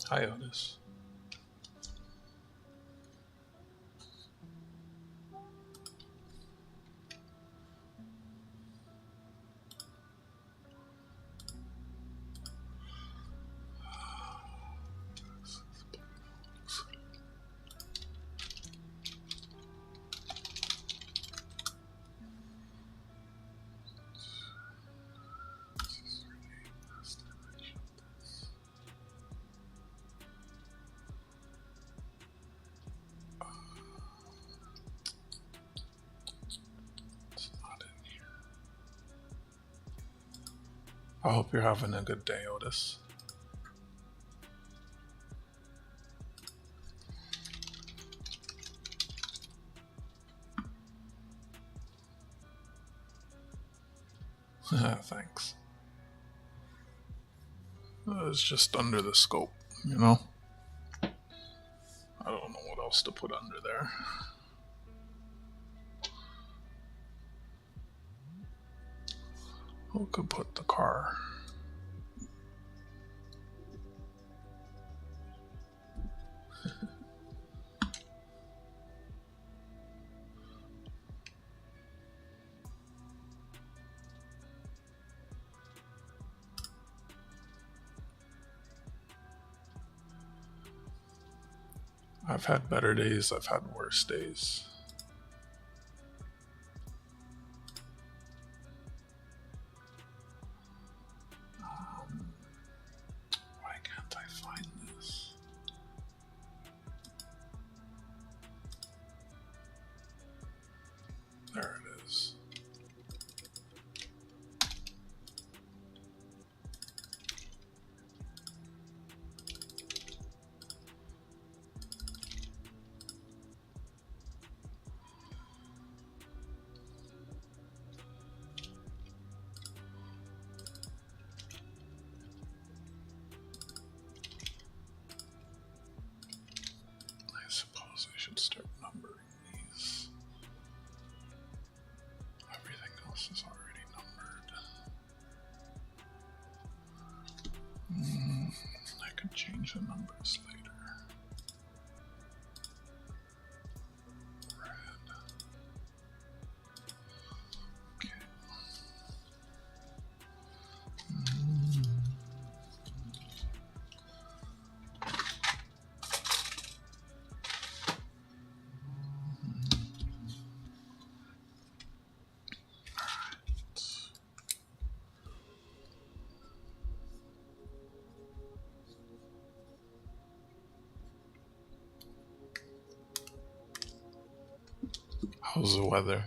Hi, Otis. I hope you're having a good day, Otis. Thanks. It's just under the scope, you know? I don't know what else to put under there. Who could put the car? I've had better days, I've had worse days. Why can't I find this? There it is. I suppose I should start numbering these. Everything else is already numbered. I could change the numbers later. Red. Okay. How's the weather?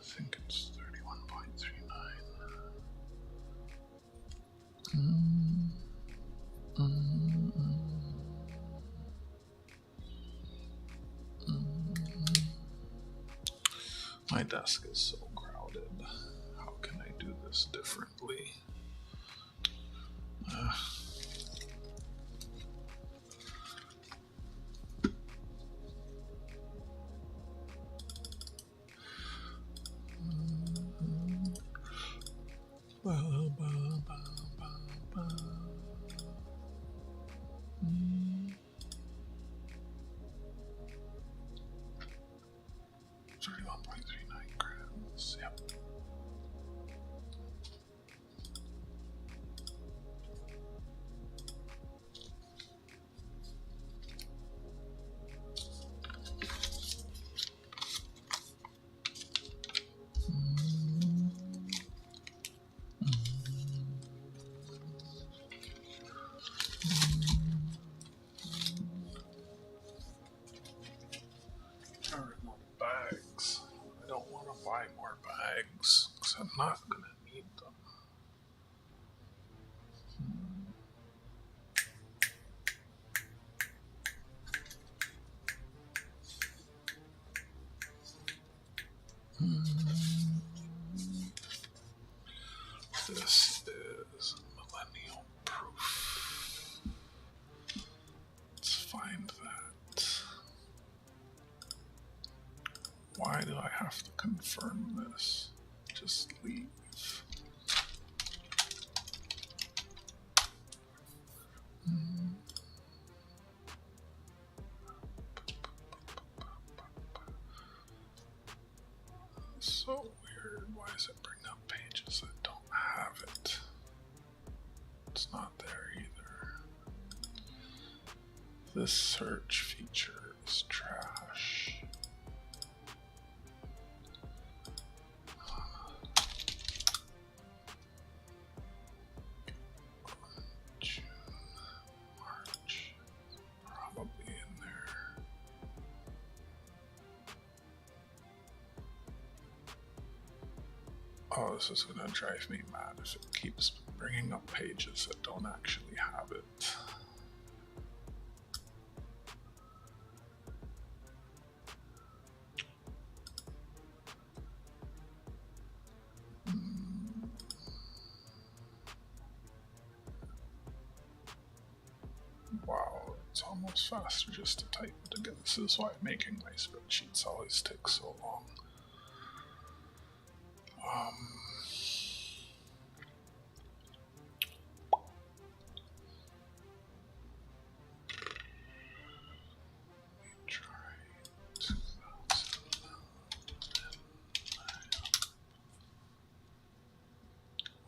I think it's 31.39. My desk is so crowded. How can I do this differently? 31.39 grams. Yep. More bags. I don't want to buy more bags because I'm not going to need them. This is millennial proof. Let's find that. Why do I have to confirm this? Just leave. So weird. Why does it bring up pages that don't have it? It's not there either. This search feature is trash. June, March, probably in there. Oh, this is going to drive me mad if it keeps bringing up pages that don't actually have it. Wow, it's almost faster just to type it again. This is why making my spreadsheets always takes so long.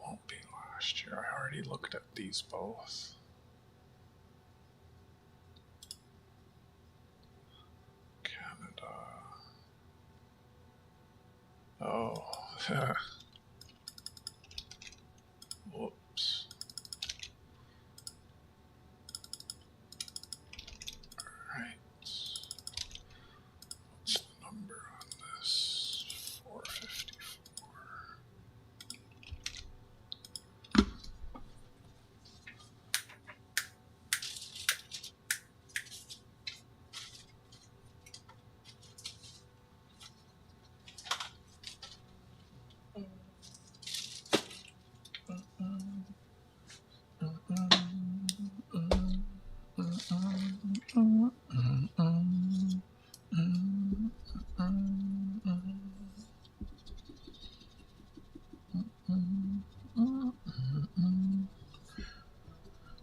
Won't be last year. I already looked at these both. Canada. Oh, whoops. Alright. What's the number on this? 454.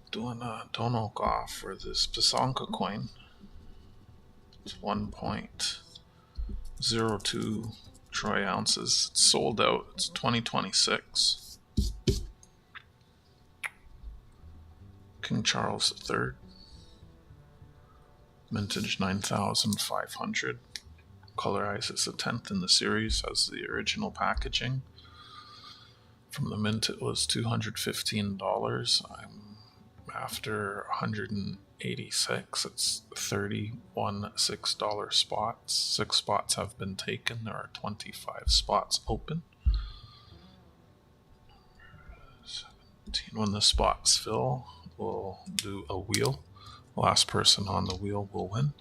Doing a DONOGAW for this PYSANKA coin. It's 1.02 troy ounces. It's sold out. It's 2026. King Charles III. Mintage 9,500. Color Ice is the 10th in the series, as the original packaging. From the mint it was $215. I'm after 186. It's 31 $6 spots. 6 spots have been taken. There are 25 spots open. 17. When the spots fill, we'll do a wheel. Last person on the wheel will win.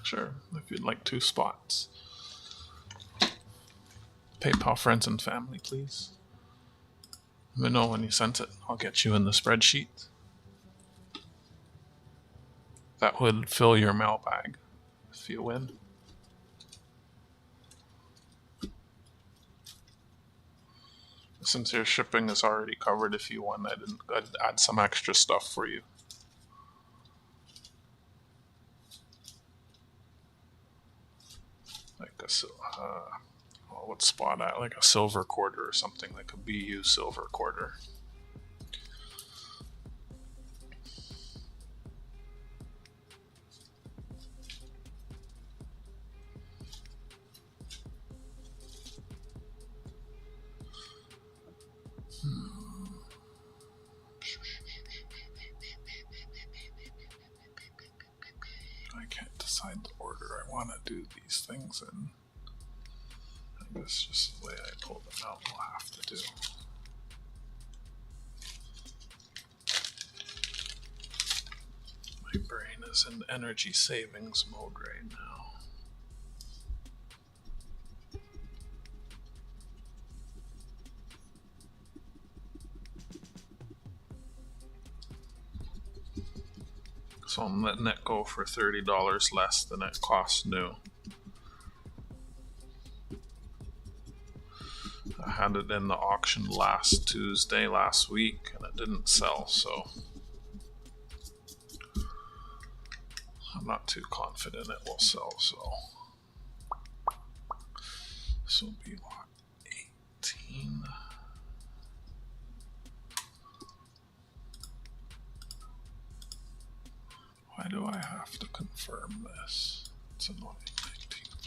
Sure, if you'd like 2 spots. PayPal friends and family, please. Let me know when you sent it. I'll get you in the spreadsheet. That would fill your mailbag if you win. Since your shipping is already covered, if you won, I'd add some extra stuff for you. Like what spot at? Like a silver quarter or something, like a BU silver quarter. I can't decide the order I want to do these things in. I guess just the way I pull them out, we'll have to do. My brain is in energy savings mode right now. So I'm letting it go for $30 less than it costs new. I had it in the auction last Tuesday, last week, and it didn't sell, so I'm not too confident it will sell, so this will be lot 18. Why do I have to confirm this? It's annoying. 1939.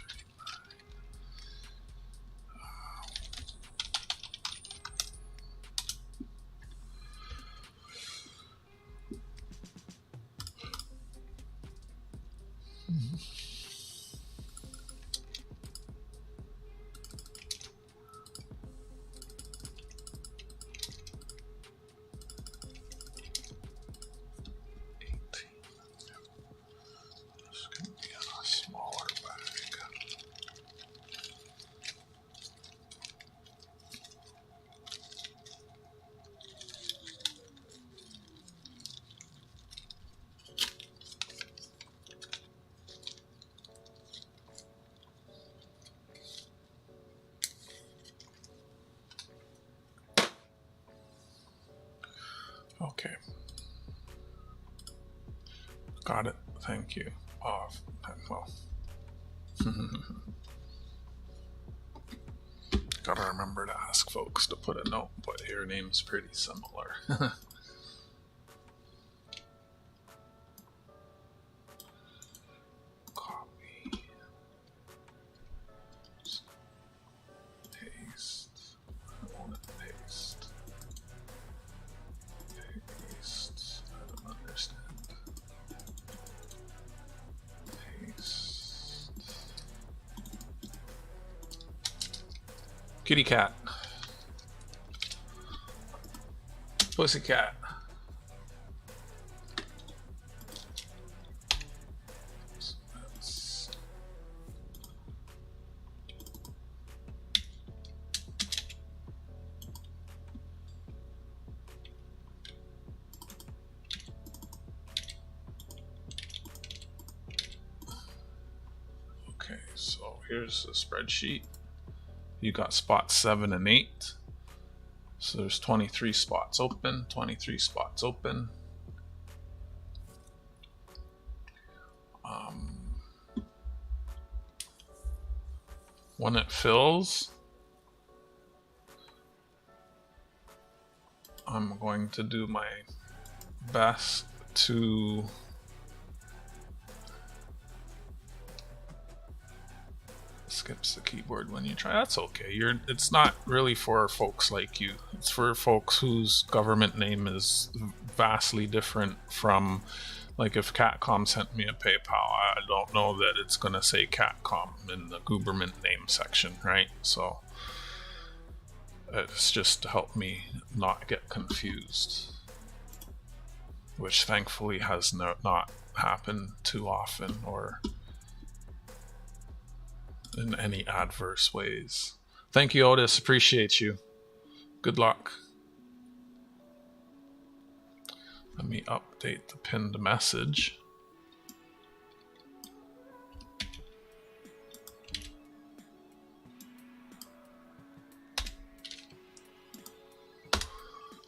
Okay. Got it. Thank you. Oh, well. Gotta remember to ask folks to put a note, but your name's pretty similar. Copy. Paste. I want it paste. Paste. I don't understand. Paste. Kitty cat. Pussycat. Okay, so here's the spreadsheet. You got spots 7 and 8. So there's 23 spots open, 23 spots open. When it fills, I'm going to do my best to skips the keyboard when you try. That's okay. It's not really for folks like you. It's for folks whose government name is vastly different from Like if Catcom sent me a PayPal, I don't know that it's going to say Catcom in the government name section, right? So it's just to help me not get confused, which thankfully has not happened too often or in any adverse ways. Thank you, Otis. Appreciate you. Good luck. Let me update the pinned message.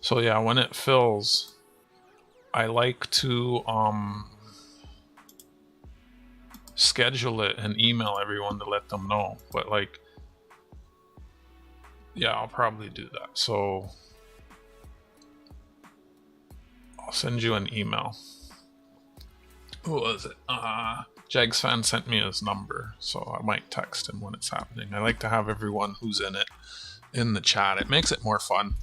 So yeah, when it fills, I like to schedule it and email everyone to let them know. But like, yeah, I'll probably do that. So I'll send you an email. Who was it? Jags fan sent me his number, so I might text him when it's happening. I like to have everyone who's in it in the chat. It makes it more fun.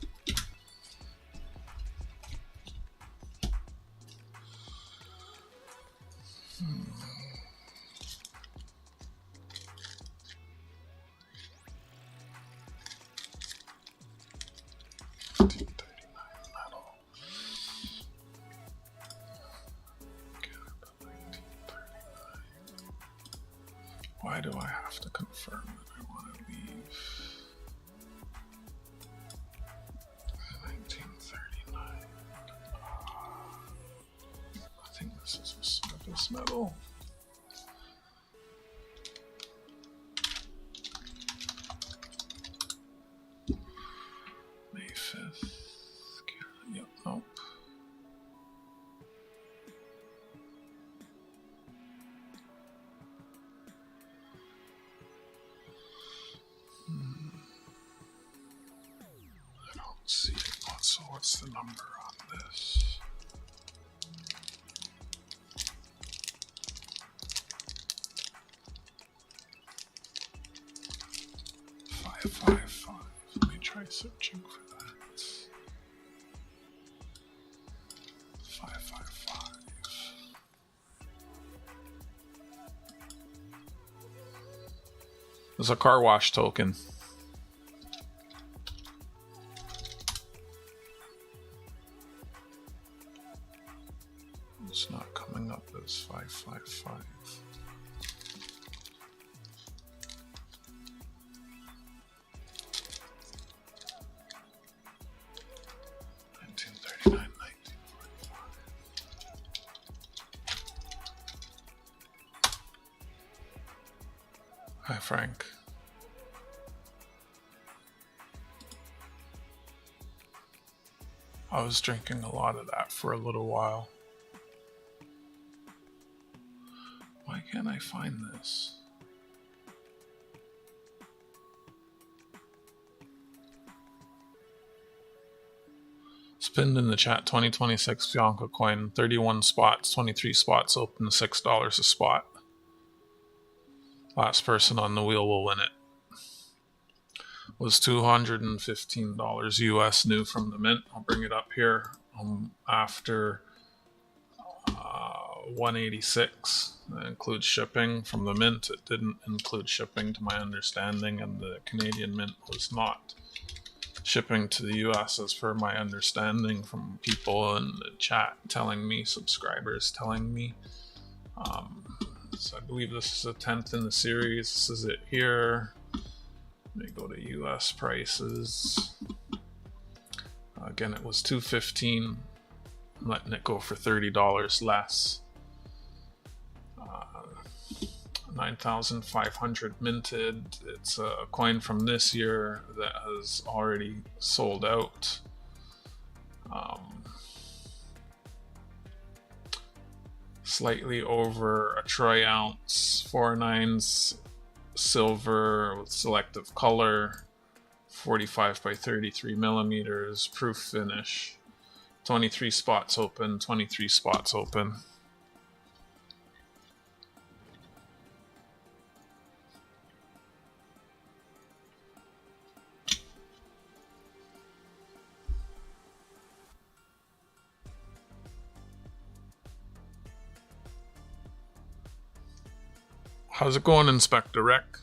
Why do I have to confirm that I want to leave? 1939. I think this is a service medal. May 5th. Yep, nope. I don't see it. So what's the number on this? $555. Let me try searching for that. 555. There's a car wash token. It's not coming up as 555. Hi, Frank. I was drinking a lot of that for a little while. Why can't I find this? It's pinned in the chat. 2026 Bianca coin, 31 spots, 23 spots open, $6 a spot. Last person on the wheel will win it. Was $215 US new from the mint. I'll bring it up here after 186. That includes shipping from the mint. It didn't include shipping to my understanding, and the Canadian mint was not shipping to the US as per my understanding from people in the chat telling me, subscribers telling me. So I believe this is the 10th in the series. This is it here. Let me go to US prices. Again, it was $215. I'm letting it go for $30 less. 9,500 minted. It's a coin from this year that has already sold out. Slightly over a troy ounce, 4/9 silver with selective color, 45 by 33 millimeters, proof finish. 23 spots open, 23 spots open. How's it going, Inspector Rec?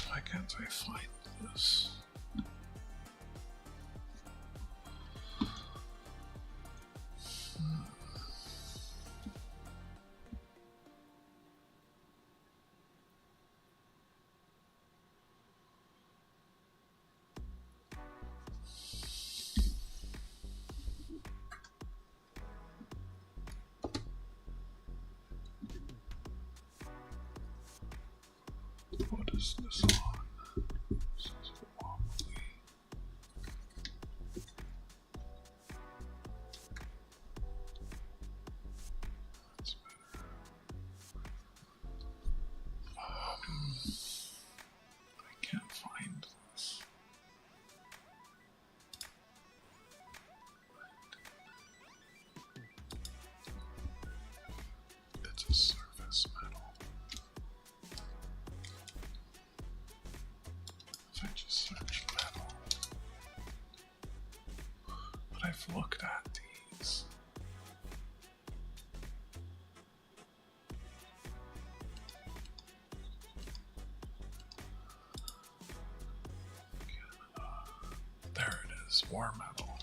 Why can't I find this? What is this on? This is wobbly. That's better. I can't find this. It's a surface metal. If I just search metal. But I've looked at these. There it is, war metal.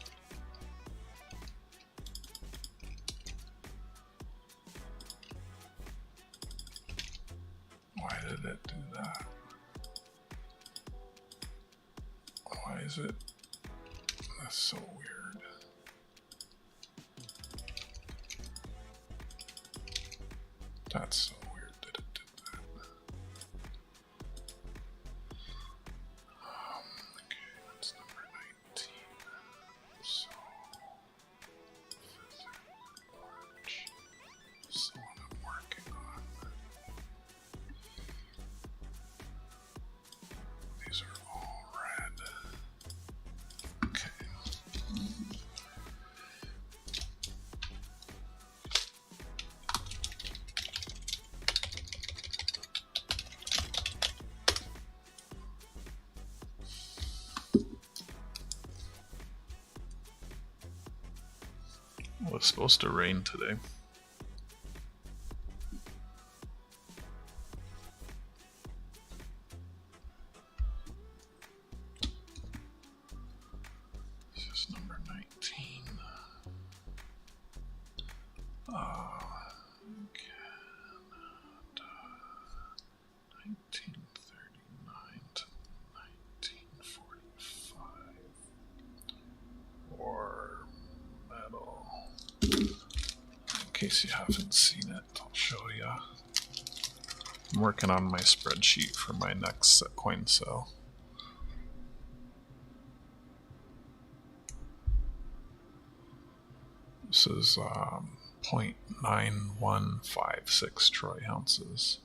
Why did it do that? Why is it? That's so weird. That's so weird that it did that. Okay, that's number 19. So, orange. So what I'm working on. These are all red. Okay. Well, it's supposed to rain today. This is number 19. Canada, 1939 to 1945. War metal. In case you haven't seen it, I'll show you. I'm working on my spreadsheet for my next coin sale. This is 0.9156 troy ounces.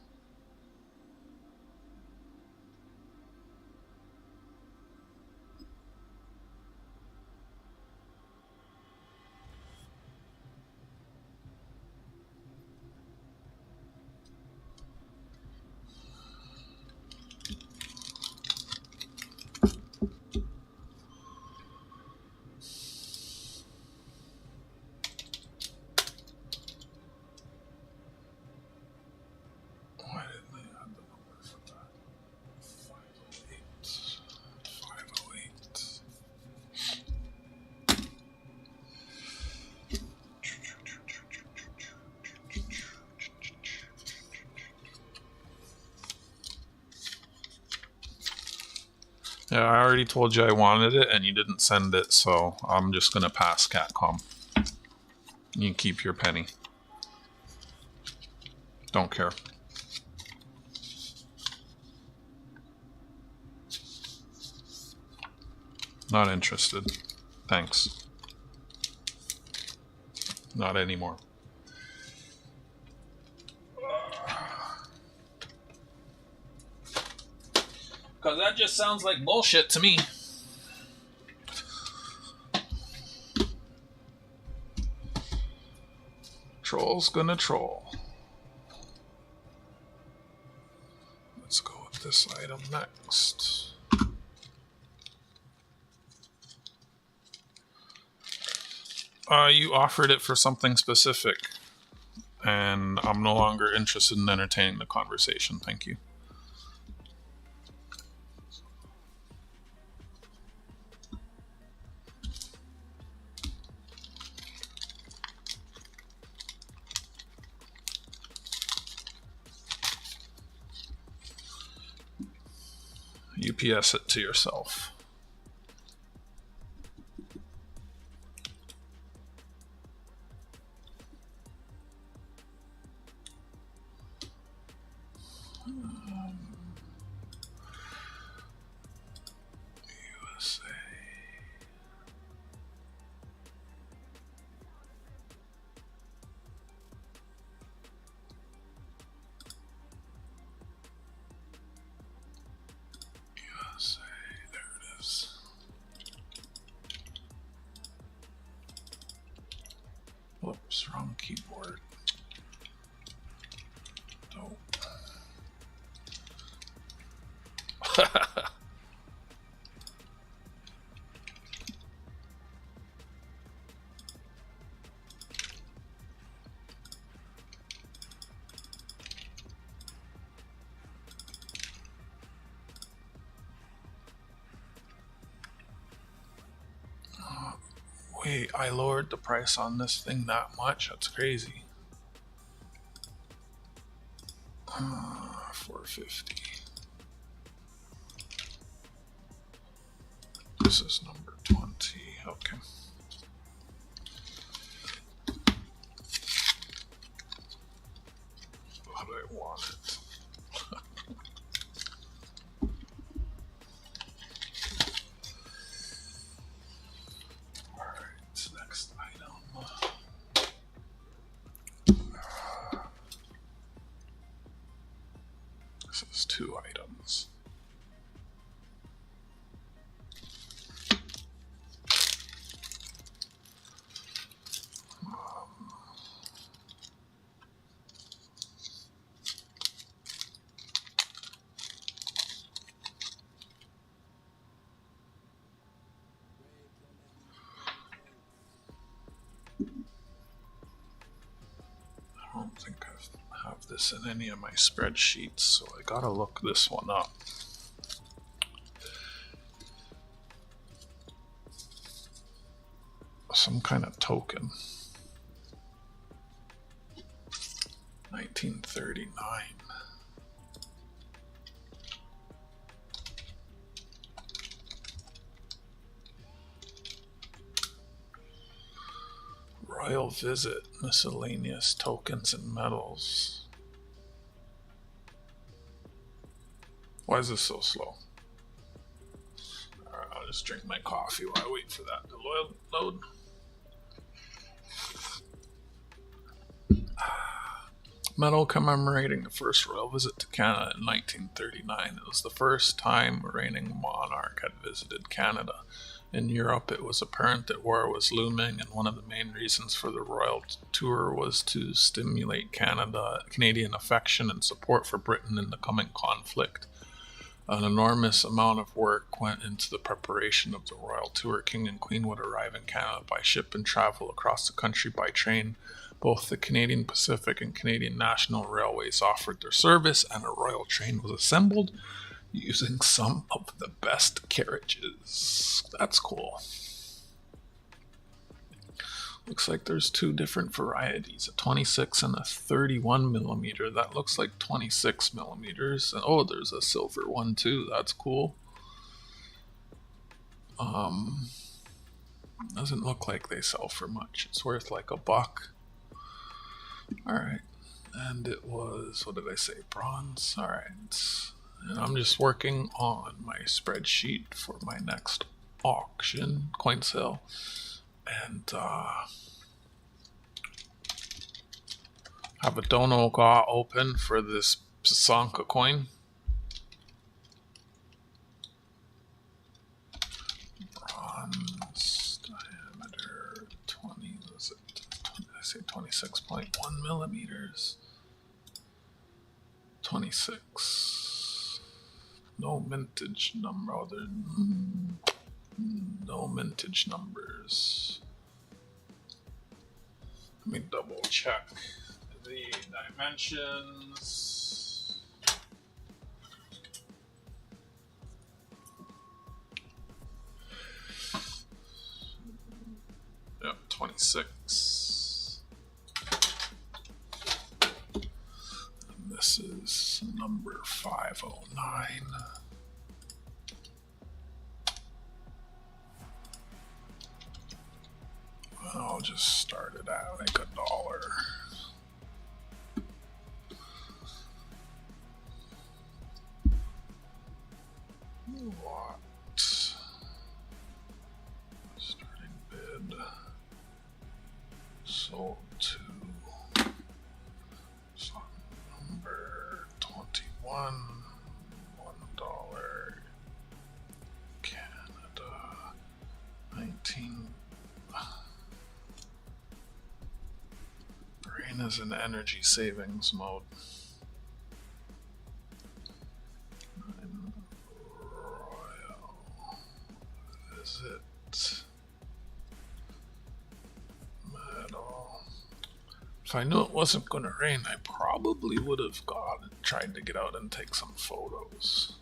Why didn't they add the number for that? 508. 508. Yeah, I already told you I wanted it and you didn't send it, so I'm just gonna pass Catcom. You can keep your penny. Don't care. Not interested. Thanks. Not anymore. Because that just sounds like bullshit to me. Troll's gonna troll. Let's go with this item next. You offered it for something specific, and I'm no longer interested in entertaining the conversation. Thank you. UPS it to yourself. USA. USA. There it is. Whoops, wrong keyboard. Dope. Wait, I lowered the price on this thing that much? That's crazy. 450. This is number 20. Okay. How do I want it? Alright, next item. This is 2 items. I don't think I have this in any of my spreadsheets, so I gotta look this one up. Some kind of token. 1939. Royal visit, miscellaneous tokens and medals. Why is this so slow? Alright, I'll just drink my coffee while I wait for that to load. Medal commemorating the first royal visit to Canada in 1939. It was the first time a reigning monarch had visited Canada. In Europe, it was apparent that war was looming, and one of the main reasons for the royal tour was to stimulate Canadian affection and support for Britain in the coming conflict. An enormous amount of work went into the preparation of the royal tour. King and Queen would arrive in Canada by ship and travel across the country by train. Both the Canadian Pacific and Canadian National Railways offered their service, and a royal train was assembled using some of the best carriages. That's cool. Looks like there's 2 different varieties, a 26 and a 31 millimeter. That looks like 26 millimeters. And oh, there's a silver one too. That's cool. Doesn't look like they sell for much. It's worth like $1. Alright. And it was, what did I say? Bronze. Alright. And I'm just working on my spreadsheet for my next auction, coin sale. And have a DONOGAW open for this PYSANKA coin. Bronze diameter 20, was it 20? Did I say 26.1 millimeters. 26. No mintage number. No mintage numbers. Let me double check the dimensions. Yep, 26. And this is number 509. I'll just start it at like $1. What? Starting bid. Sold to number 21. $1. Canada. 19. Brain is in energy savings mode. Royal Visit Medal. If I knew it wasn't going to rain, I probably would have tried to get out and take some photos.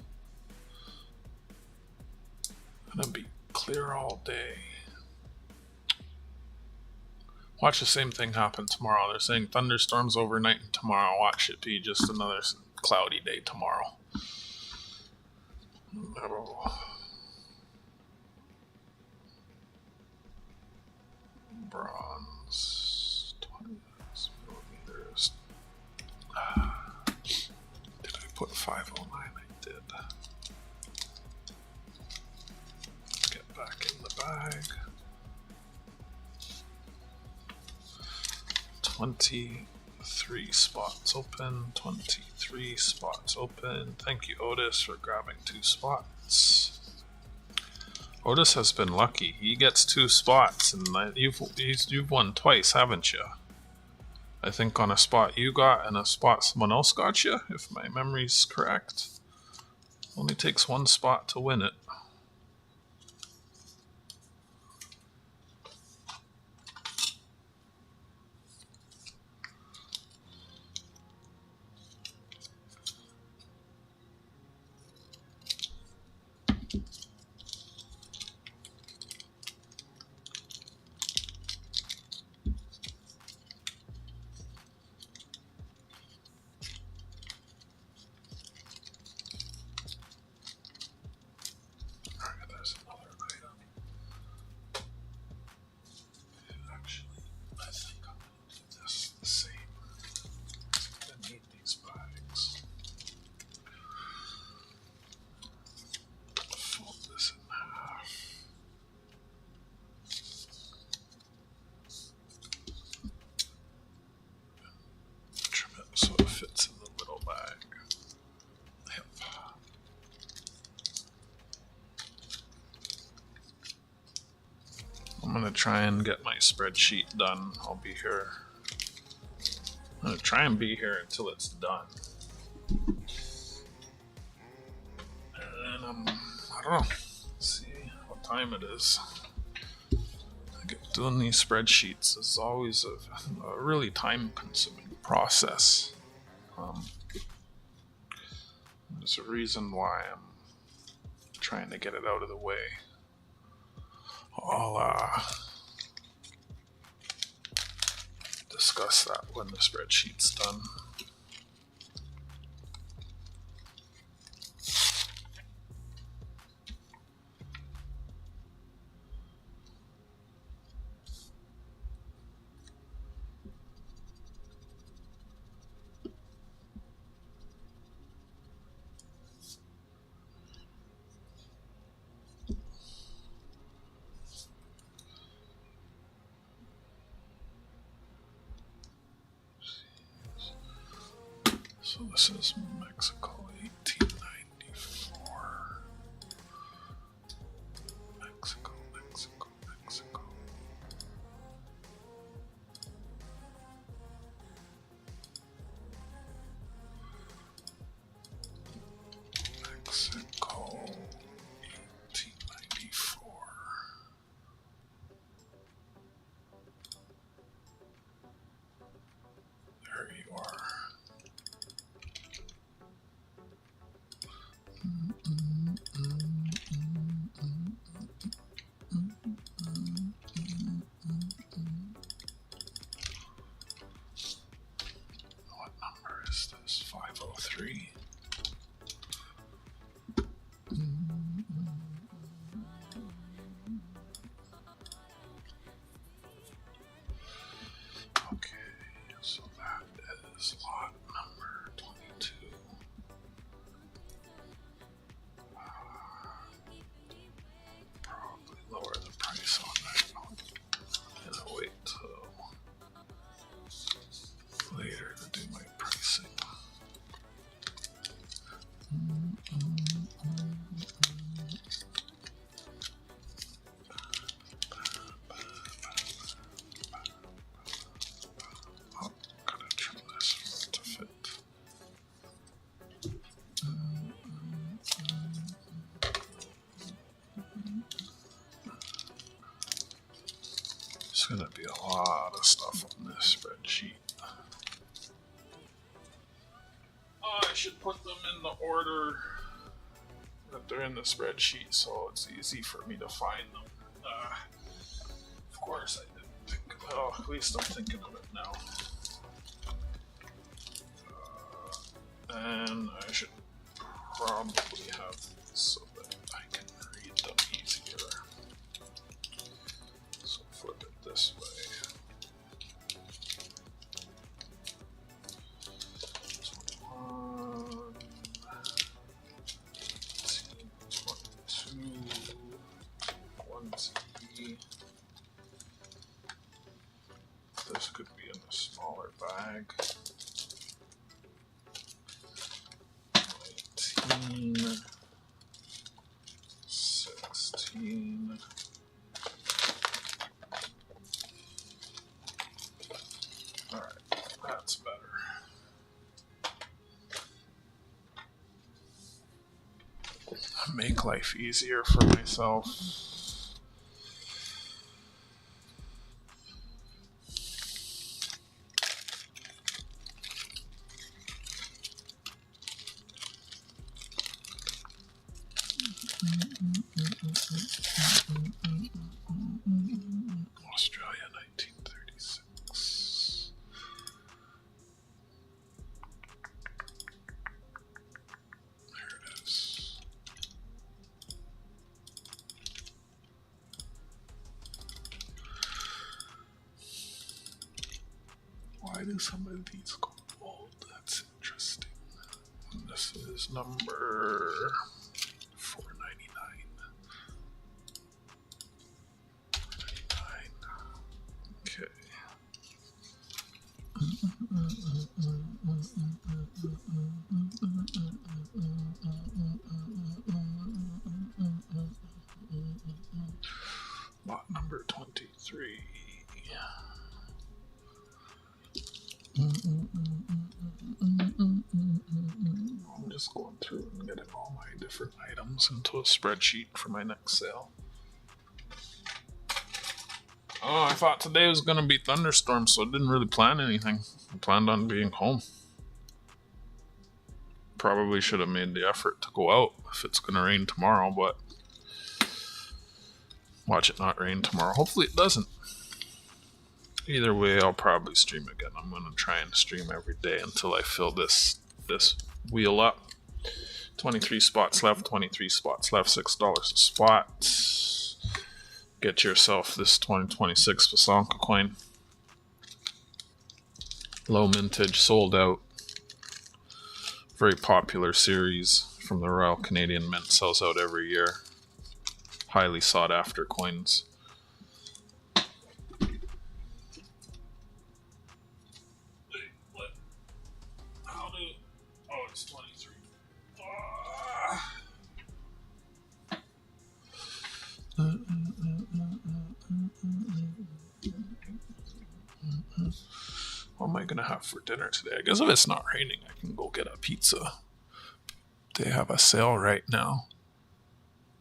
It's gonna be clear all day. Watch the same thing happen tomorrow. They're saying thunderstorms overnight and tomorrow. Watch it be just another cloudy day tomorrow. Bronze. 20 millimeters. Did I put 509? I did. Get back in the bag. 23 spots open. 23 spots open. Thank you, Otis, for grabbing 2 spots. Otis has been lucky. He gets 2 spots, and you've won twice, haven't you? I think on a spot you got and a spot someone else got you, if my memory's correct. Only takes 1 spot to win it. So it fits in the little bag. Yep. I'm gonna try and get my spreadsheet done. I'll be here. I'm gonna try and be here until it's done. And then I don't know. See what time it is. Doing these spreadsheets is always a really time-consuming process. There's a reason why I'm trying to get it out of the way. I'll discuss that when the spreadsheet's done. So this is Mexico, 1894. Mexico. There's gonna be a lot of stuff on this spreadsheet. I should put them in the order that they're in the spreadsheet so it's easy for me to find them. Of course I didn't think of it. Oh, at least I'm thinking of it now. And I should probably have these so that I can read them easier. So flip it this way. 1Z. This could be in a smaller bag. 19, 16. All right, that's better. Make life easier for myself. Australia, 1936. There it is. Why do some of these go bold? That's interesting. And this is number 499. Okay. Lot number 23. I'm just going through and getting all my different items into a spreadsheet for my next sale. Oh, I thought today was going to be thunderstorms, so I didn't really plan anything. I planned on being home. Probably should have made the effort to go out if it's going to rain tomorrow, but watch it not rain tomorrow. Hopefully it doesn't. Either way, I'll probably stream again. I'm going to try and stream every day until I fill this wheel up. 23 spots left, 23 spots left, $6 a spot. Get yourself this 2026 PYSANKA coin. Low mintage, sold out. Very popular series from the Royal Canadian Mint. Sells out every year. Highly sought after coins. Oh, it's 23. What am I gonna have for dinner today? I guess if it's not raining, I can go get a pizza. They have a sale right now.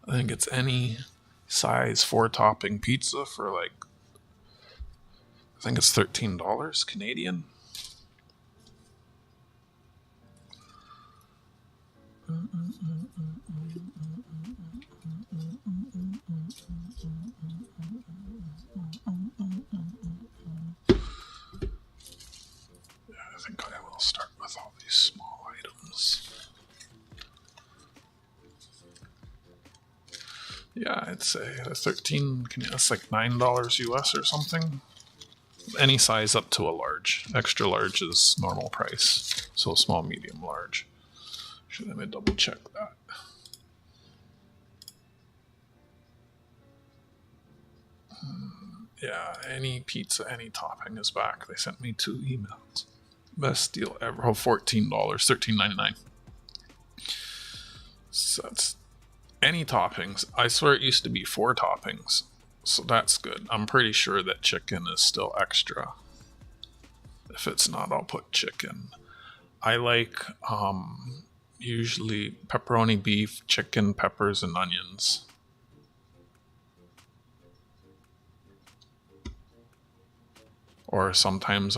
I think it's any size 4-topping pizza for like, I think it's $13 Canadian. I think I will start with all these small items. Yeah, I'd say a 13, that's like $9 US or something. Any size up to a large. Extra large is normal price. So small, medium, large. Let me double check that. Yeah, any pizza, any topping is back. They sent me 2 emails. Best deal ever. Oh, $14, $13.99. So that's any toppings. I swear it used to be 4 toppings. So that's good. I'm pretty sure that chicken is still extra. If it's not, I'll put chicken. I like usually pepperoni, beef, chicken, peppers, and onions. Or sometimes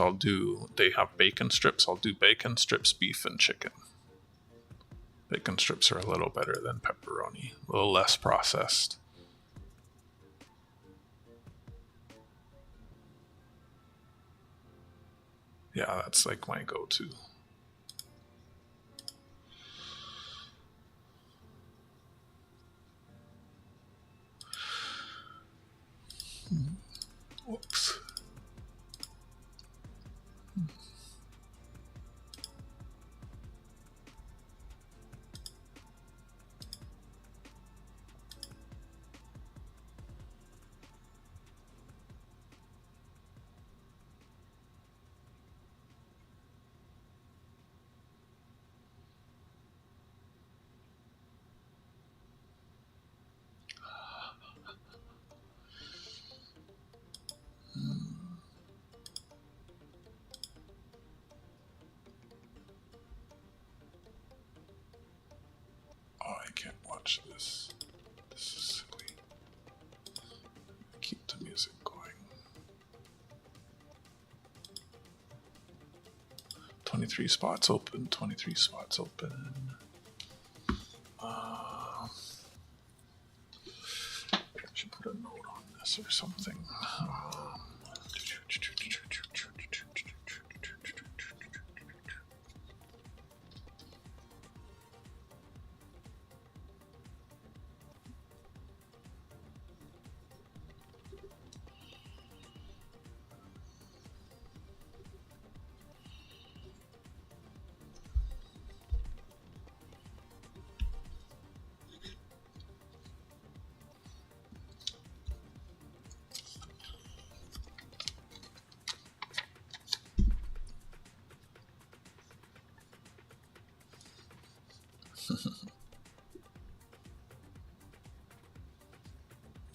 they have bacon strips, I'll do bacon strips, beef, and chicken. Bacon strips are a little better than pepperoni, a little less processed. Yeah, that's like my go-to. Whoops. Oh, I can't watch this. This is silly. Keep the music going. 23 spots open, 23 spots open. I should put a note on this or something.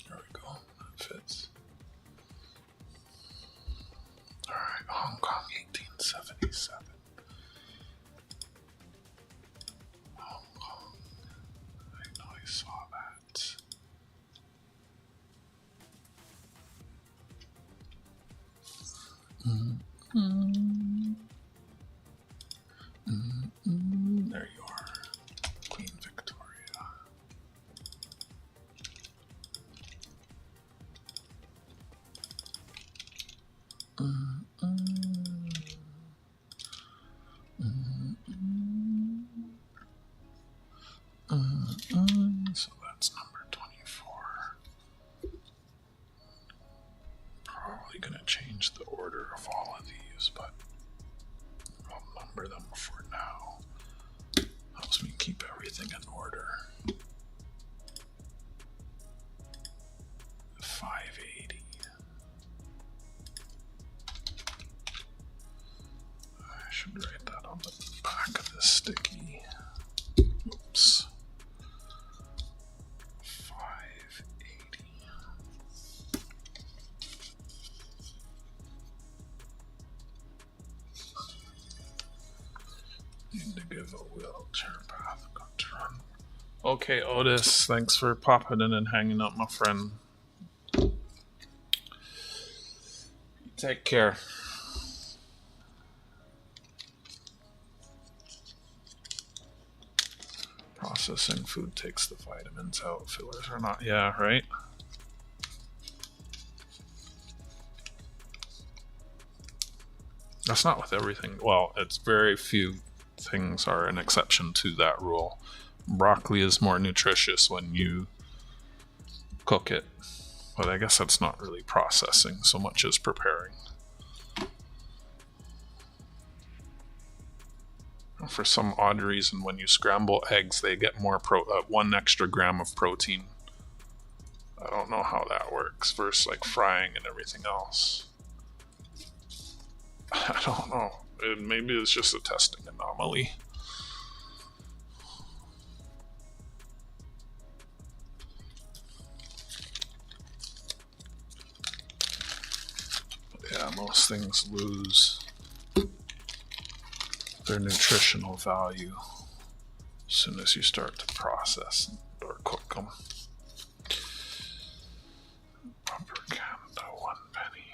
There we go. That fits. Alright, Hong Kong 1877. Hong Kong. I know I saw that. There you are. Queen Victoria. So that's number 24. Probably gonna change the order of all of these, but I'll number them for now. Helps me keep everything in order. 580. I should write that on the back of the sticky. Oops. 580. Need to give a wheelchair path. Got to run. Okay, Otis, thanks for popping in and hanging out, my friend. Take care. Processing food takes the vitamins out. Fillers are not. Yeah, right? That's not with everything. Well, it's very few things are an exception to that rule. Broccoli is more nutritious when you cook it. But I guess that's not really processing so much as preparing. For some odd reason, when you scramble eggs, they get more 1 extra gram of protein. I don't know how that works versus like frying and everything else. I don't know. Maybe it's just a testing anomaly. Yeah, most things lose their nutritional value as soon as you start to process or cook them. Propaganda, 1 penny.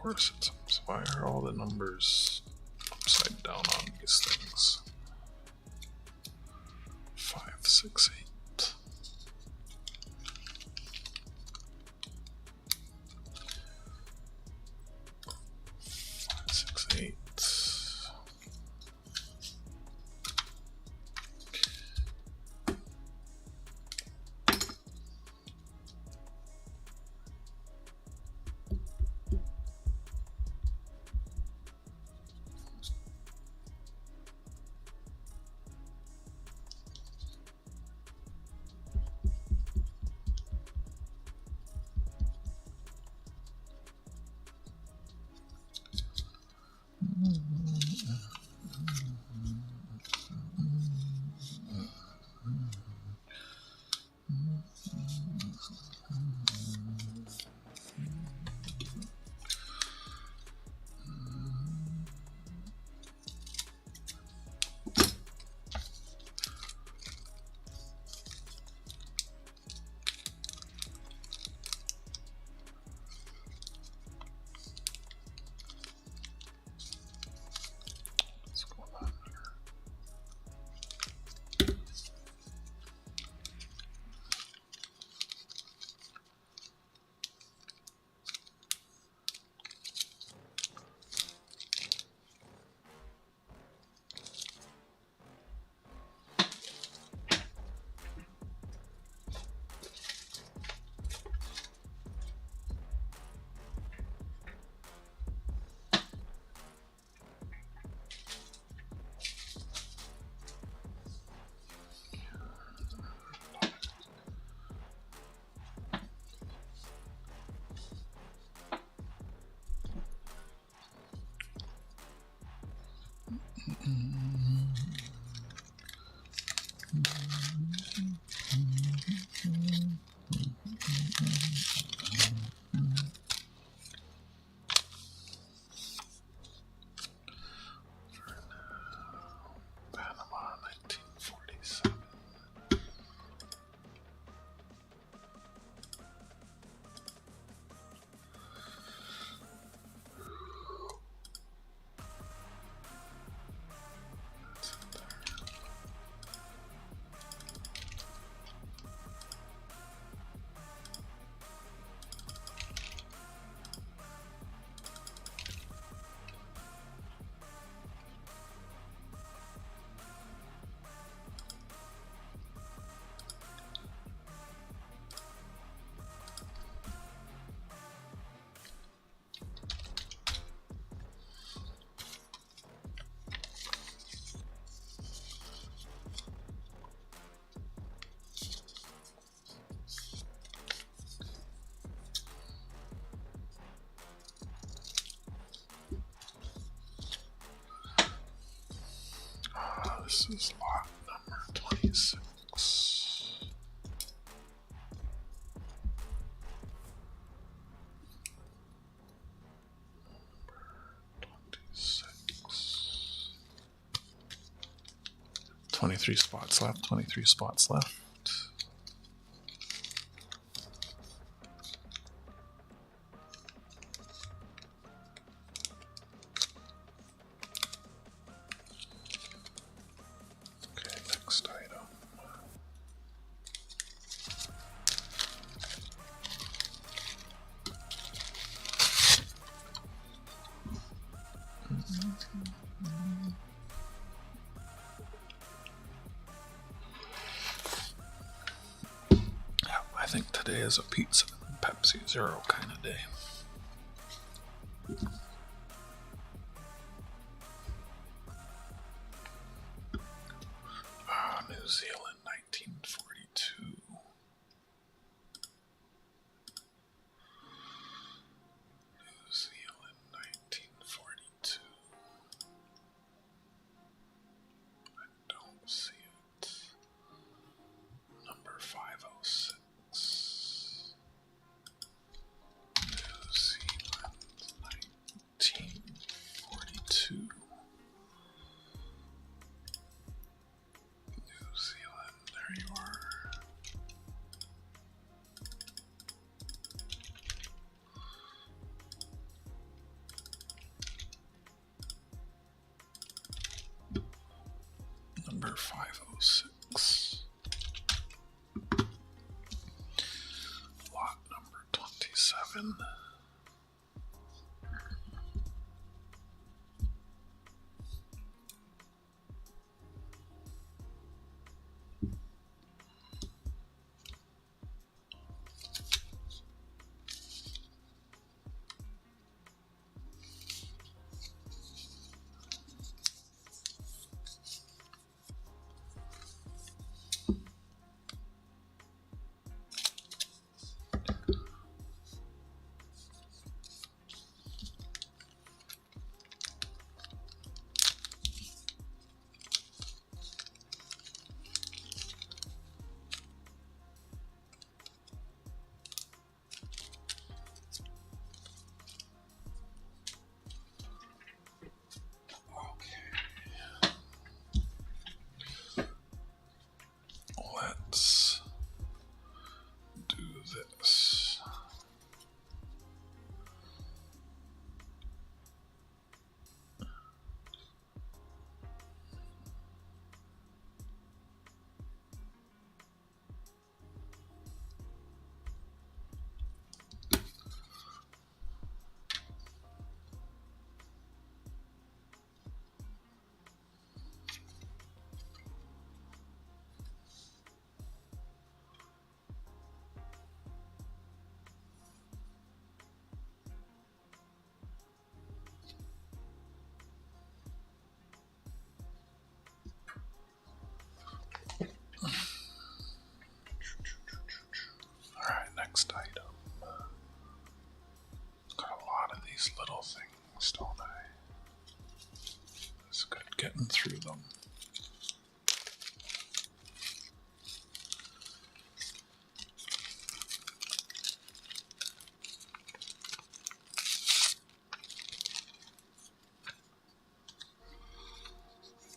course it's why are all the numbers upside down on these things? 5, 6, 8. 5, 6, 8. Panama, 1947. This is lot number 26. 23 spots left, 23 spots left. Okay, next item. I think today is a pizza and Pepsi Zero kind of day. New Zealand, 1942. New Zealand, 1942. I don't see it. Number 506. New Zealand, 1942. New Zealand, there you are. 506. Lot number 27. Let's do this. Alright, next item. Got a lot of these little things, don't I? It's good getting through them.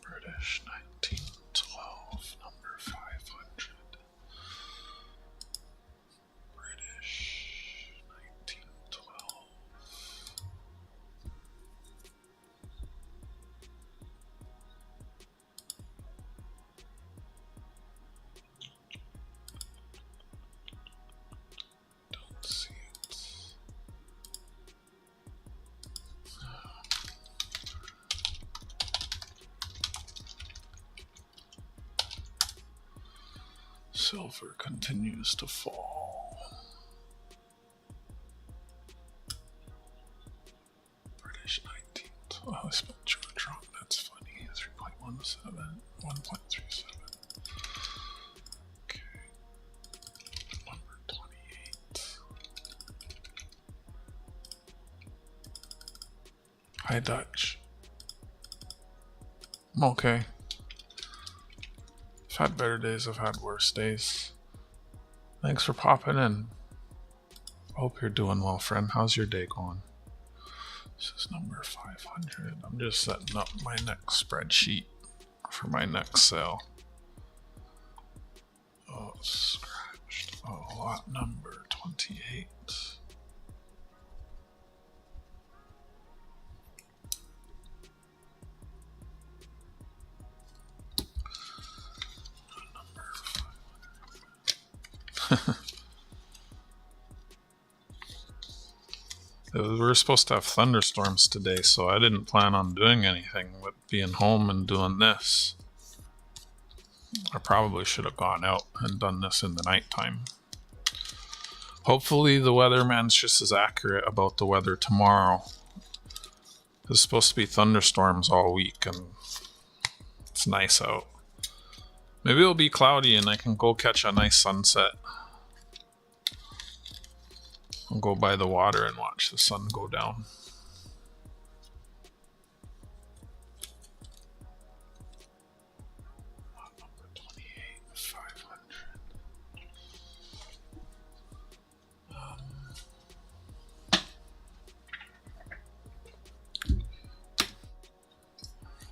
British 1912, number 500. British 1912. Don't see it. Silver continues to fall. British 19th. Oh, I spelled George wrong. That's funny. 3.17, 1.37. Okay. Number 28. Hi, Dutch. I'm okay. I've had better days, I've had worse days. Thanks for popping in. Hope you're doing well, friend. How's your day going? This is number 500. I'm just setting up my next spreadsheet for my next sale. Oh, it's scratched. Oh, lot number 28. We were supposed to have thunderstorms today, so I didn't plan on doing anything with being home and doing this. I probably should have gone out and done this in the nighttime. Hopefully the weatherman's just as accurate about the weather tomorrow. There's supposed to be thunderstorms all week and it's nice out. Maybe it'll be cloudy and I can go catch a nice sunset. I'll go by the water and watch the sun go down. Number 28, 500.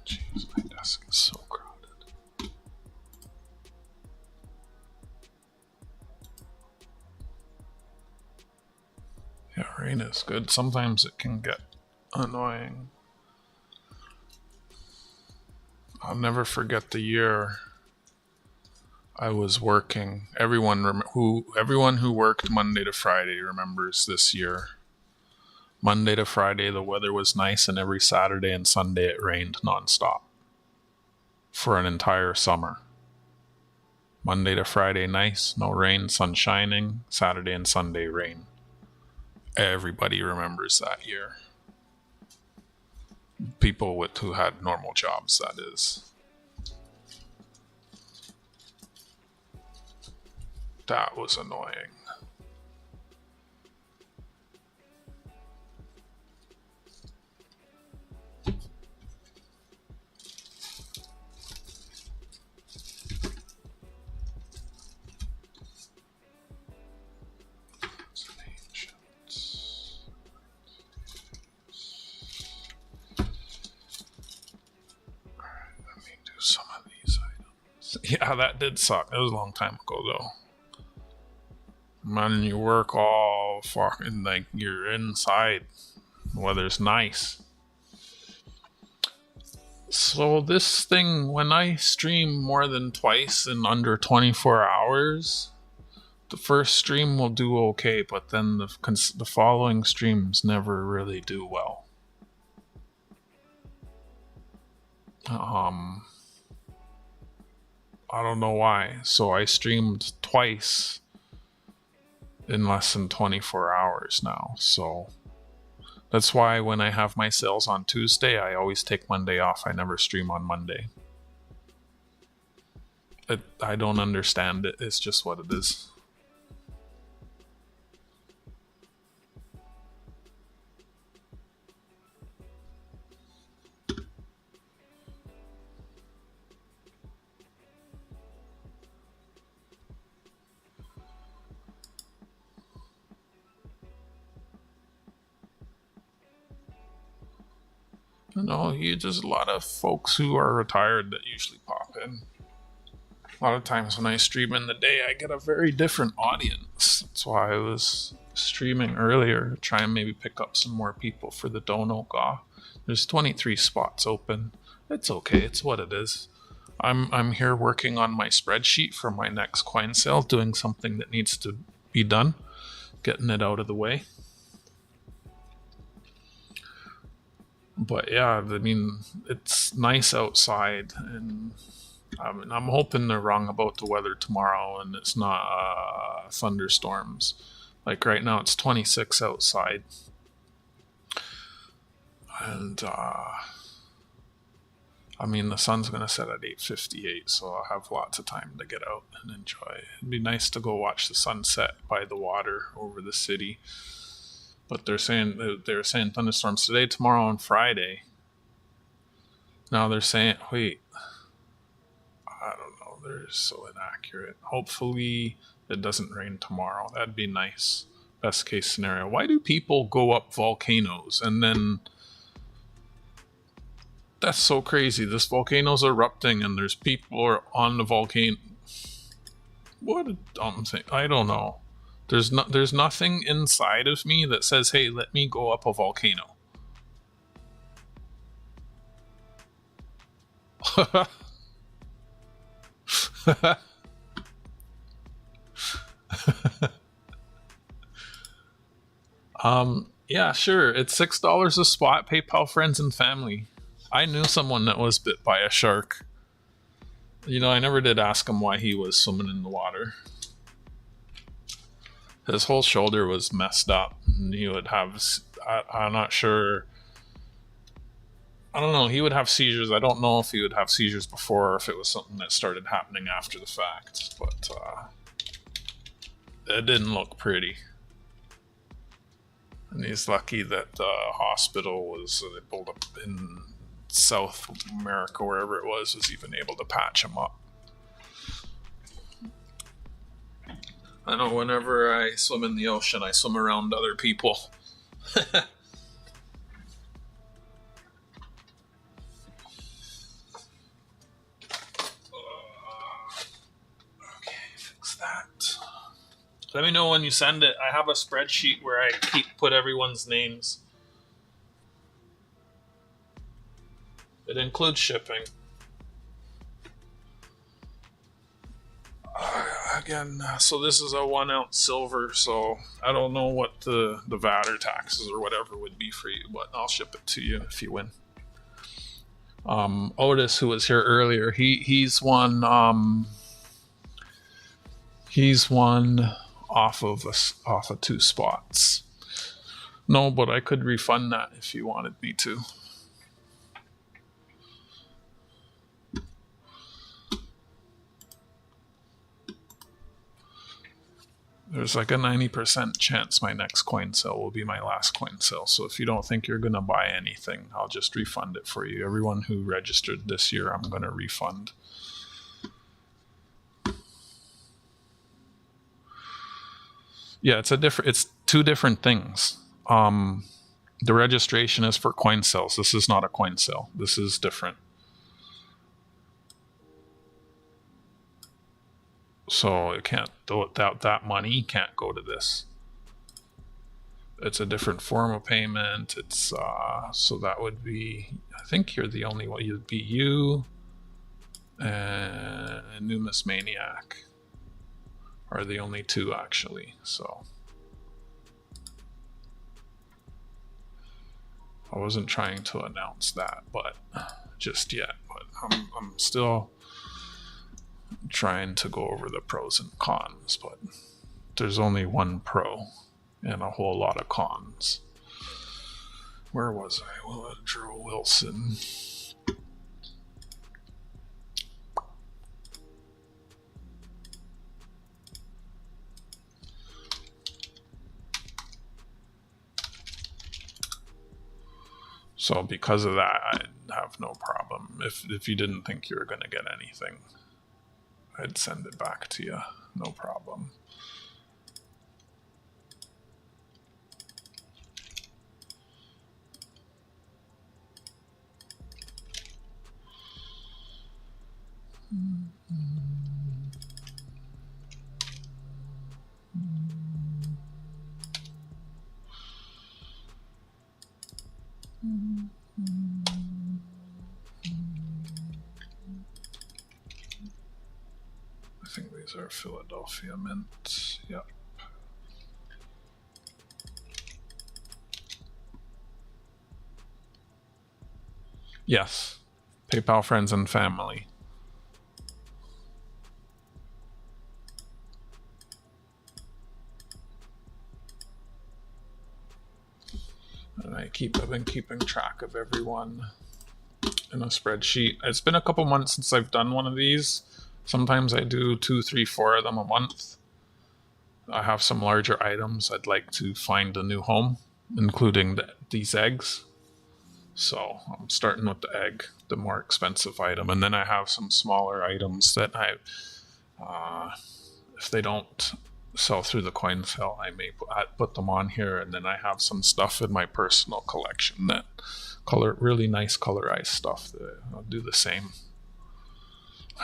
Jeez, my desk is so crowded. Yeah, rain is good. Sometimes it can get annoying. I'll never forget the year I was working. Everyone who worked Monday to Friday remembers this year. Monday to Friday, the weather was nice, and every Saturday and Sunday it rained nonstop for an entire summer. Monday to Friday, nice, no rain, sun shining. Saturday and Sunday, rain. Everybody remembers that year. People who had normal jobs, that is. That was annoying. Some of these items. Yeah, that did suck. It was a long time ago, though. Man, you work all fucking like you're inside. The weather's nice. So this thing, when I stream more than twice in under 24 hours, the first stream will do okay, but then the following streams never really do well. I don't know why. So I streamed twice in less than 24 hours now. So that's why when I have my sales on Tuesday, I always take Monday off. I never stream on Monday. I don't understand it. It's just what it is. No, there's a lot of folks who are retired that usually pop in. A lot of times when I stream in the day, I get a very different audience. That's why I was streaming earlier, try and maybe pick up some more people for the DONOGAW. There's 23 spots open. It's okay. It's what it is. I'm here working on my spreadsheet for my next coin sale, doing something that needs to be done, getting it out of the way. But yeah, I mean, it's nice outside, and I'm hoping they're wrong about the weather tomorrow and it's not thunderstorms. Like right now, it's 26 outside. And I mean, the sun's going to set at 8:58, so I'll have lots of time to get out and enjoy. It'd be nice to go watch the sunset by the water over the city. But they're saying thunderstorms today, tomorrow, and Friday. Now they're saying, wait, I don't know. They're so inaccurate. Hopefully it doesn't rain tomorrow. That'd be nice. Best case scenario. Why do people go up volcanoes and then... That's so crazy. This volcano's erupting and there's people on the volcano. What a dumb thing. I don't know. There's nothing inside of me that says, hey, let me go up a volcano. Yeah, sure. It's $6 a spot. PayPal friends and family. I knew someone that was bit by a shark. You know, I never did ask him why he was swimming in the water. His whole shoulder was messed up. And he would have... I'm not sure... I don't know. He would have seizures. I don't know if he would have seizures before or if it was something that started happening after the fact. But it didn't look pretty. And he's lucky that the hospital was able to, in South America, wherever it was even able to patch him up. I know whenever I swim in the ocean, I swim around other people. Okay, fix that. Let me know when you send it. I have a spreadsheet where I put everyone's names. It includes shipping. again, so this is a 1 ounce silver, so I don't know what the VAT or taxes or whatever would be for you, but I'll ship it to you if you win. Otis, who was here earlier, he's won off of 2 spots. No, but I could refund that if you wanted me to. There's like a 90% chance my next coin sale will be my last coin sale. So if you don't think you're going to buy anything, I'll just refund it for you. Everyone who registered this year, I'm going to refund. Yeah, it's 2 different things. The registration is for coin sales. This is not a coin sale. This is different. So it can't, that money can't go to this. It's a different form of payment. It's so that would be, I think you're the only one. You'd be you and Numismaniac are the only 2 actually. So I wasn't trying to announce that, but just yet. But I'm still trying to go over the pros and cons, but there's only 1 pro and a whole lot of cons. Where was I? Woodrow Wilson. So because of that, I'd have no problem. If you didn't think you were going to get anything, I'd send it back to you. No problem. I think these are Philadelphia Mint. Yep. Yes. PayPal friends and family. And I've been keeping track of everyone in a spreadsheet. It's been a couple months since I've done one of these. Sometimes I do 2, 3, 4 of them a month. I have some larger items I'd like to find a new home, including these eggs. So I'm starting with the egg, the more expensive item. And then I have some smaller items that if they don't sell through the coin sale, I may put them on here. And then I have some stuff in my personal collection that really nice colorized stuff that I'll do the same.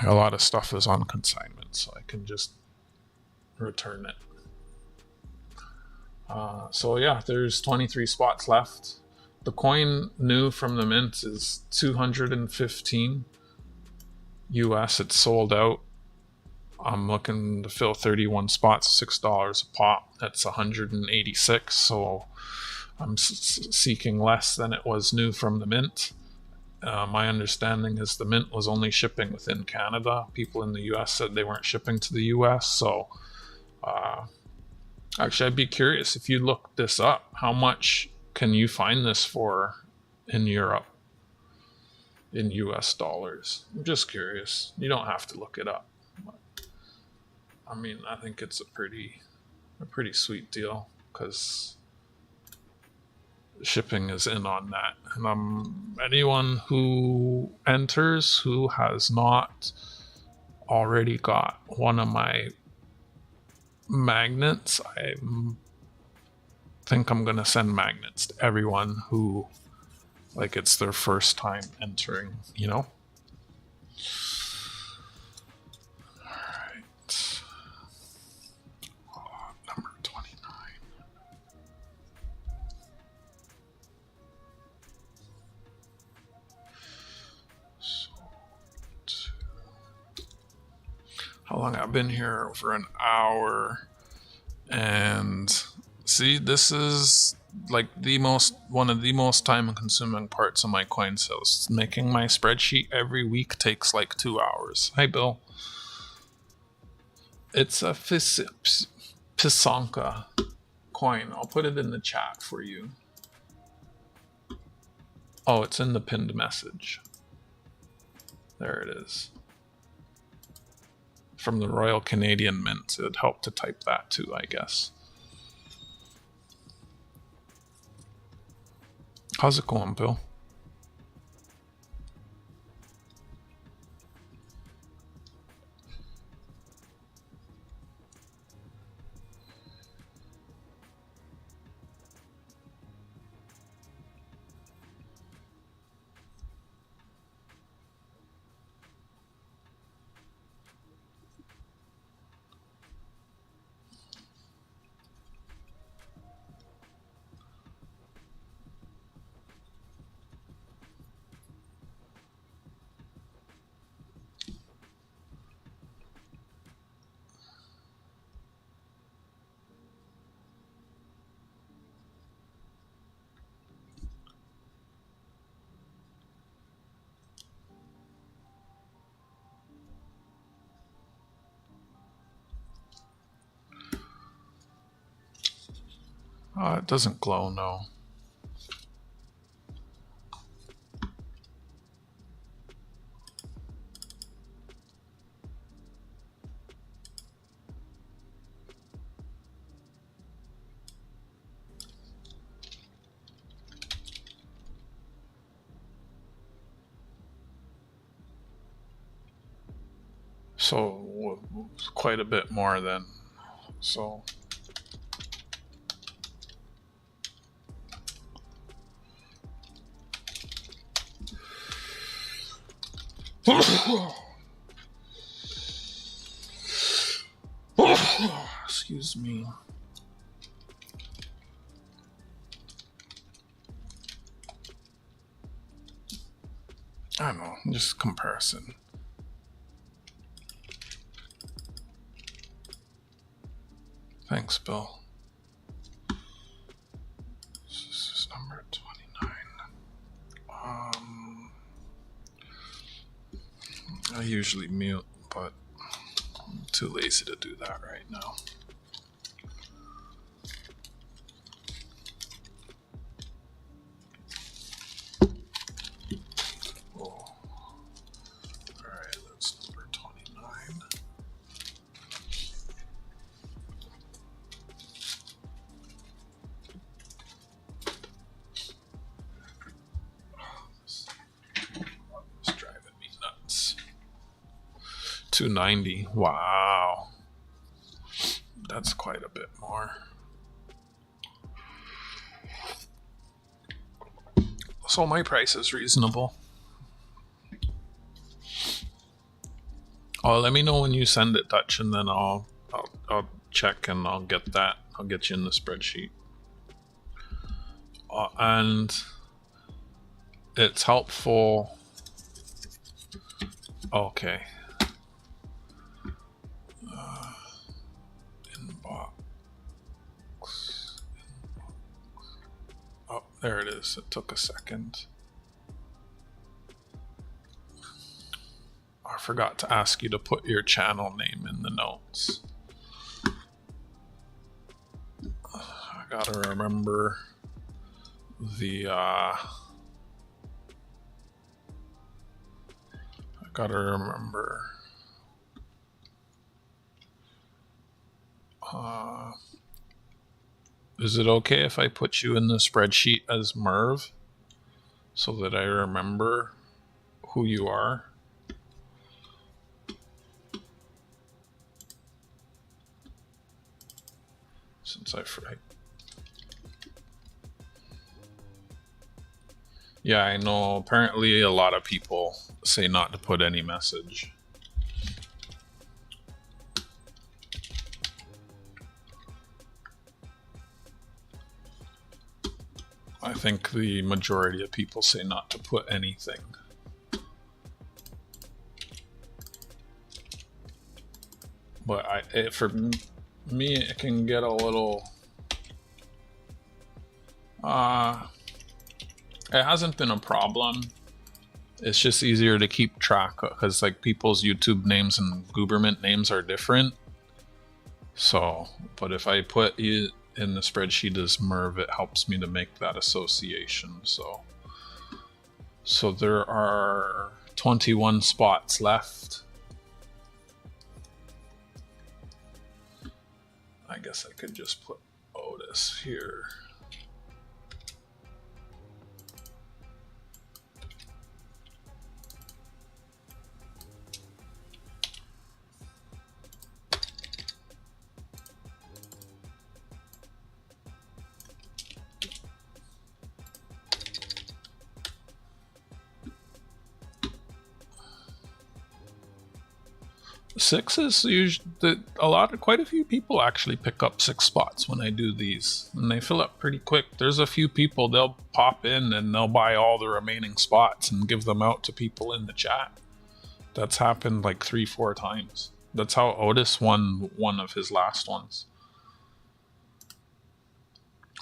A lot of stuff is on consignment, so I can just return it. So yeah, there's 23 spots left. The coin new from the mint is $215 US. It's sold out. I'm looking to fill 31 spots, $6 a pop. That's 186. So I'm seeking less than it was new from the mint. My understanding is the mint was only shipping within Canada. People in the US said they weren't shipping to the US. So actually, I'd be curious if you look this up, how much can you find this for in Europe in US dollars? I'm just curious. You don't have to look it up. But, I mean, I think it's a pretty sweet deal because shipping is in on that. And anyone who enters who has not already got one of my magnets, I think I'm gonna send magnets to everyone who, like, it's their first time entering, you know? Alright. Number 29. How long I've been here? Over an hour. And see, this is like one of the most time consuming parts of my coin sales. Making my spreadsheet every week takes like 2 hours. Hi Bill. It's a PYSANKA coin. I'll put it in the chat for you. Oh, it's in the pinned message. There it is. From the Royal Canadian Mint. It'd help to type that too, I guess. How's it going, Bill? It doesn't glow, no. So quite a bit more then. So excuse me. I don't know, just comparison. Thanks, Bill. This is number 29. I usually mute, but I'm too lazy to do that right now. Oh. Alright, that's number 29. It's driving me nuts. 290. Wow. That's quite a bit more. So my price is reasonable. Oh, let me know when you send it, Dutch, and then I'll check and I'll get that. I'll get you in the spreadsheet. And it's helpful. Okay. Inbox. Oh, there it is. It took a second. I forgot to ask you to put your channel name in the notes. I gotta remember the I gotta remember is it okay if I put you in the spreadsheet as Merv so that I remember who you are? Since I forgot. Yeah, I know. Apparently a lot of people say not to put any message. I think the majority of people say not to put anything. But for me, it can get a little. It hasn't been a problem. It's just easier to keep track because like people's YouTube names and government names are different. So, but if I put it in the spreadsheet as Merv, it helps me to make that association. So there are 21 spots left. I guess I could just put Otis here. Six is usually quite a few people actually pick up 6 spots when I do these, and they fill up pretty quick. There's a few people, they'll pop in and they'll buy all the remaining spots and give them out to people in the chat. That's happened like 3-4 times. That's how Otis won one of his last ones.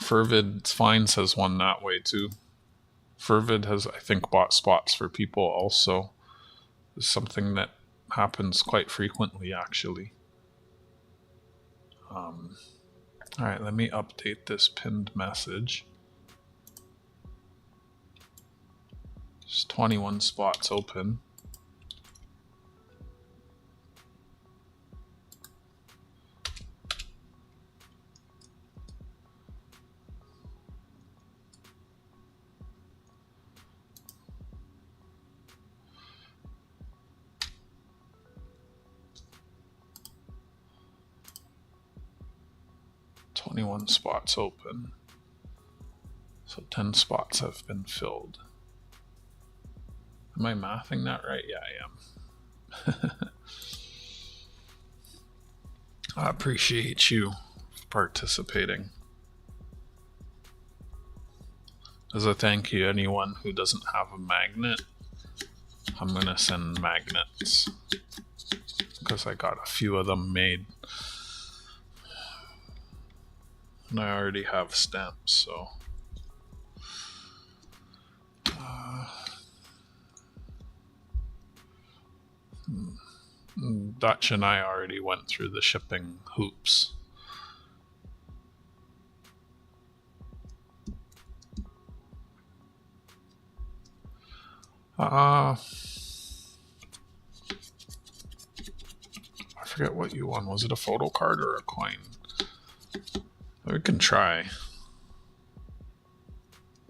Fervid's Fines has won that way too. Fervid has, I think, bought spots for people also. It's something that happens quite frequently, actually. All right, let me update this pinned message. There's 21 spots open. Spots open. So 10 spots have been filled. Am I mathing that right? Yeah, I am. I appreciate you participating. As a thank you, anyone who doesn't have a magnet, I'm gonna send magnets because I got a few of them made. And I already have stamps, so. Dutch and I already went through the shipping hoops. I forget what you won. Was it a photo card or a coin? We can try.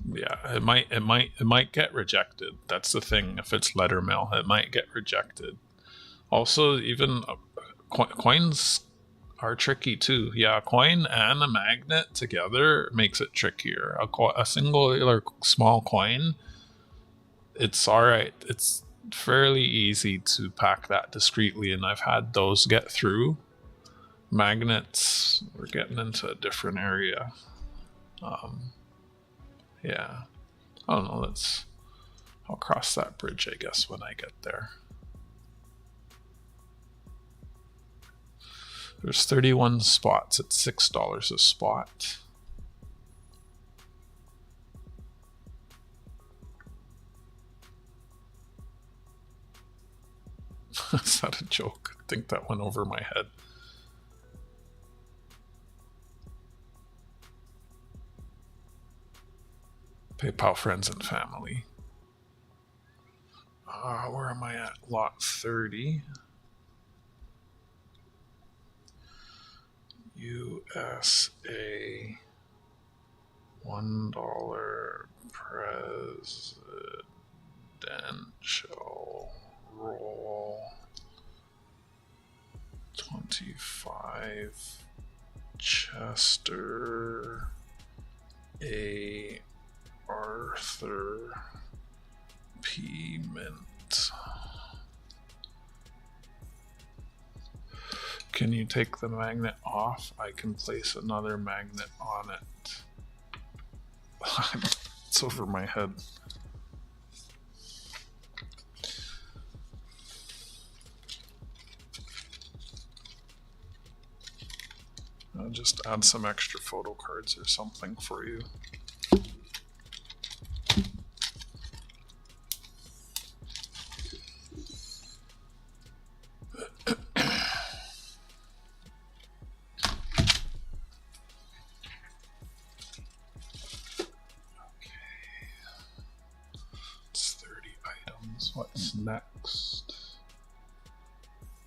Yeah, it might get rejected. That's the thing. If it's letter mail, it might get rejected. Also, even coins are tricky too. Yeah, a coin and a magnet together makes it trickier. A singular small coin, it's all right. It's fairly easy to pack that discreetly, and I've had those get through. Magnets, we're getting into a different area. Yeah, I don't know. I'll cross that bridge, I guess, when I get there. There's 31 spots at $6 a spot. Is that a joke? I think that went over my head. PayPal friends and family. Where am I at? Lot 30. USA $1 presidential roll. 25 Chester A. Arthur P. Mint. Can you take the magnet off? I can place another magnet on it. It's over my head. just add some extra photo cards or something for you. What's next?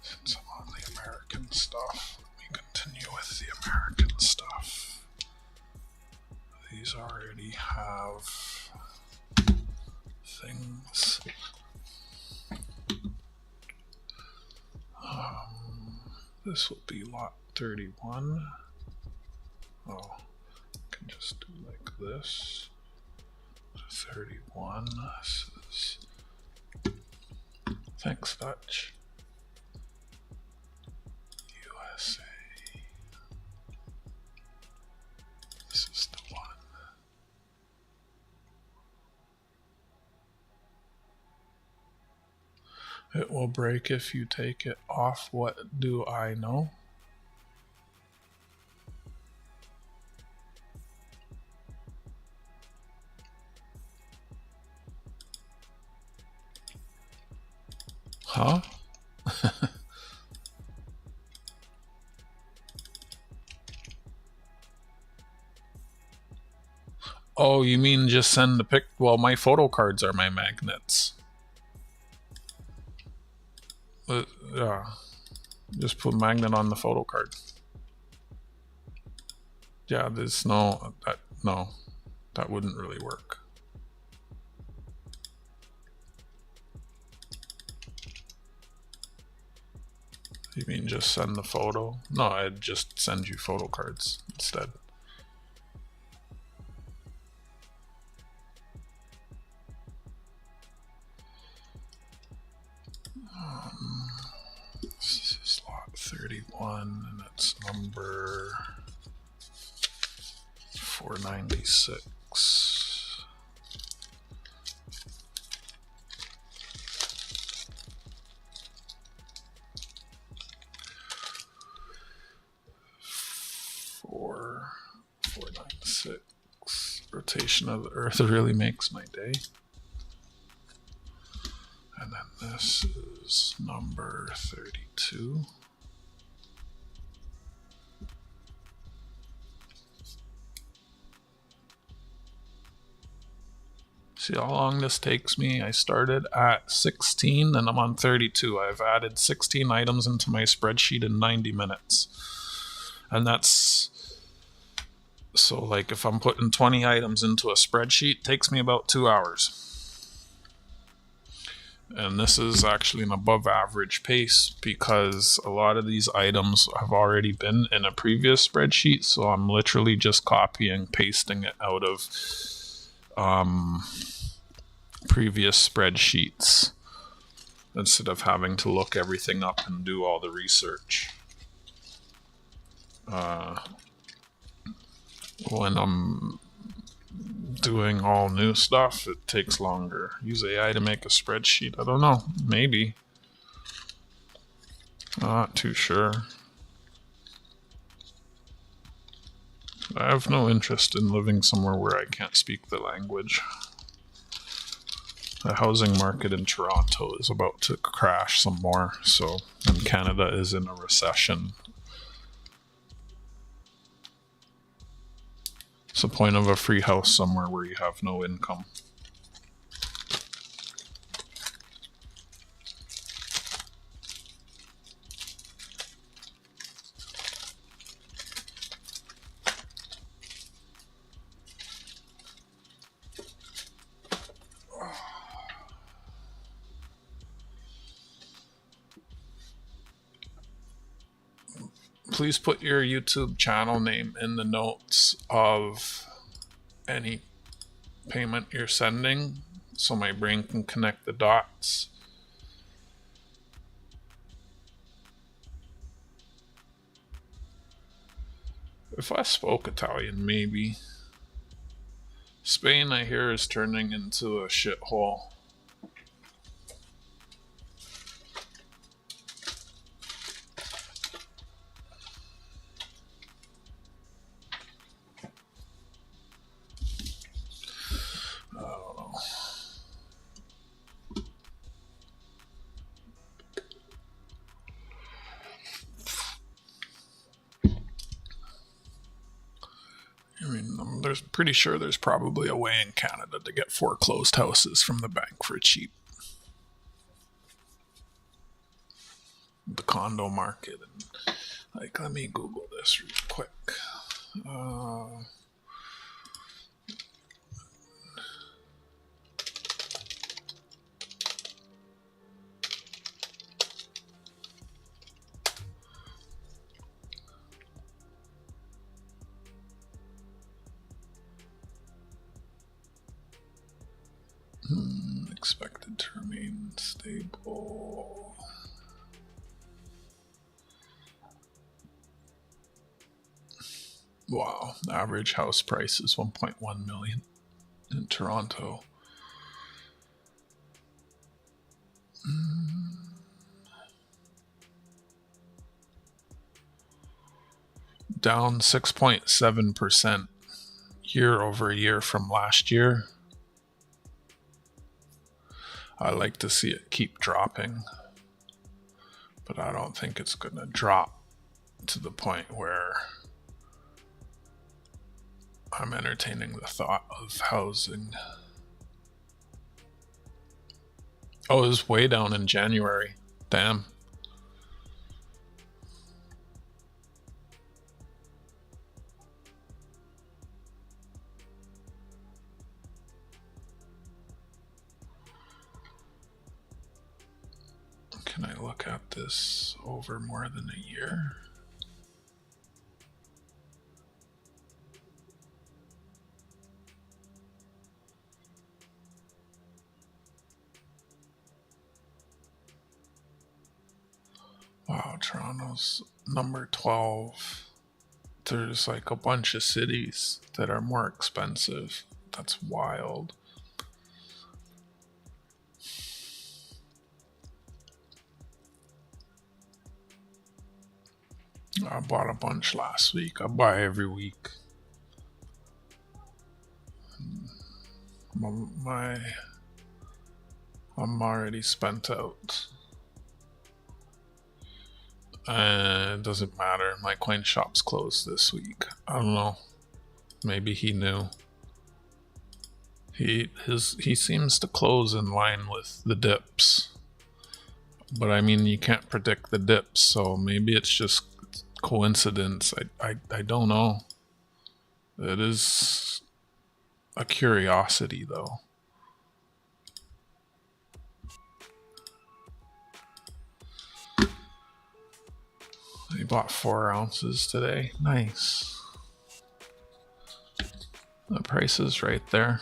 Since I'm on the American stuff, let me continue with the American stuff. These already have things. This will be lot 31. Oh, I can just do like this. 31. This is. Thanks, Dutch. USA. This is the one. It will break if you take it off. What do I know? Huh? Oh, you mean just send the pic? Well, my photo cards are my magnets. Yeah. Just put magnet on the photo card. Yeah, there's no, that wouldn't really work. You mean just send the photo? No, I'd just send you photo cards instead. This is lot 31, and it's number 496. Rotation of the Earth really makes my day. And then this is number 32. See how long this takes me? I started at 16 and I'm on 32. I've added 16 items into my spreadsheet in 90 minutes. And that's, so like if I'm putting 20 items into a spreadsheet, it takes me about 2 hours. And this is actually an above average pace because a lot of these items have already been in a previous spreadsheet. So I'm literally just copying, pasting it out of previous spreadsheets instead of having to look everything up and do all the research. When I'm doing all new stuff, it takes longer. Use AI to make a spreadsheet. I don't know. Maybe. Not too sure. I have no interest in living somewhere where I can't speak the language. The housing market in Toronto is about to crash some more, so, and Canada is in a recession. What's the point of a free house somewhere where you have no income? Please put your YouTube channel name in the notes of any payment you're sending so my brain can connect the dots. If I spoke Italian, maybe. Spain, I hear, is turning into a shithole. There's pretty sure there's probably a way in Canada to get foreclosed houses from the bank for cheap. The condo market. And, like, let me Google this real quick. Expected to remain stable. Wow, average house price is 1.1 million in Toronto. Down 6.7% year over year from last year. I like to see it keep dropping, but I don't think it's going to drop to the point where I'm entertaining the thought of housing. Oh, it was way down in January. Damn. Can I look at this over more than a year? Wow, Toronto's number 12. There's like a bunch of cities that are more expensive. That's wild. I bought a bunch last week. I buy every week. I'm already spent out. It doesn't matter. My coin shop's closed this week. I don't know. Maybe he knew. He seems to close in line with the dips. But I mean, you can't predict the dips, so maybe it's just coincidence. I don't know. It is a curiosity, though. He bought 4 ounces today. Nice. The price is right there.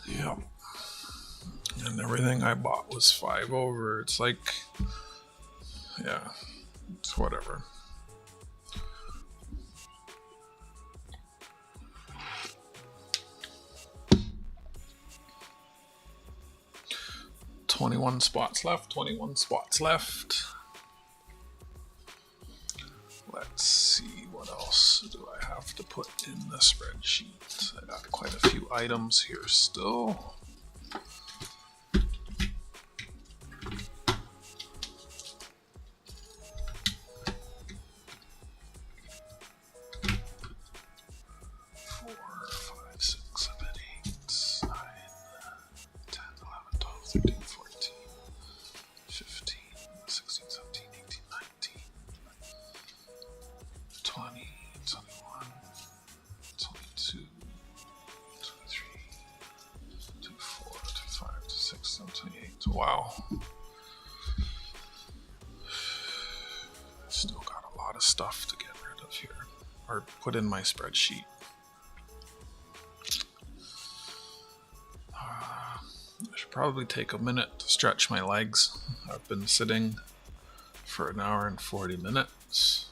Yep. And everything I bought was 5 over. It's like, yeah, it's whatever. $21 spots left. 21 spots left. Let's see, what else do I have to put in the spreadsheet? I got quite a few items here still. Wow. Still got a lot of stuff to get rid of here, or put in my spreadsheet. I should probably take a minute to stretch my legs. I've been sitting for an hour and 40 minutes.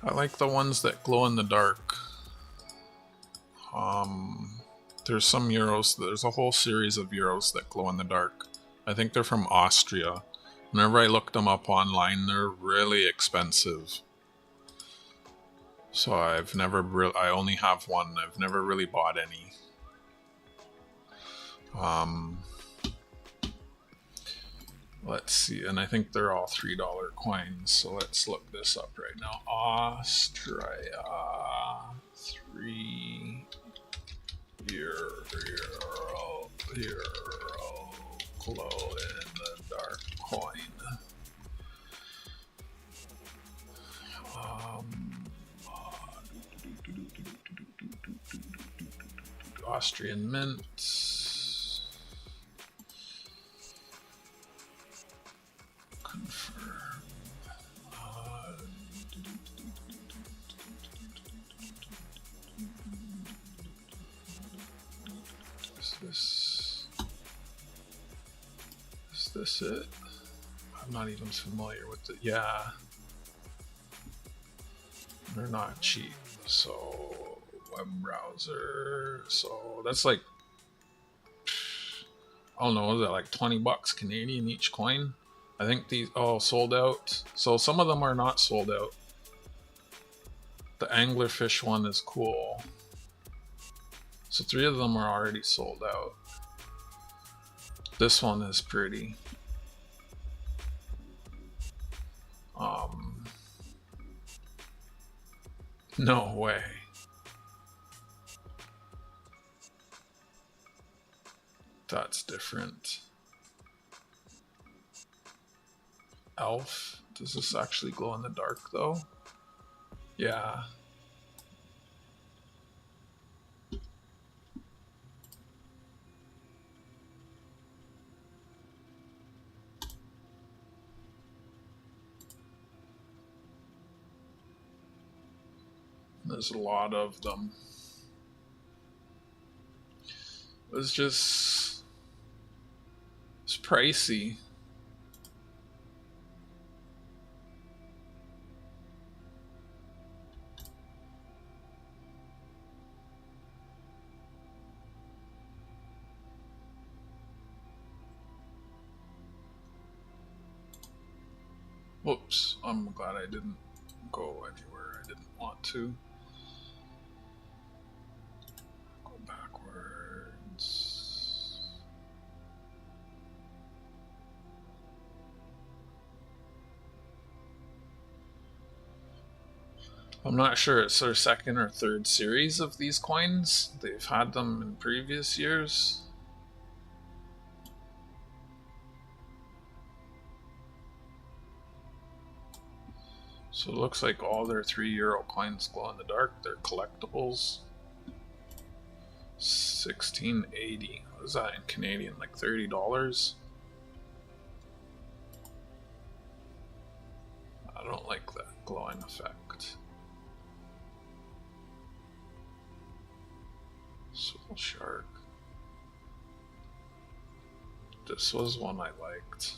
I like the ones that glow in the dark. There's some euros. There's a whole series of euros that glow in the dark. I think they're from Austria. Whenever I look them up online, they're really expensive. So I've never really, I only have one. I've never really bought any. Let's see, and I think they're all $3 coins. So let's look this up right now. Austria, 3 euro, glow in the dark coin. Austrian mint. Confirm. Is this it? I'm not even familiar with it. Yeah. They're not cheap. So web browser. So that's like, I don't know, is that like 20 bucks Canadian each coin? I think these, oh, sold out. So some of them are not sold out. The anglerfish one is cool. So 3 of them are already sold out. This one is pretty. No way. That's different. Elf. Does this actually glow in the dark though? Yeah. There's a lot of them. It's pricey. Whoops, I'm glad I didn't go anywhere I didn't want to. Go backwards. I'm not sure it's their second or third series of these coins. They've had them in previous years. So it looks like all their €3 coins glow in the dark. They're collectibles. 1680. What is that in Canadian? Like $30? I don't like that glowing effect. Soul Shark. This was one I liked.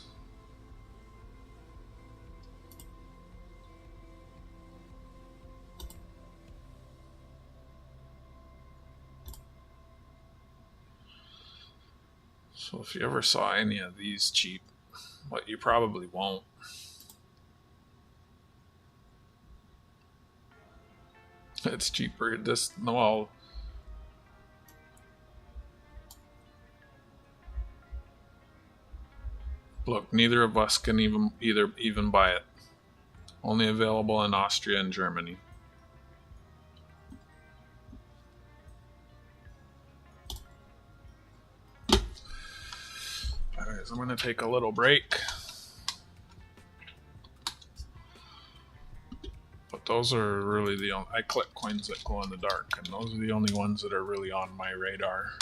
So if you ever saw any of these cheap, but you probably won't. It's cheaper. This, well, look, neither of us can even buy it. Only available in Austria and Germany. Anyways, I'm gonna take a little break. But those are really the only, I collect coins that glow in the dark, and those are the only ones that are really on my radar.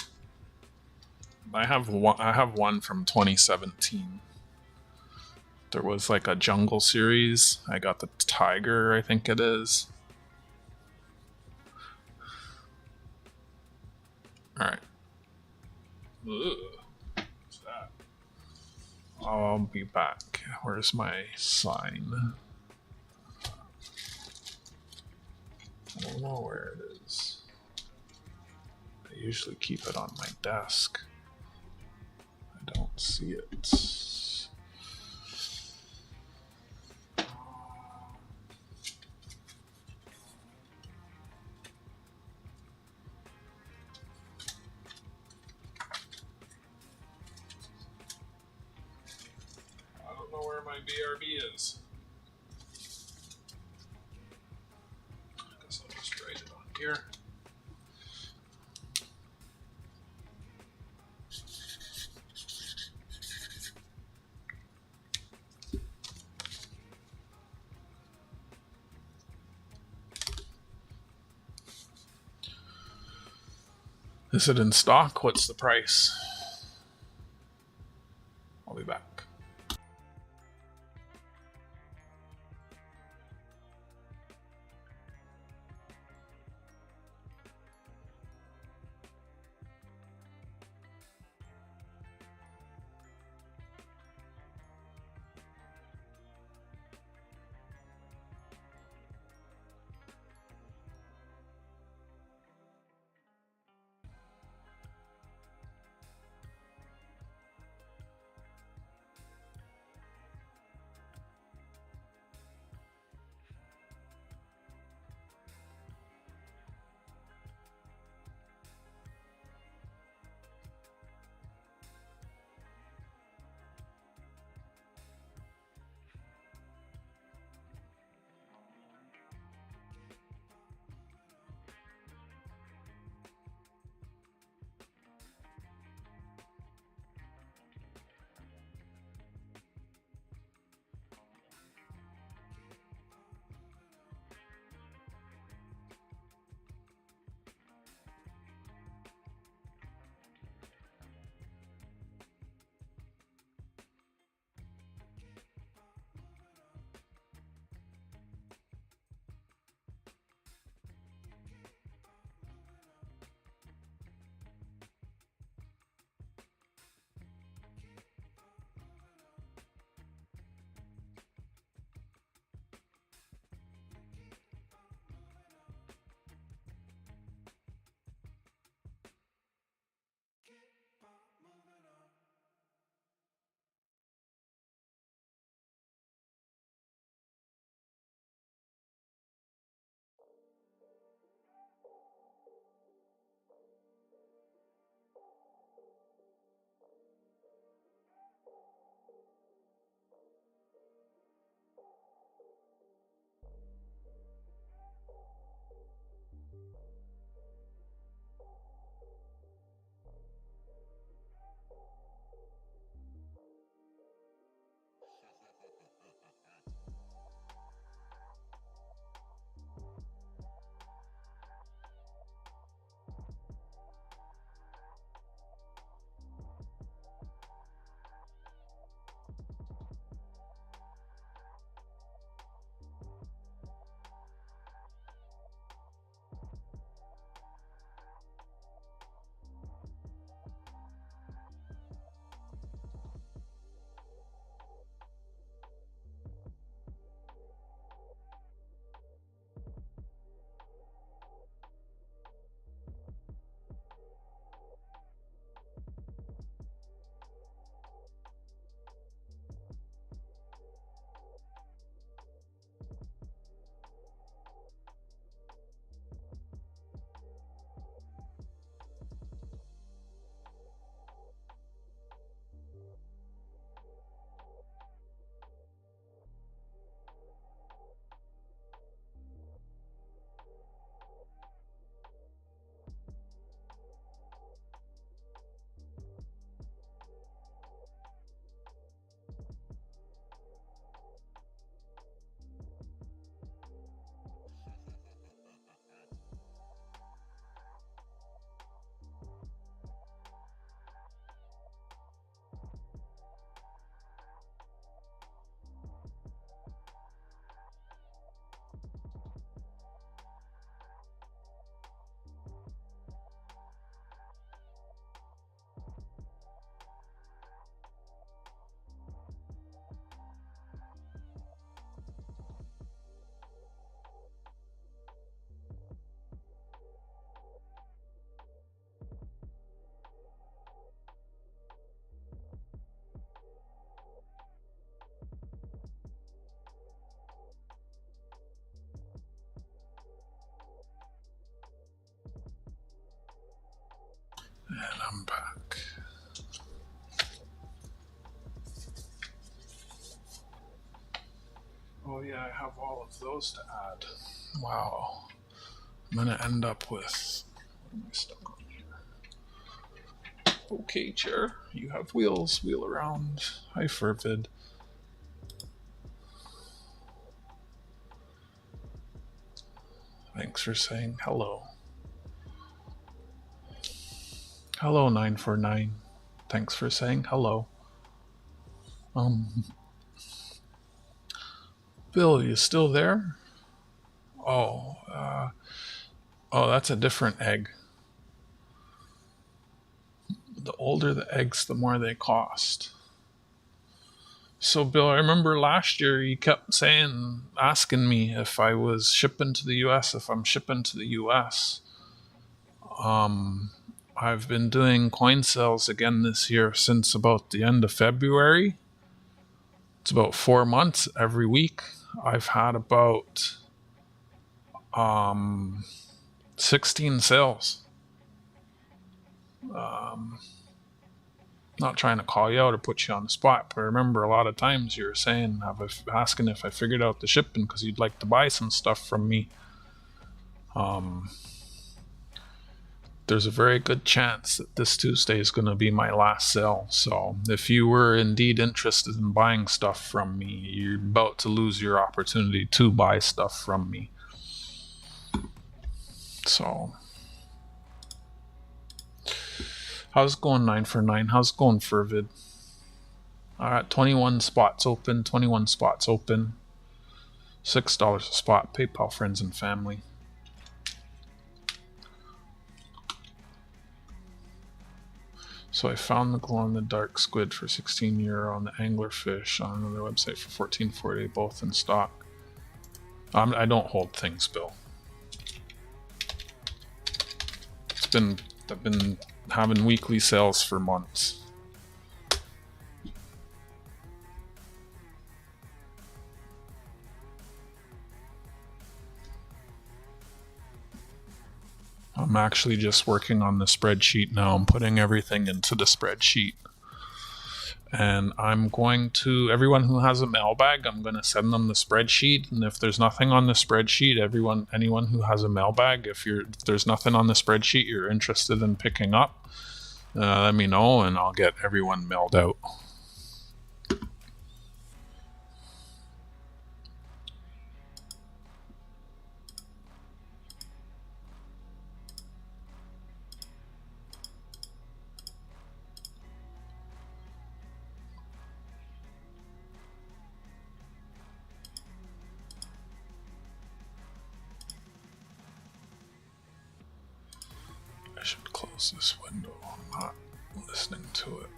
I have one from 2017. There was like a jungle series. I got the tiger, I think it is. Alright. What's that? I'll be back. Where's my sign? I don't know where it is. usually keep it on my desk. I don't see it. I don't know where my BRB is. I guess I'll just write it on here. Is it in stock? What's the price? I'll be back. And I'm back. Oh yeah, I have all of those to add. Wow. I'm gonna end up with... What am I stuck on here? Okay, chair. You have wheels. Wheel around. Hi, Fervid. Thanks for saying hello. Hello, 949. Thanks for saying hello. Bill, you still there? Oh, that's a different egg. The older the eggs, the more they cost. So, Bill, I remember last year you kept asking me if I was shipping to the US, if I'm shipping to the US. I've been doing coin sales again this year since about the end of February. It's about 4 months every week. I've had about 16 sales. Not trying to call you out or put you on the spot, but I remember a lot of times you were saying, asking if I figured out the shipping because you'd like to buy some stuff from me. There's a very good chance that this Tuesday is going to be my last sale. So if you were indeed interested in buying stuff from me, you're about to lose your opportunity to buy stuff from me. So, how's it going, 949? How's it going, Fervid? All right, 21 spots open, 21 spots open. $6 a spot, PayPal friends and family. So I found the glow-in-the-dark squid for €16 on the anglerfish on another website for $14.40, both in stock. I don't hold things, Bill. I've been having weekly sales for months. I'm actually just working on the spreadsheet now. I'm putting everything into the spreadsheet. And I'm going to, everyone who has a mailbag, I'm going to send them the spreadsheet. And if there's nothing on the spreadsheet, anyone who has a mailbag, if there's nothing on the spreadsheet you're interested in picking up, let me know and I'll get everyone mailed out. I should close this window. I'm not listening to it.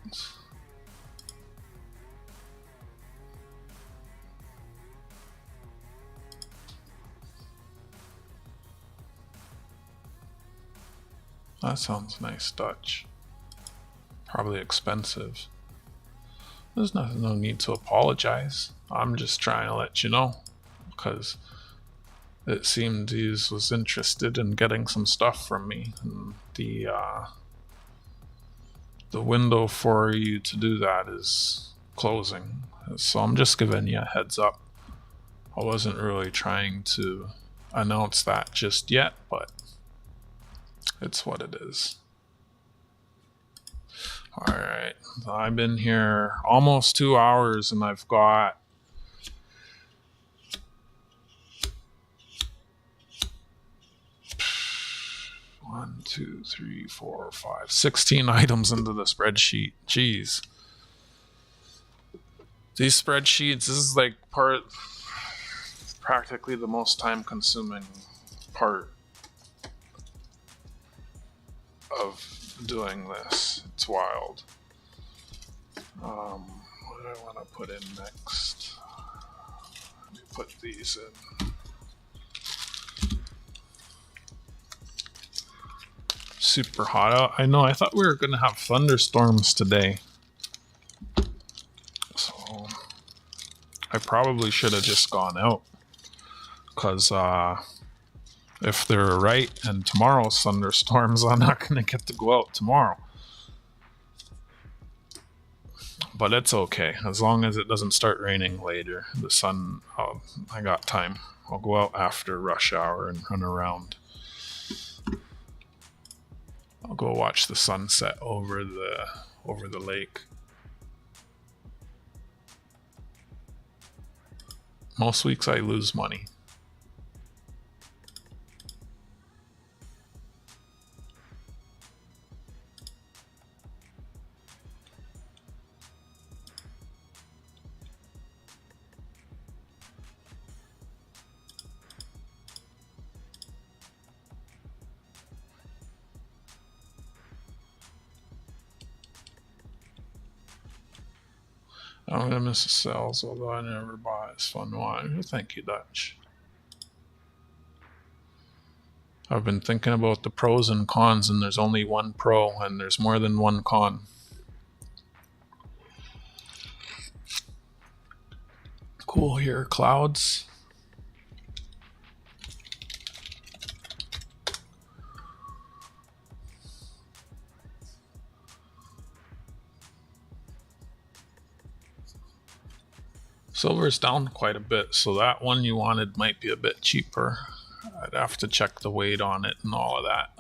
That sounds nice, Dutch. Probably expensive. There's no need to apologize. I'm just trying to let you know, because it seemed he was interested in getting some stuff from me, and the window for you to do that is closing. So I'm just giving you a heads up. I wasn't really trying to announce that just yet, but it's what it is. Alright, I've been here almost 2 hours and I've got 16 items into the spreadsheet. Jeez. These spreadsheets, this is like practically the most time consuming part of doing this. It's wild. What do I want to put in next? Let me put these in. Super hot out. I know, I thought we were going to have thunderstorms today. So I probably should have just gone out. Because if they're right and tomorrow's thunderstorms, I'm not going to get to go out tomorrow. But it's okay. As long as it doesn't start raining later. The sun, I got time. I'll go out after rush hour and run around. I'll go watch the sunset over the lake. Most weeks I lose money. I'm gonna miss the sales, although I never buy as fun wine. Thank you, Dutch. I've been thinking about the pros and cons, and there's only one pro, and there's more than one con. Cool here, clouds. Silver's down quite a bit, so that one you wanted might be a bit cheaper. I'd have to check the weight on it and all of that.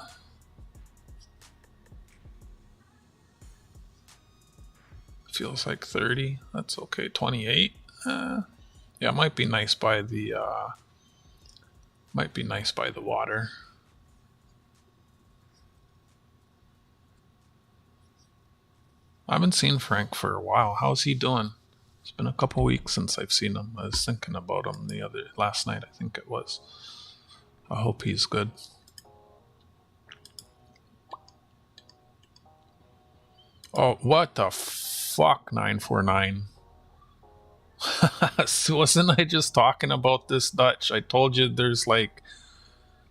Feels like 30. That's okay. 28. Yeah, it might be nice by the water. I haven't seen Frank for a while. How's he doing? It's been a couple weeks since I've seen him. I was thinking about him last night, I think it was. I hope he's good. Oh, what the fuck, 949? Wasn't I just talking about this, Dutch? I told you there's like,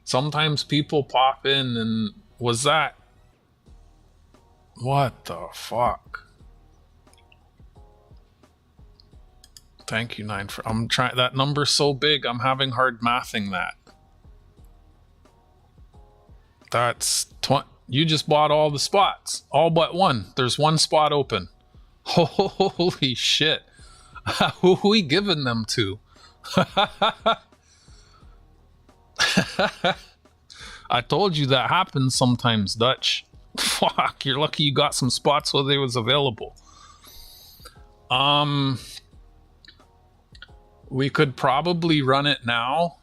sometimes people pop in and was that? What the fuck? Thank you, 9 for. I'm trying. That number's so big. I'm having hard mathing that. That's 20. You just bought all the spots, all but one. There's one spot open. Holy shit! Who are we giving them to? I told you that happens sometimes, Dutch. Fuck, you're lucky you got some spots while they was available. We could probably run it now.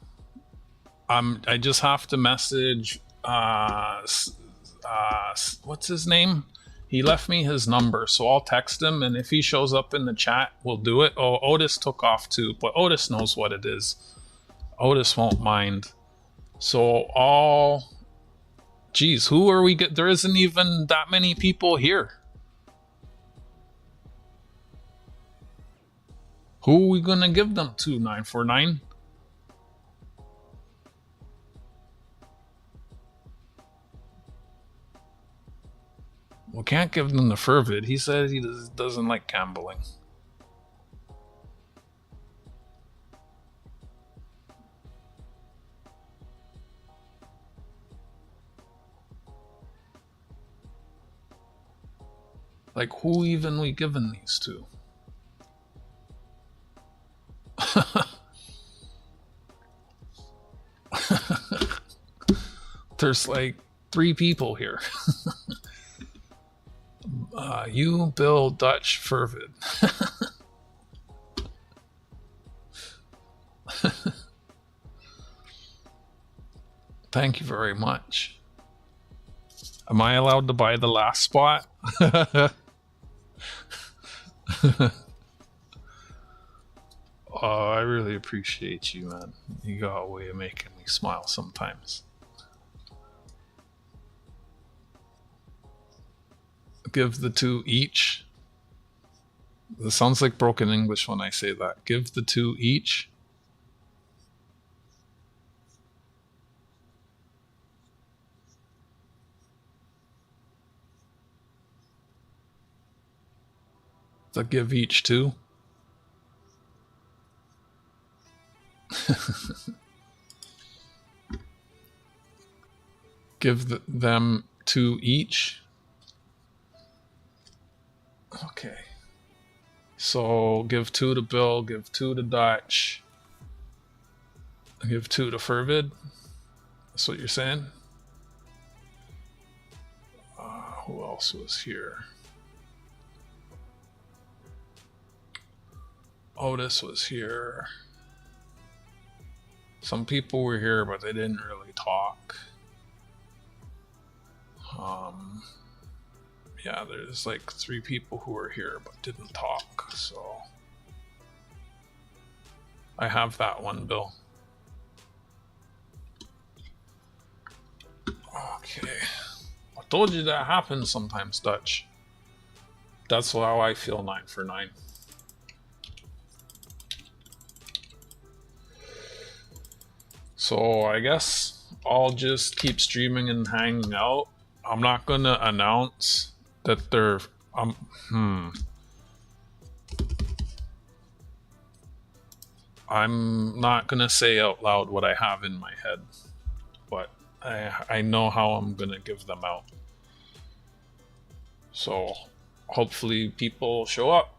I just have to message what's his name? He left me his number, so I'll text him, and if he shows up in the chat, we'll do it. Oh, Otis took off too, but Otis knows what it is. Otis won't mind. So geez, who are we there isn't even that many people here. Who are we gonna give them to, 949? We can't give them the Fervid. He said he doesn't like gambling. Like, who even we giving these to? There's like 3 people here. You, Bill, Dutch, Fervid. Thank you very much. Am I allowed to buy the last spot? Oh, I really appreciate you, man. You got a way of making me smile sometimes. Give the 2 each. This sounds like broken English when I say that. Give the 2 each. So give each 2. Give them 2 each. Okay. So give 2 to Bill, give 2 to Dutch, give 2 to Fervid. That's what you're saying? Who else was here? Otis was here. Some people were here, but they didn't really talk. Yeah, there's like 3 people who were here but didn't talk, so I have that one, Bill. Okay. I told you that happens sometimes, Dutch. That's how I feel 9 for 9. So I guess I'll just keep streaming and hanging out. I'm not gonna announce that they're I'm not gonna say out loud what I have in my head, but I know how I'm gonna give them out. So hopefully people show up.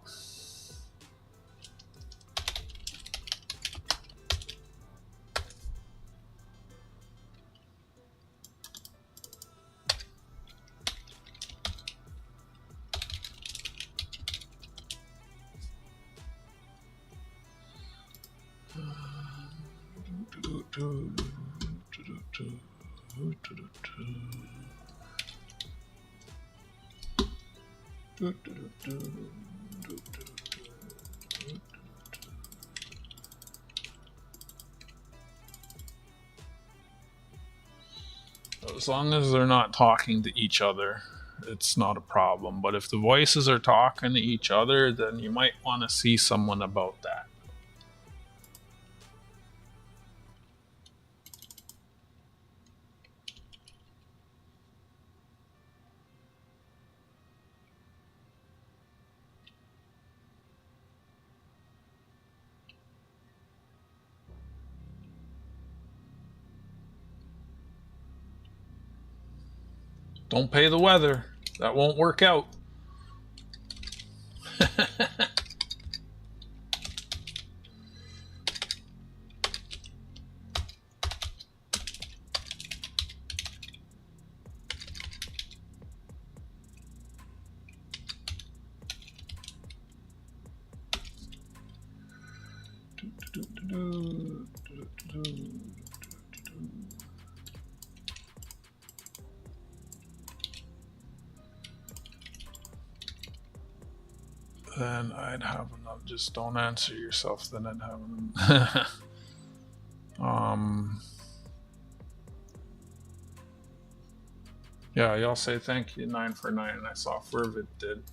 As long as they're not talking to each other, it's not a problem. But if the voices are talking to each other, then you might want to see someone about that. Don't pay the weather. That won't work out. Then I'd have enough. Just don't answer yourself. Then I'd have enough. Yeah, y'all say thank you 9 for 9, and I saw Fervid did.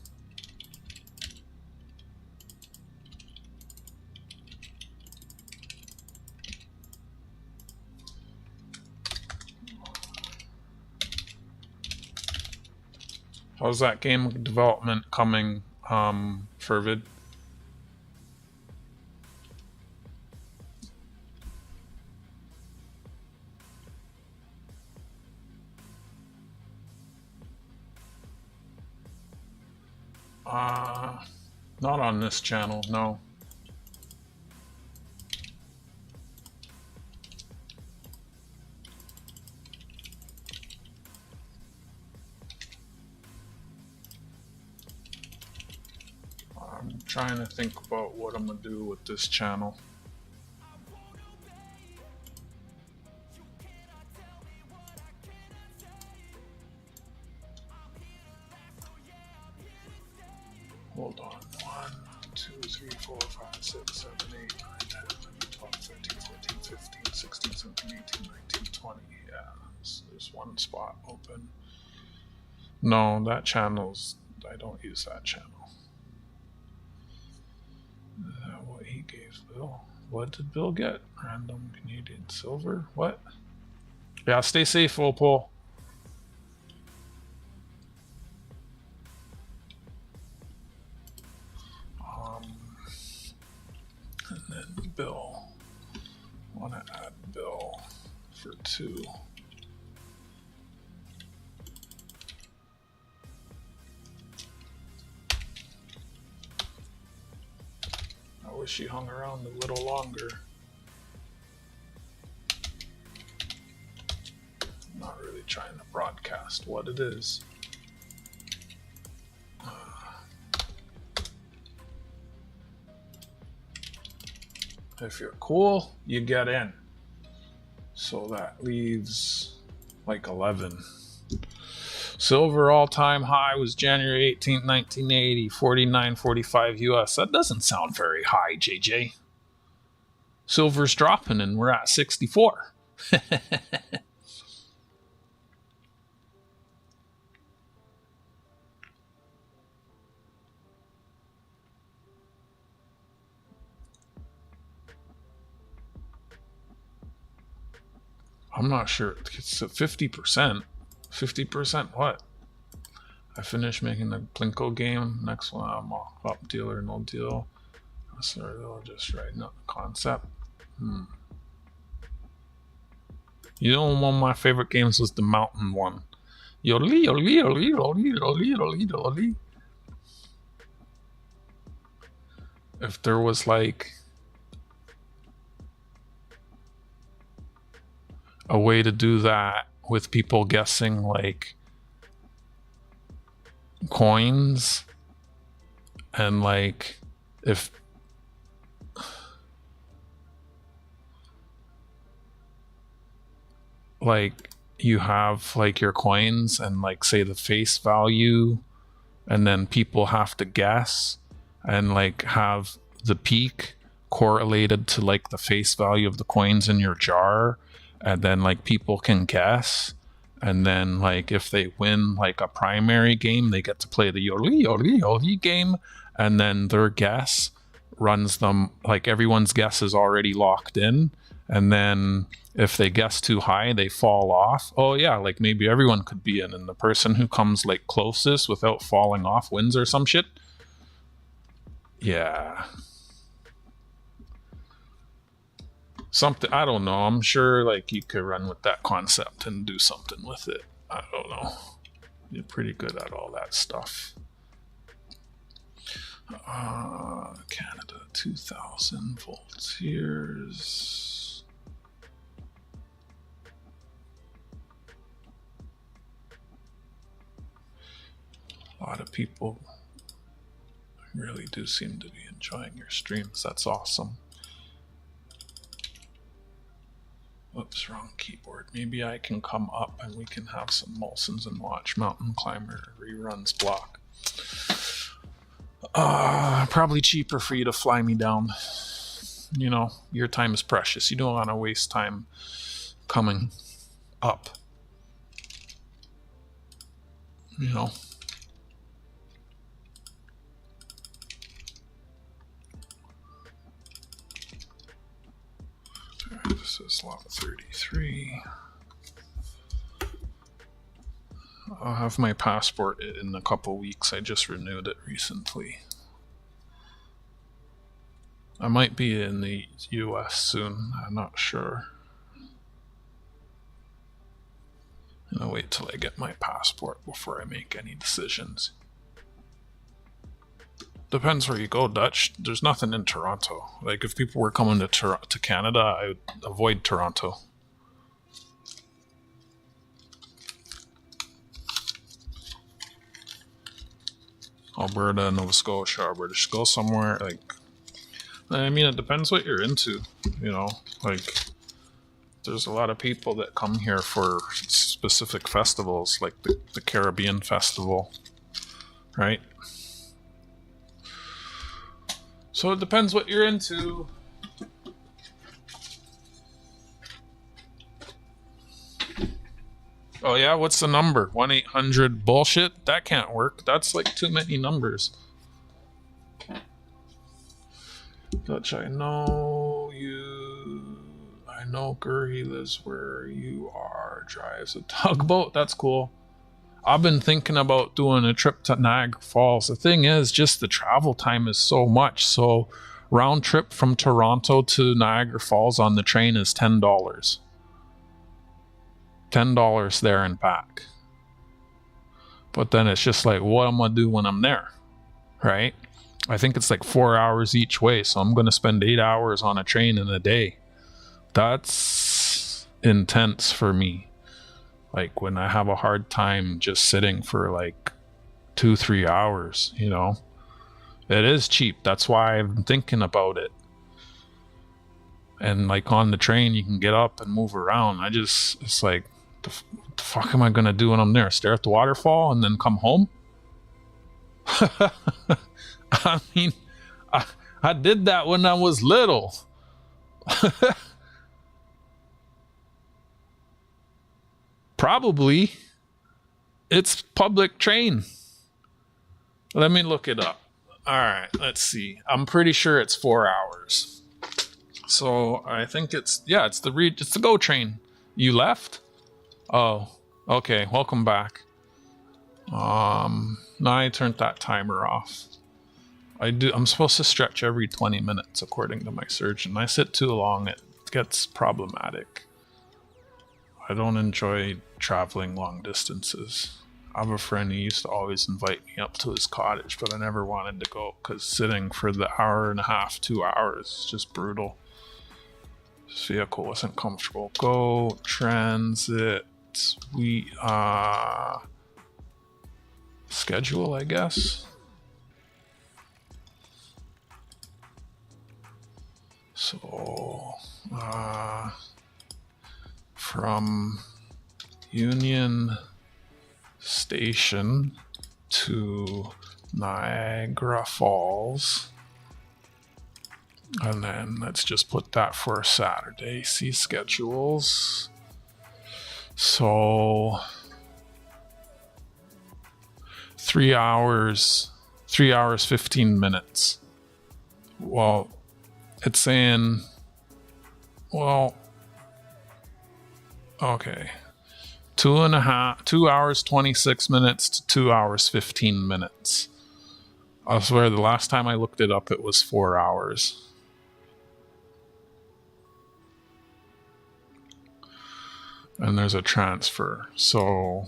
How's that game development coming, Fervid? Not on this channel, no. I'm trying to think about what I'm gonna do with this channel. Hold on. 1, 2, 3, 4, 5, 6, 7, 8, 9, 10, 11, 12, 13, 14, 15, 16, 17, 18, 19, 20. Yeah, there's one spot open. No, that channel's... I don't use that channel. Is that what he gave Bill? What did Bill get? Random Canadian silver? What? Yeah, stay safe, Opal. And then Bill. I want to add Bill for 2. wish he hung around a little longer. I'm not really trying to broadcast what it is. If you're cool, you get in. So that leaves like 11. Silver all-time high was January 18th, 1980, 49.45 US. That doesn't sound very high, JJ. Silver's dropping and we're at 64. I'm not sure. It's 50%. 50% what? I finished making the Plinko game. Next one, I'm up deal or no deal. Sorry, they'll just writing up the concept. You know, one of my favorite games was the mountain one. Yodely, yodely, yodely, yodely, yodely, yodely, yodely. If there was like a way to do that with people guessing like coins, and like if like you have like your coins and like say the face value, and then people have to guess and like have the peak correlated to like the face value of the coins in your jar, and then like people can guess, and then like if they win like a primary game, they get to play the yoli yoli yoli game, and then their guess runs them, like everyone's guess is already locked in, and then if they guess too high, they fall off. Oh yeah, like maybe everyone could be in, and the person who comes like closest without falling off wins or some shit. Yeah. Something, I don't know. I'm sure like you could run with that concept and do something with it. I don't know. You're pretty good at all that stuff. Canada 2000 volunteers. A lot of people really do seem to be enjoying your streams. That's awesome. Oops, wrong keyboard. Maybe I can come up and we can have some Molsons and watch Mountain Climber reruns block. Probably cheaper for you to fly me down. You know, your time is precious. You don't want to waste time coming up. You know. This is lot 33. I'll have my passport in a couple weeks. I just renewed it recently. I might be in the US soon. I'm not sure. I'll wait till I get my passport before I make any decisions. Depends where you go, Dutch. There's nothing in Toronto. Like, if people were coming to Canada, I would avoid Toronto. Alberta, Nova Scotia, British, go somewhere, like, I mean, it depends what you're into, you know, like, there's a lot of people that come here for specific festivals, like the Caribbean Festival, right? So it depends what you're into. Oh yeah, what's the number? 1-800 bullshit? That can't work. That's like too many numbers. Dutch, I know you. I know Gurry lives where you are. Drives a tugboat. That's cool. I've been thinking about doing a trip to Niagara Falls. The thing is, just the travel time is so much. So round trip from Toronto to Niagara Falls on the train is $10. $10 there and back. But then it's just like, what am I gonna do when I'm there? Right? I think it's like 4 hours each way, so I'm going to spend 8 hours on a train in a day. That's intense for me. Like when I have a hard time just sitting for like 2-3 hours, you know. It is cheap. That's why I'm thinking about it. And like on the train, you can get up and move around. It's like, the fuck am I going to do when I'm there? Stare at the waterfall and then come home? I mean, I did that when I was little. Probably. It's public train. Let me look it up. All right, let's see. I'm pretty sure it's 4 hours. So I think it's the GO train. You left? Oh, okay. Welcome back. Now I turned that timer off. I'm supposed to stretch every 20 minutes according to my surgeon. I sit too long, it gets problematic. I don't enjoy traveling long distances. I have a friend who used to always invite me up to his cottage, but I never wanted to go because sitting for the hour and a half, 2 hours is just brutal. This vehicle wasn't comfortable. Go transit. We schedule, I guess. So from Union Station to Niagara Falls, and then let's just put that for a Saturday. See schedules. So 3 hours 15 minutes. Well, it's saying, well, okay, 2 hours 26 minutes to 2 hours 15 minutes. I swear the last time I looked it up, it was 4 hours. And there's a transfer. So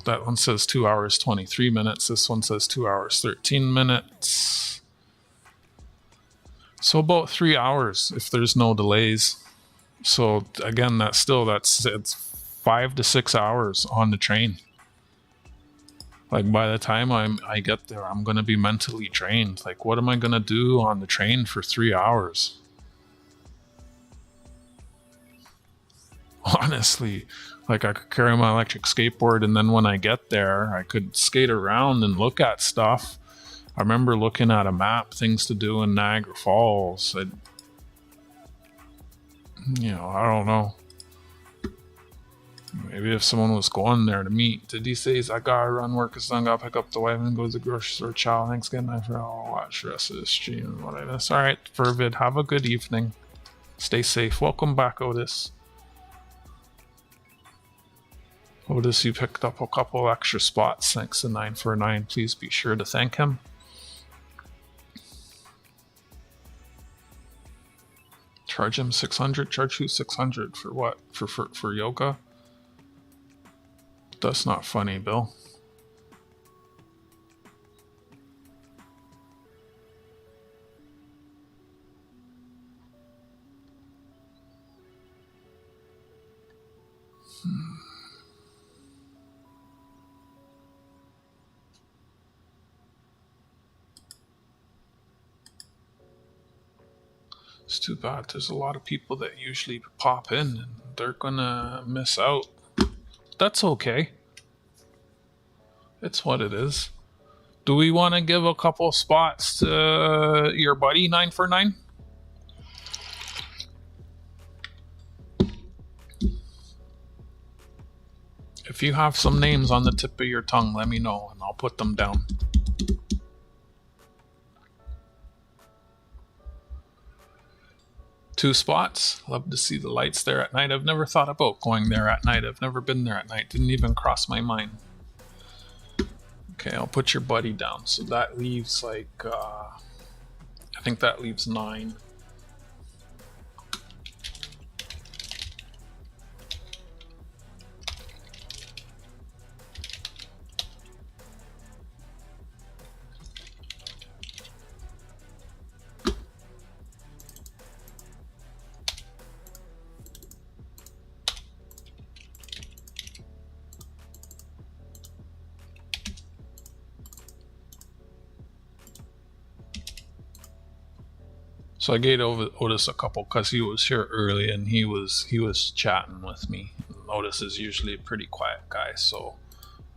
that one says 2 hours 23 minutes. This one says 2 hours 13 minutes. So about 3 hours if there's no delays. So again, it's 5 to 6 hours on the train. Like by the time I get there, I'm gonna be mentally drained. Like, what am I gonna do on the train for 3 hours? Honestly, like I could carry my electric skateboard, and then when I get there, I could skate around and look at stuff. I remember looking at a map, things to do in Niagara Falls. I don't know. Maybe if someone was going there to meet. Did he say, I gotta run work, cause I gotta pick up the wife and go to the grocery store? Ciao, thanks again. I'll watch the rest of this stream and what I miss. Alright, Fervid, have a good evening. Stay safe. Welcome back, Otis. Otis, you picked up a couple extra spots. Thanks to 949. Please be sure to thank him. Charge him 600. Charge who 600 for what? For yoga? That's not funny, Bill. It's too bad. There's a lot of people that usually pop in and they're gonna miss out. That's okay. It's what it is. Do we want to give a couple spots to your buddy 949? If you have some names on the tip of your tongue, let me know and I'll put them down. Two spots. Love to see the lights there at night. I've never thought about going there at night. I've never been there at night. Didn't even cross my mind. Okay, I'll put your buddy down. So that leaves like, I think that leaves 9. So I gave Otis a couple because he was here early and he was chatting with me. Otis is usually a pretty quiet guy, so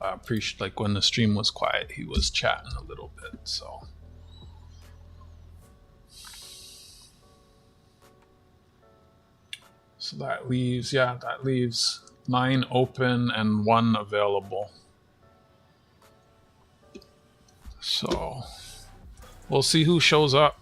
I appreciate, like, when the stream was quiet, he was chatting a little bit. So that leaves 9 open and 1 available. So we'll see who shows up.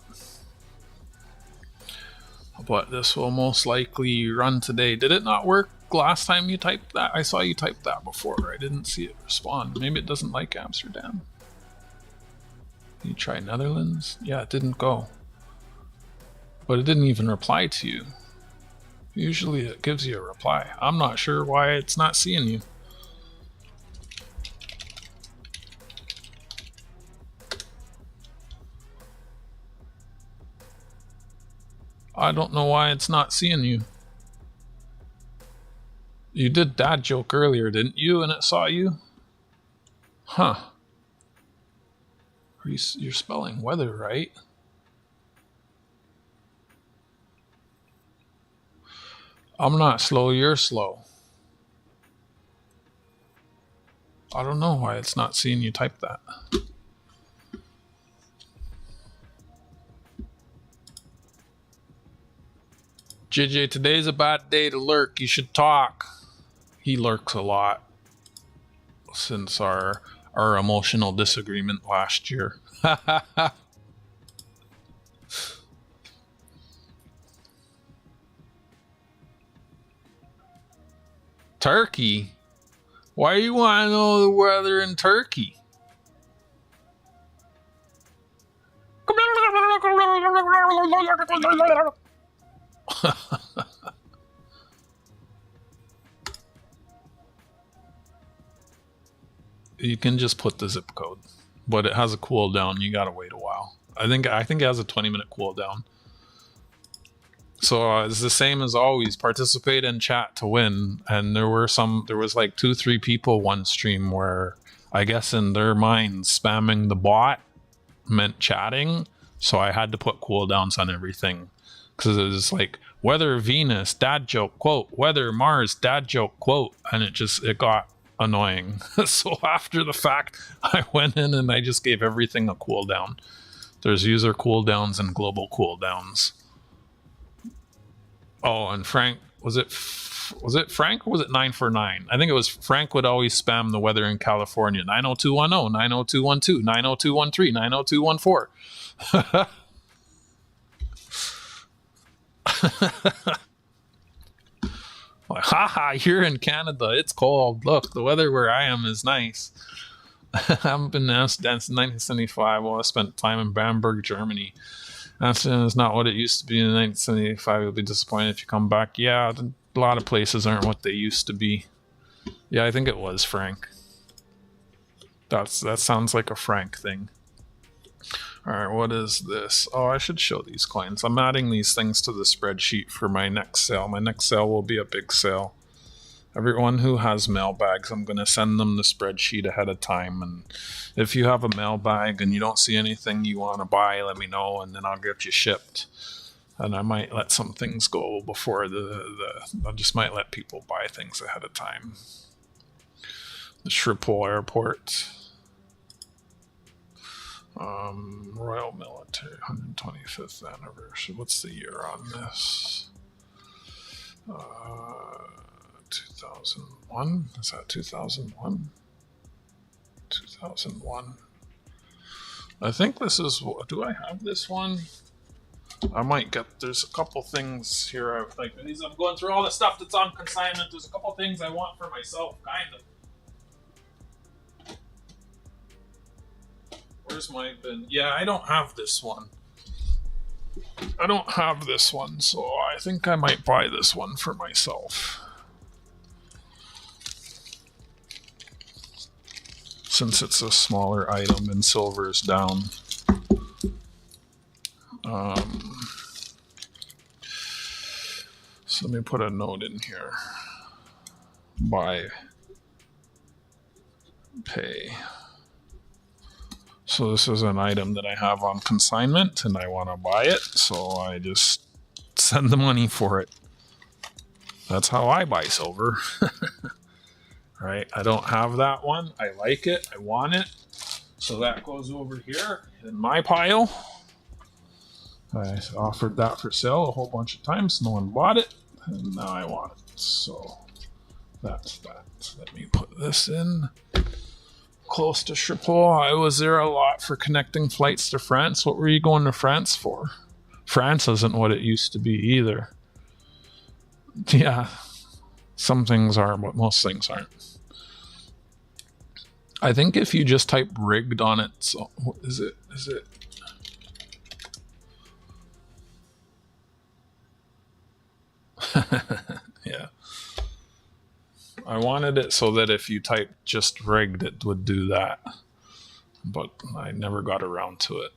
But this will most likely run today. Did it not work last time you typed that? I saw you type that before. I didn't see it respond. Maybe it doesn't like Amsterdam. You try Netherlands? Yeah, it didn't go. But it didn't even reply to you. Usually it gives you a reply. I'm not sure why it's not seeing you. I don't know why it's not seeing you. You did dad joke earlier, didn't you? And it saw you? Huh. You're spelling weather right. I'm not slow, you're slow. I don't know why it's not seeing you type that. JJ, today's a bad day to lurk. You should talk. He lurks a lot since our emotional disagreement last year. Turkey? Why you want to know the weather in Turkey? You can just put the zip code, but it has a cooldown. You gotta wait a while. I think it has a 20-minute cooldown. So it's the same as always. Participate in chat to win. And there was like 2-3 people one stream where I guess in their minds spamming the bot meant chatting. So I had to put cooldowns on everything because it was like weather Venus dad joke quote, weather Mars dad joke quote, and it got annoying. So after the fact, I went in and I just gave everything a cooldown. There's user cooldowns and global cooldowns. Oh, and Frank, was it Frank or was it 949? I think it was Frank would always spam the weather in California. 90210, 90212, 90213, 90214. Like, haha, you're in Canada. It's cold. Look, the weather where I am is nice. I haven't been to Amsterdam since 1975. Well, I spent time in Bamberg, Germany. Amsterdam is not what it used to be in 1975. You'll be disappointed if you come back. Yeah, a lot of places aren't what they used to be. Yeah, I think it was Frank. That sounds like a Frank thing. Alright, what is this? Oh, I should show these coins. I'm adding these things to the spreadsheet for my next sale. My next sale will be a big sale. Everyone who has mailbags, I'm going to send them the spreadsheet ahead of time. And if you have a mailbag and you don't see anything you want to buy, let me know, and then I'll get you shipped. And I might let some things go before I just might let people buy things ahead of time. The Schiphol Airport. Royal Military 125th anniversary. What's the year on this? 2001? Is that 2001? 2001. I think this is. Do I have this one? I might get. There's a couple things here. I'm going through all the stuff that's on consignment. There's a couple things I want for myself, kind of. Where's my bin? Yeah, I don't have this one. So I think I might buy this one for myself. Since it's a smaller item and silver is down. So let me put a note in here. Buy. Pay. So this is an item that I have on consignment and I want to buy it, so I just send the money for it. That's how I buy silver. Right? I don't have that one. I like it. I want it. So that goes over here in my pile. I offered that for sale a whole bunch of times. No one bought it. And now I want it. So that's that. Let me put this in. Close to Schiphol. I was there a lot for connecting flights to France. What were you going to France for? France isn't what it used to be either. Yeah. Some things are, but most things aren't. I think if you just type rigged on it, so what is it? Is it? Yeah. I wanted it so that if you type just rigged, it would do that. But I never got around to it.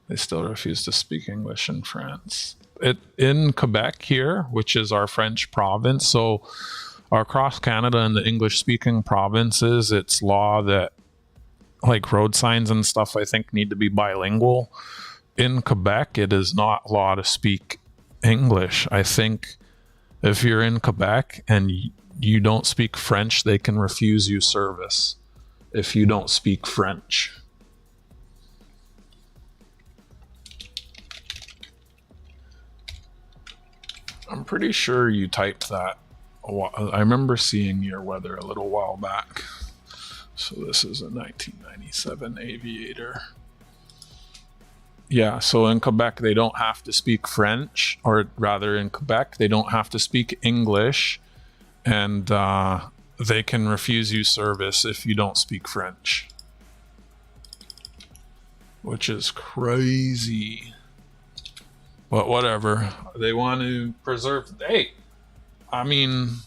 They still refuse to speak English in France. In Quebec here, which is our French province, so across Canada and the English-speaking provinces, it's law that like road signs and stuff, I think, need to be bilingual. In Quebec, it is not law to speak English. I think if you're in Quebec and you don't speak French, they can refuse you service if you don't speak French. I'm pretty sure you typed that. I remember seeing your weather a little while back. So this is a 1997 Aviator. Yeah, so in Quebec, they don't have to speak French, or rather in Quebec, they don't have to speak English, and they can refuse you service if you don't speak French. Which is crazy. But whatever. They want to preserve... Hey! I mean,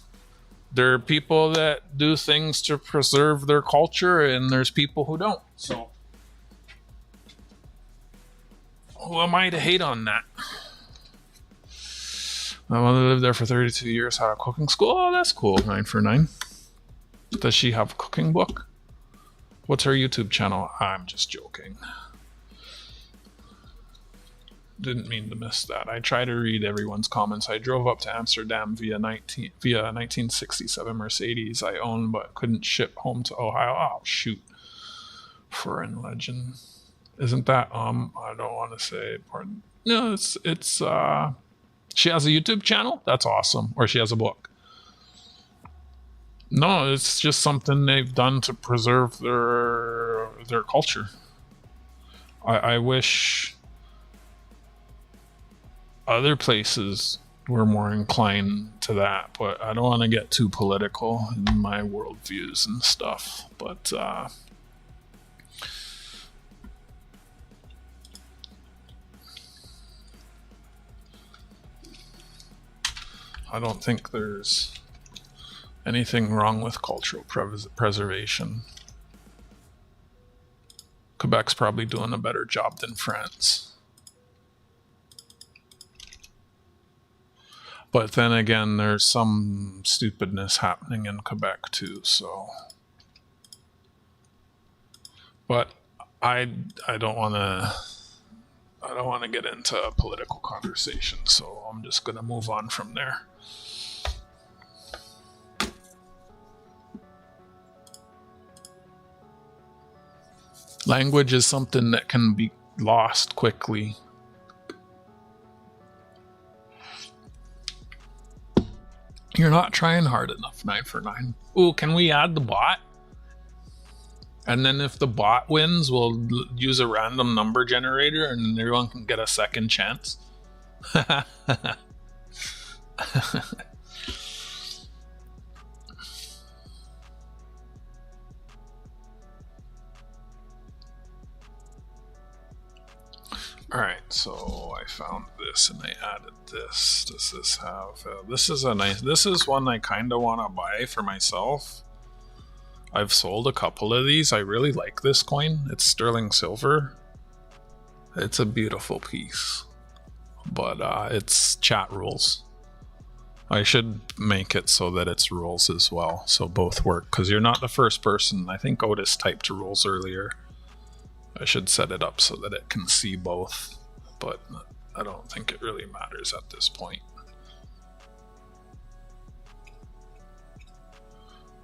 there are people that do things to preserve their culture, and there's people who don't. So, who am I to hate on that? My mother lived there for 32 years, had a cooking school. Oh, that's cool. 9 for 9. Does she have a cooking book? What's her YouTube channel? I'm just joking. Didn't mean to miss that. I try to read everyone's comments. I drove up to Amsterdam via 1967 Mercedes I owned, but couldn't ship home to Ohio. Oh, shoot. Foreign legend. Isn't that, I don't want to say, pardon. No, it's, she has a YouTube channel? That's awesome. Or she has a book. No, it's just something they've done to preserve their culture. I wish other places were more inclined to that, but I don't want to get too political in my worldviews and stuff. But I don't think there's anything wrong with cultural preservation. Quebec's probably doing a better job than France. But then again, there's some stupidness happening in Quebec too, so. But I don't want to get into a political conversation, so I'm just going to move on from there. Language is something that can be lost quickly. You're not trying hard enough, 9 for 9. Ooh, can we add the bot? And then if the bot wins, we'll use a random number generator and everyone can get a second chance. Alright, so I found this and I added this. Does this have... this is a nice... This is one I kind of want to buy for myself. I've sold a couple of these. I really like this coin. It's sterling silver. It's a beautiful piece. But it's chat rules. I should make it so that it's rules as well, so both work. Because you're not the first person. I think Otis typed rules earlier. I should set it up so that it can see both, but I don't think it really matters at this point.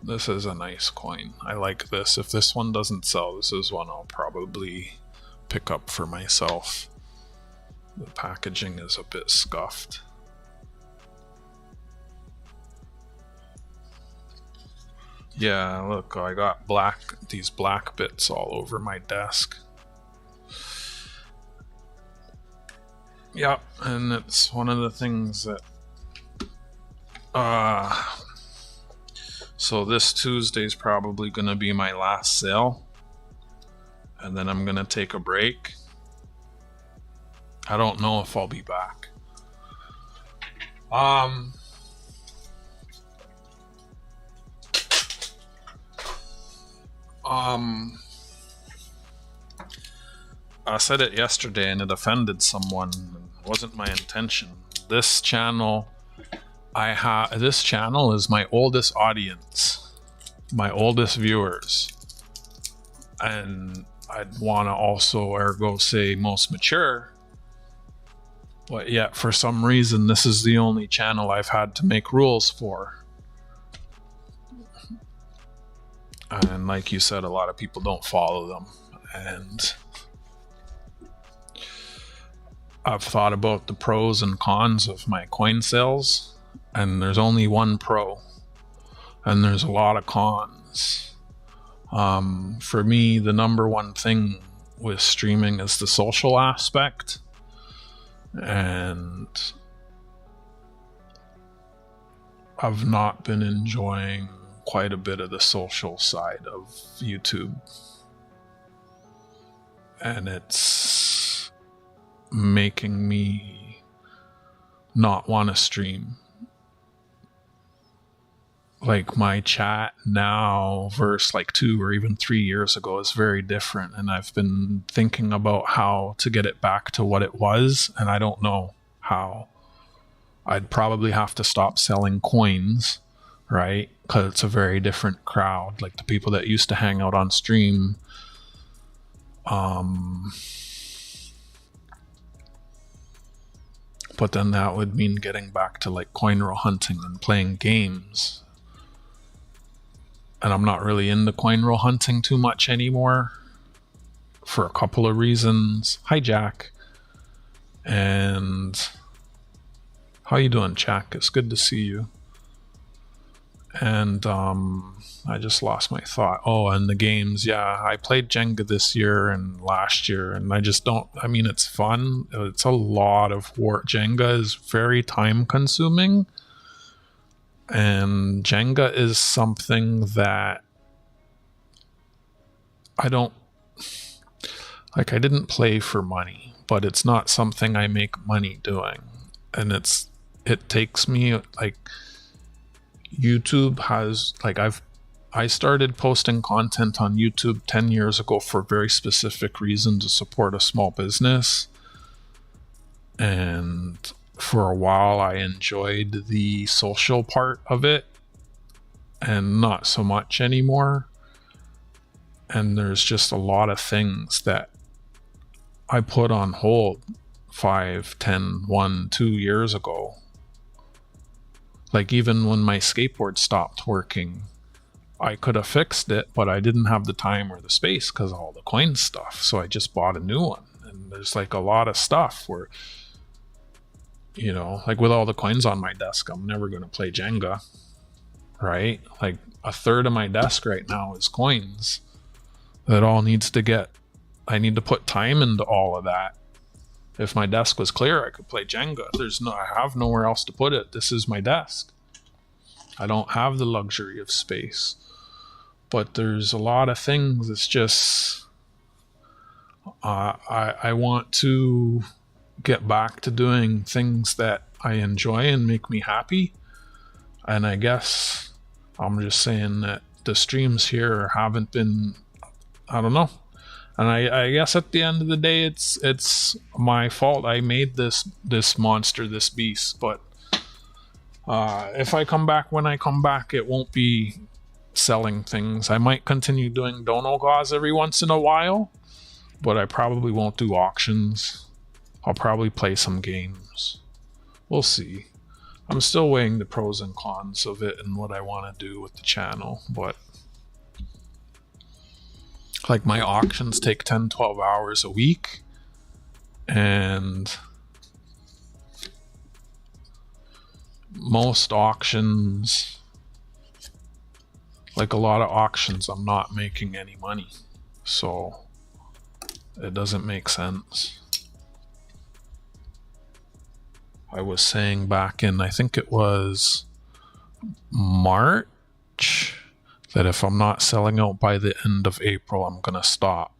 This is a nice coin. I like this. If this one doesn't sell, this is one I'll probably pick up for myself. The packaging is a bit scuffed. Yeah, look, I got these black bits all over my desk. Yeah, and it's one of the things that so this Tuesday's probably gonna be my last sale, and then I'm gonna take a break. I don't know if I'll be back. I said it yesterday and it offended someone. It wasn't my intention. This channel is my oldest audience, my oldest viewers, and I'd want to also ergo say most mature, but yet for some reason this is the only channel I've had to make rules for. And like you said, a lot of people don't follow them, and I've thought about the pros and cons of my coin sales, and there's only one pro, and there's a lot of cons. For me, the number one thing with streaming is the social aspect, and I've not been enjoying quite a bit of the social side of YouTube, and it's making me not want to stream. Like, my chat now versus like 2 or even 3 years ago is very different, and I've been thinking about how to get it back to what it was, and I don't know how. I'd probably have to stop selling coins, right? Because it's a very different crowd. Like the people that used to hang out on stream, but then that would mean getting back to like coin roll hunting and playing games. And I'm not really into coin roll hunting too much anymore for a couple of reasons. Hi, Jack. And how you doing, Jack? It's good to see you. And I just lost my thought. Oh, and the games. Yeah, I played Jenga this year and last year, and I just don't, I mean, it's fun. It's a lot of work. Jenga is very time consuming. And Jenga is something that I don't, like, I didn't play for money, but it's not something I make money doing. And it takes me, like, YouTube has, like, I started posting content on YouTube 10 years ago for a very specific reason, to support a small business. And for a while I enjoyed the social part of it, and not so much anymore. And there's just a lot of things that I put on hold 5, 10, 1, 2 years ago. Like, even when my skateboard stopped working, I could have fixed it, but I didn't have the time or the space because of all the coin stuff. So I just bought a new one. And there's like a lot of stuff where, you know, like with all the coins on my desk, I'm never going to play Jenga, right? Like, a third of my desk right now is coins. That all needs to get, I need to put time into all of that. If my desk was clear, I could play Jenga. I have nowhere else to put it. This is my desk. I don't have the luxury of space. But there's a lot of things. It's just, I want to get back to doing things that I enjoy and make me happy. And I guess I'm just saying that the streams here haven't been, I don't know. And I guess at the end of the day, it's my fault. I made this monster, this beast. But if I come back, when I come back, it won't be selling things. I might continue doing DONOGAWs every once in a while, but I probably won't do auctions. I'll probably play some games. We'll see. I'm still weighing the pros and cons of it and what I want to do with the channel, but like my auctions take 10-12 hours a week, and most auctions, like a lot of auctions, I'm not making any money, so it doesn't make sense. I was saying back in, I think it was March, that if I'm not selling out by the end of April, I'm gonna stop.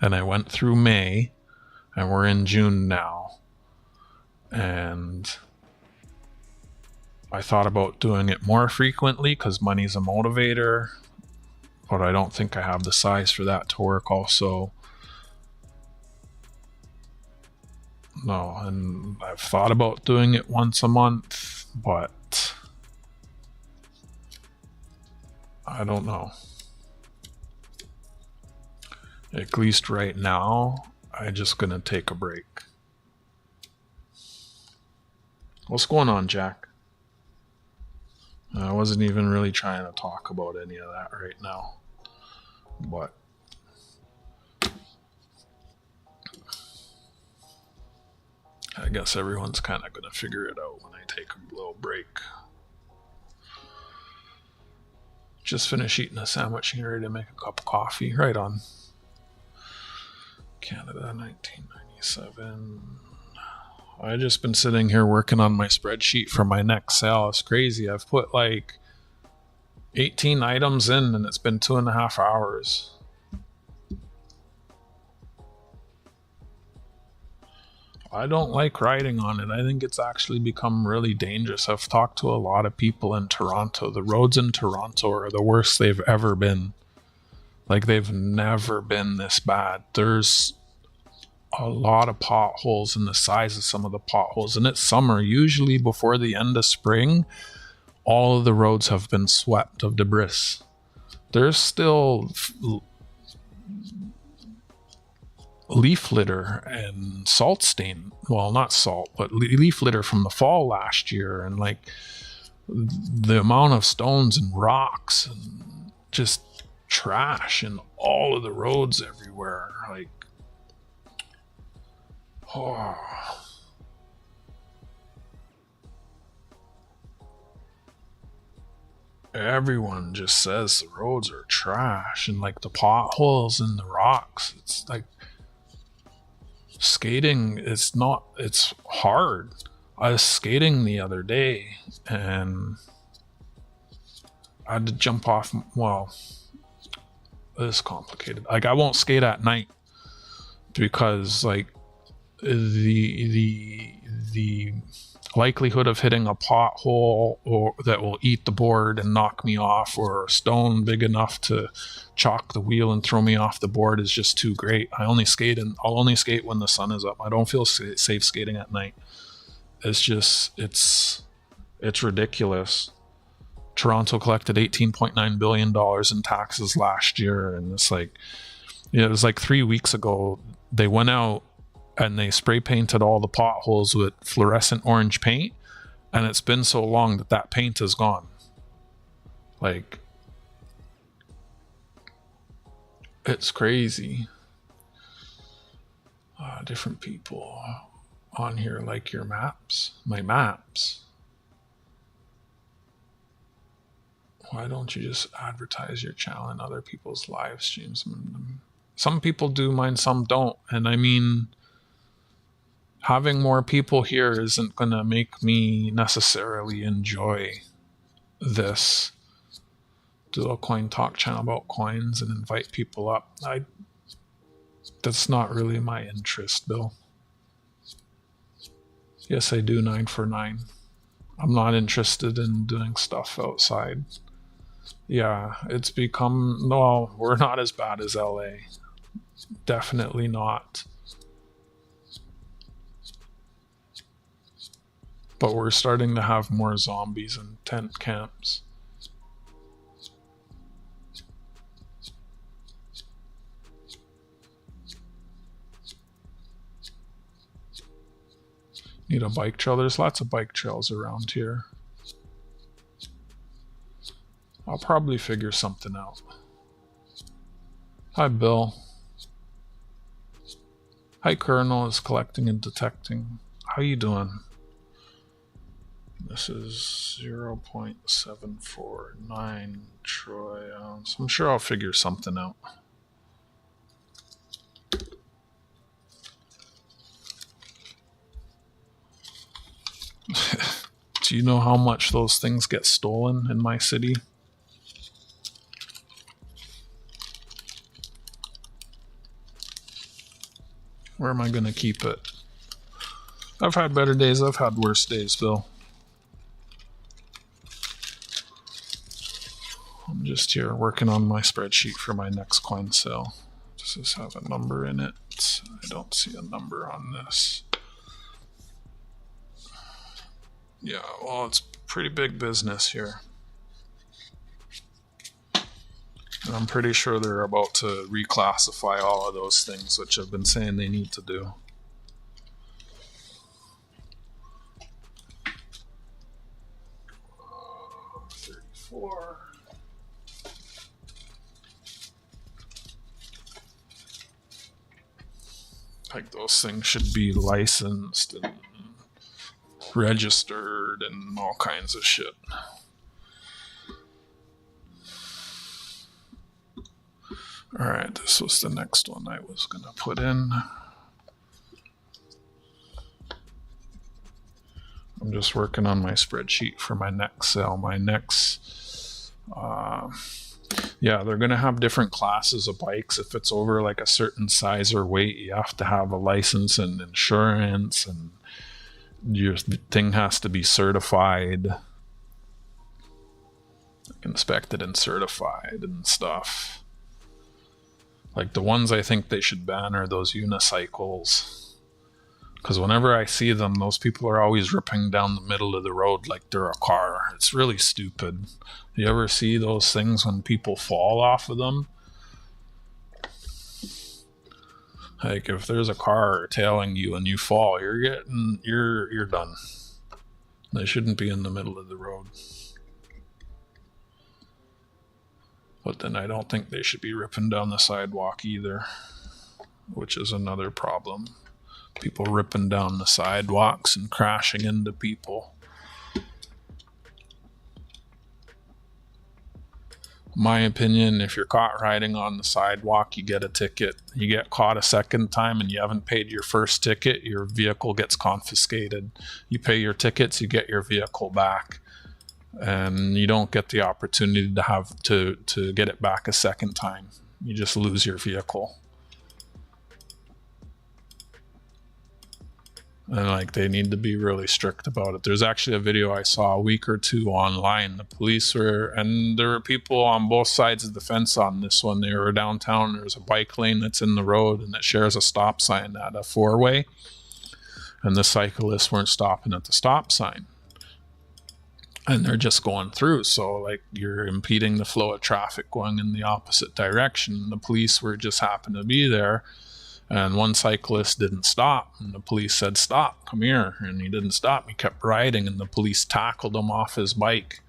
And I went through May, and we're in June now, and I thought about doing it more frequently because money's a motivator, but I don't think I have the size for that to work also. No, and I've thought about doing it once a month, but I don't know. At least right now, I'm just gonna take a break. What's going on, Jack? I wasn't even really trying to talk about any of that right now, but I guess everyone's kind of gonna figure it out when I take a little break. Just finished eating a sandwich and ready to make a cup of coffee. Right on. Canada, 1997. I just been sitting here working on my spreadsheet for my next sale. It's crazy. I've put like 18 items in, and it's been 2.5 hours. I don't like writing on it. I think it's actually become really dangerous. I've talked to a lot of people in Toronto. The roads in Toronto are the worst they've ever been. Like, they've never been this bad. There's a lot of potholes, and the size of some of the potholes. And it's summer. Usually before the end of spring, all of the roads have been swept of debris. There's still leaf litter and salt stain. Well, not salt, but leaf litter from the fall last year. And like the amount of stones and rocks and just trash in all of the roads everywhere. Like, oh. Everyone just says the roads are trash, and like the potholes and the rocks. It's like skating. It's hard. I was skating the other day and I had to jump off. Well, it's complicated. Like, I won't skate at night because like the likelihood of hitting a pothole or that will eat the board and knock me off, or a stone big enough to chalk the wheel and throw me off the board, is just too great. I'll only skate when the sun is up. I don't feel safe skating at night. It's just, it's ridiculous. Toronto collected $18.9 billion in taxes last year, and it's like, it was like 3 weeks ago, they went out and they spray painted all the potholes with fluorescent orange paint, and it's been so long that paint is gone. Like, it's crazy. Different people on here like your maps. My maps. Why don't you just advertise your channel in other people's live streams? Some people do, mine some don't. And I mean, having more people here isn't going to make me necessarily enjoy this. Do a coin talk channel about coins and invite people up. That's not really my interest, Bill. Yes, I do 9 for 9. I'm not interested in doing stuff outside. Yeah, it's become, well, we're not as bad as LA. Definitely not. But we're starting to have more zombies in tent camps. Need a bike trail. There's lots of bike trails around here. I'll probably figure something out. Hi, Bill. Hi, Colonel is collecting and detecting. How you doing? This is 0.749 troy ounce. I'm sure I'll figure something out. Do you know how much those things get stolen in my city? Where am I going to keep it? I've had better days. I've had worse days, Bill. I'm just here working on my spreadsheet for my next coin sale. Does this have a number in it? I don't see a number on this. Yeah, well, it's pretty big business here. And I'm pretty sure they're about to reclassify all of those things, which I've been saying they need to do. Like those things should be licensed and registered and all kinds of shit. Alright, this was the next one I was gonna put in. I'm just working on my spreadsheet for my next sale. My next, yeah, they're gonna have different classes of bikes. If it's over like a certain size or weight, you have to have a license and insurance, and your thing has to be certified, inspected and certified and stuff. Like the ones I think they should ban are those unicycles. Because whenever I see them, those people are always ripping down the middle of the road like they're a car. It's really stupid. You ever see those things when people fall off of them? Like if there's a car tailing you and you fall, you're done. They shouldn't be in the middle of the road. But then I don't think they should be ripping down the sidewalk either, which is another problem. People ripping down the sidewalks and crashing into people. My opinion, if you're caught riding on the sidewalk, you get a ticket. You get caught a second time and you haven't paid your first ticket, your vehicle gets confiscated. You pay your tickets, you get your vehicle back. And you don't get the opportunity to have to get it back a second time. You just lose your vehicle. And like they need to be really strict about it. There's actually a video I saw a week or two online. The police and there were people on both sides of the fence on this one. They were downtown. There's a bike lane that's in the road and that shares a stop sign at a four-way. And the cyclists weren't stopping at the stop sign. And they're just going through. So like you're impeding the flow of traffic going in the opposite direction. The police were just happened to be there. And one cyclist didn't stop. And the police said, stop, come here. And he didn't stop. He kept riding and the police tackled him off his bike.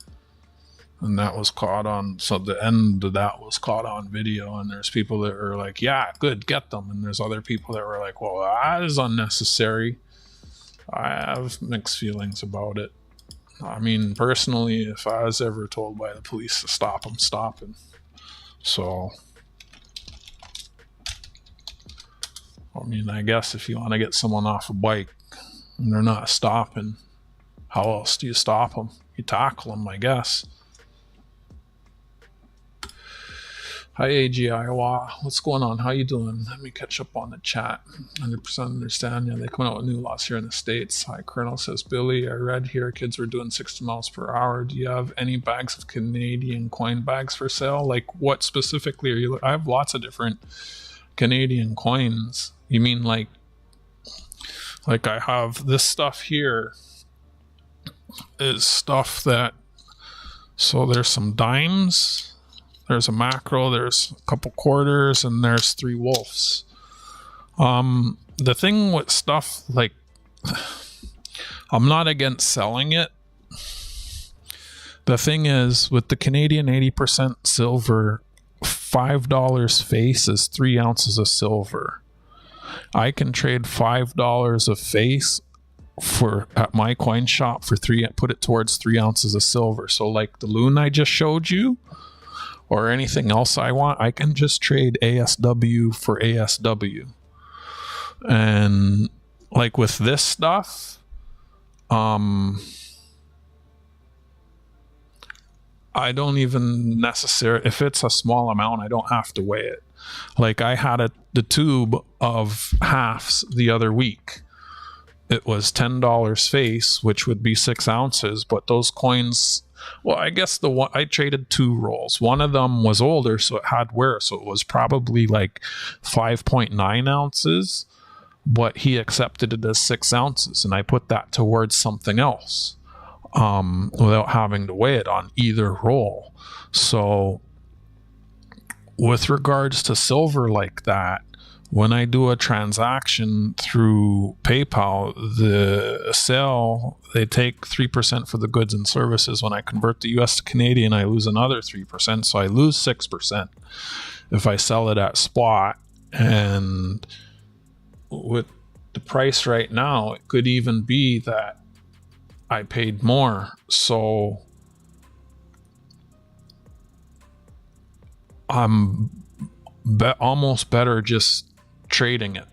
And that was caught on, so the end of that was caught on video. And there's people that were like, yeah, good, get them. And there's other people that were like, well, that is unnecessary. I have mixed feelings about it. I mean, personally, if I was ever told by the police to stop, I'm stopping. So, I mean, I guess if you want to get someone off a bike and they're not stopping, how else do you stop them? You tackle them, I guess. Hi, AG Iowa. What's going on? How you doing? Let me catch up on the chat. 100% understand. Yeah, they come out with new laws here in the States. Hi, Colonel says, Billy, I read here kids were doing 60 miles per hour. Do you have any bags of Canadian coin bags for sale? Like what specifically are you? I have lots of different Canadian coins. You mean like I have this stuff here is stuff that, so there's some dimes. There's a macro, there's a couple quarters, and there's 3 wolves. The thing with stuff like I'm not against selling it. The thing is, with the Canadian 80% silver, $5 face is 3 ounces of silver. I can trade $5 of face for at my coin shop for put it towards 3 ounces of silver. So like the loon I just showed you, or anything else I want, I can just trade ASW for ASW. And like with this stuff, I don't even necessarily, if it's a small amount, I don't have to weigh it. Like I had the tube of halves the other week. It was $10 face, which would be 6 ounces, but those coins, well, I guess I traded 2 rolls. One of them was older, so it had wear, so it was probably like 5.9 ounces, but he accepted it as 6 ounces, and I put that towards something else without having to weigh it on either roll. So with regards to silver like that, when I do a transaction through PayPal, the sale, they take 3% for the goods and services. When I convert the US to Canadian, I lose another 3%. So I lose 6% if I sell it at spot. And with the price right now, it could even be that I paid more. So I'm almost better just trading it.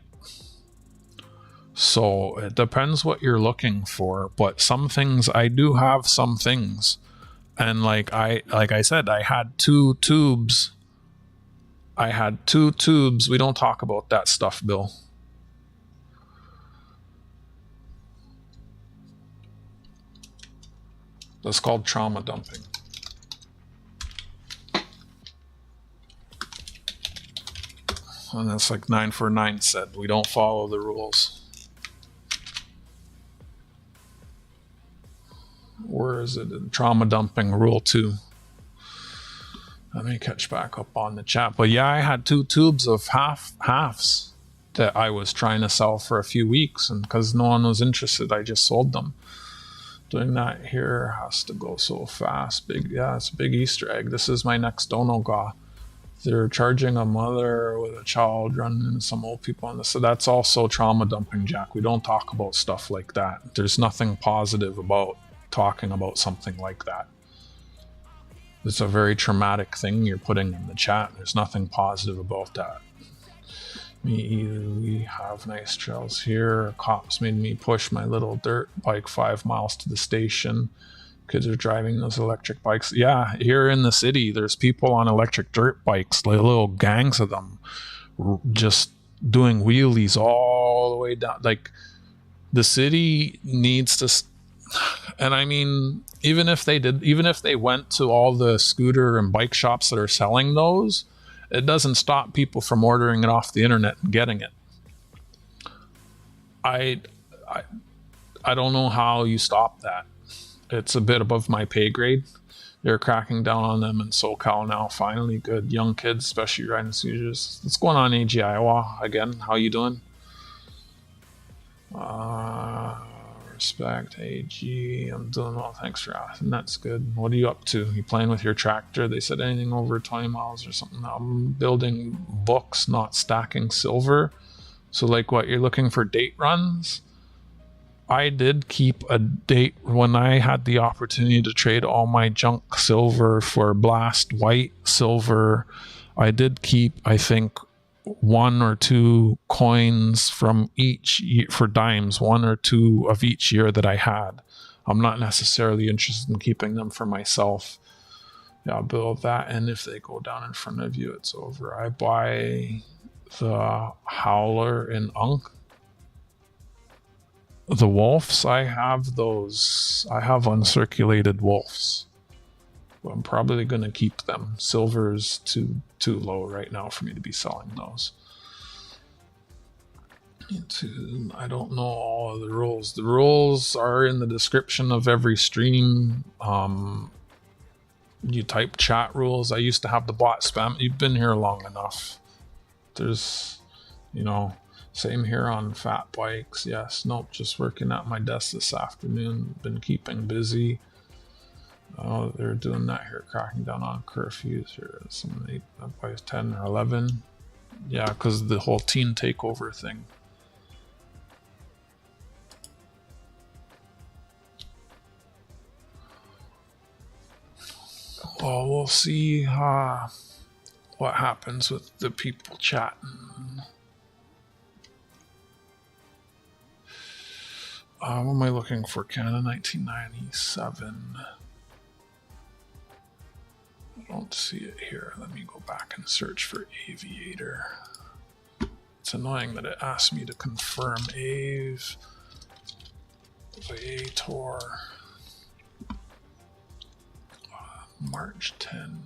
So it depends what you're looking for, but some things, I do have some things, and like I said, I had 2 tubes. We don't talk about that stuff, Bill. That's called trauma dumping. And that's like 949 said, we don't follow the rules. Where is it? Trauma dumping rule 2. Let me catch back up on the chat. But yeah, I had 2 tubes of halves that I was trying to sell for a few weeks, and because no one was interested, I just sold them. Doing that here has to go so fast. It's a big Easter egg. This is my next DONOGAW. They're charging a mother with a child running some old people on this. So that's also trauma dumping, Jack. We don't talk about stuff like that. There's nothing positive about talking about something like that. It's a very traumatic thing you're putting in the chat. There's nothing positive about that. Me either. We have nice trails here. Cops made me push my little dirt bike 5 miles to the station. Kids are driving those electric bikes. Yeah, here in the city, there's people on electric dirt bikes, like little gangs of them, just doing wheelies all the way down. Like, the city needs to, and I mean, even if they went to all the scooter and bike shops that are selling those, it doesn't stop people from ordering it off the internet and getting it. I don't know how you stop that. It's a bit above my pay grade. They're cracking down on them in SoCal now. Finally, good young kids, especially riding scooters. What's going on, AG Iowa? Again, how you doing? Respect, AG. I'm doing well. Thanks for asking. That's good. What are you up to? You playing with your tractor? They said anything over 20 miles or something. I'm building books, not stacking silver. So, like, what you're looking for date runs? I did keep a date when I had the opportunity to trade all my junk silver for blast white silver. I did keep, I think, 1 or 2 coins from each year for dimes, 1 or 2 of each year that I had. I'm not necessarily interested in keeping them for myself. Yeah, I'll build that, and if they go down in front of you, it's over. I buy the Howler in Unk. The wolves, I have those. I have uncirculated wolves. But I'm probably going to keep them. Silver's too low right now for me to be selling those. I don't know all of the rules. The rules are in the description of every stream. You type chat rules. I used to have the bot spam. You've been here long enough. There's, Same here on fat bikes. Yes, nope, just working at my desk this afternoon. Been keeping busy. Oh, they're doing that here, cracking down on curfews here. Some 8 by 10 or 11. Yeah, because the whole teen takeover thing. Well, we'll see what happens with the people chatting. What am I looking for? Canada 1997. I don't see it here. Let me go back and search for aviator. It's annoying that it asked me to confirm aviator. March 10.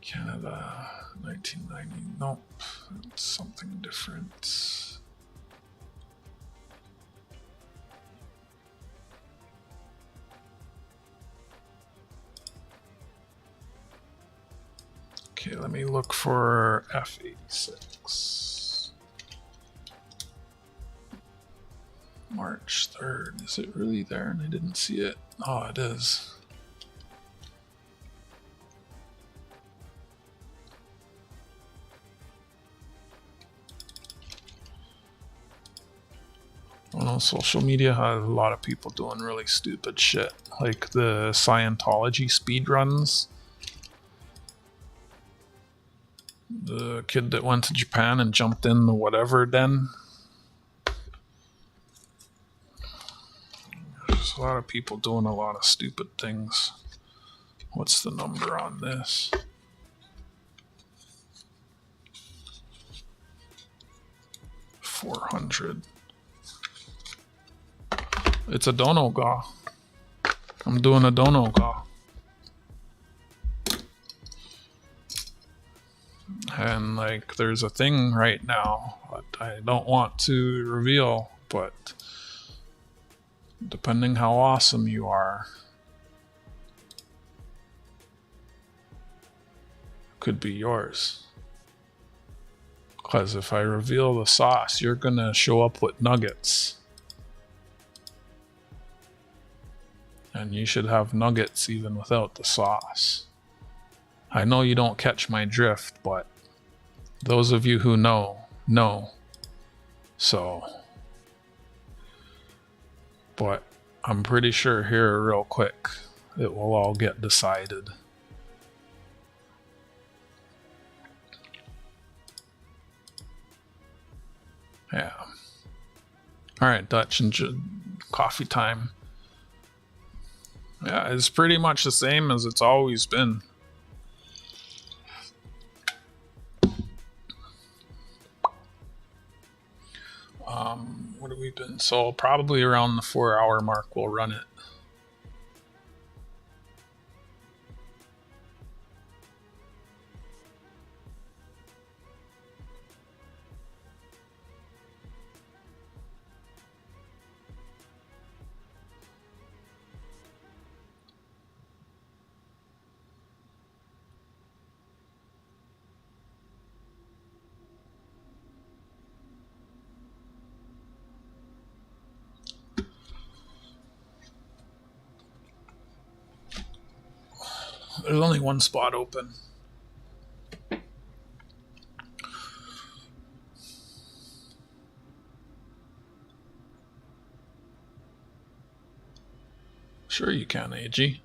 Canada 1990. Nope, it's something different. Okay, let me look for F86. March 3rd. Is it really there? And I didn't see it. Oh, it is. Well, social media has a lot of people doing really stupid shit, like the Scientology speedruns. The kid that went to Japan and jumped in the whatever den. There's a lot of people doing a lot of stupid things. What's the number on this? $400. It's a DONOGAW. I'm doing a DONOGAW. And like, there's a thing right now that I don't want to reveal, but depending how awesome you are, could be yours. Because if I reveal the sauce, you're gonna show up with nuggets. And you should have nuggets even without the sauce. I know you don't catch my drift, but those of you who know. So, but I'm pretty sure here real quick, it will all get decided. Yeah. All right, Dutch and coffee time. Yeah, it's pretty much the same as it's always been. What have we been? So probably around the 4-hour mark we'll run it. There's only one spot open. Sure you can, AG.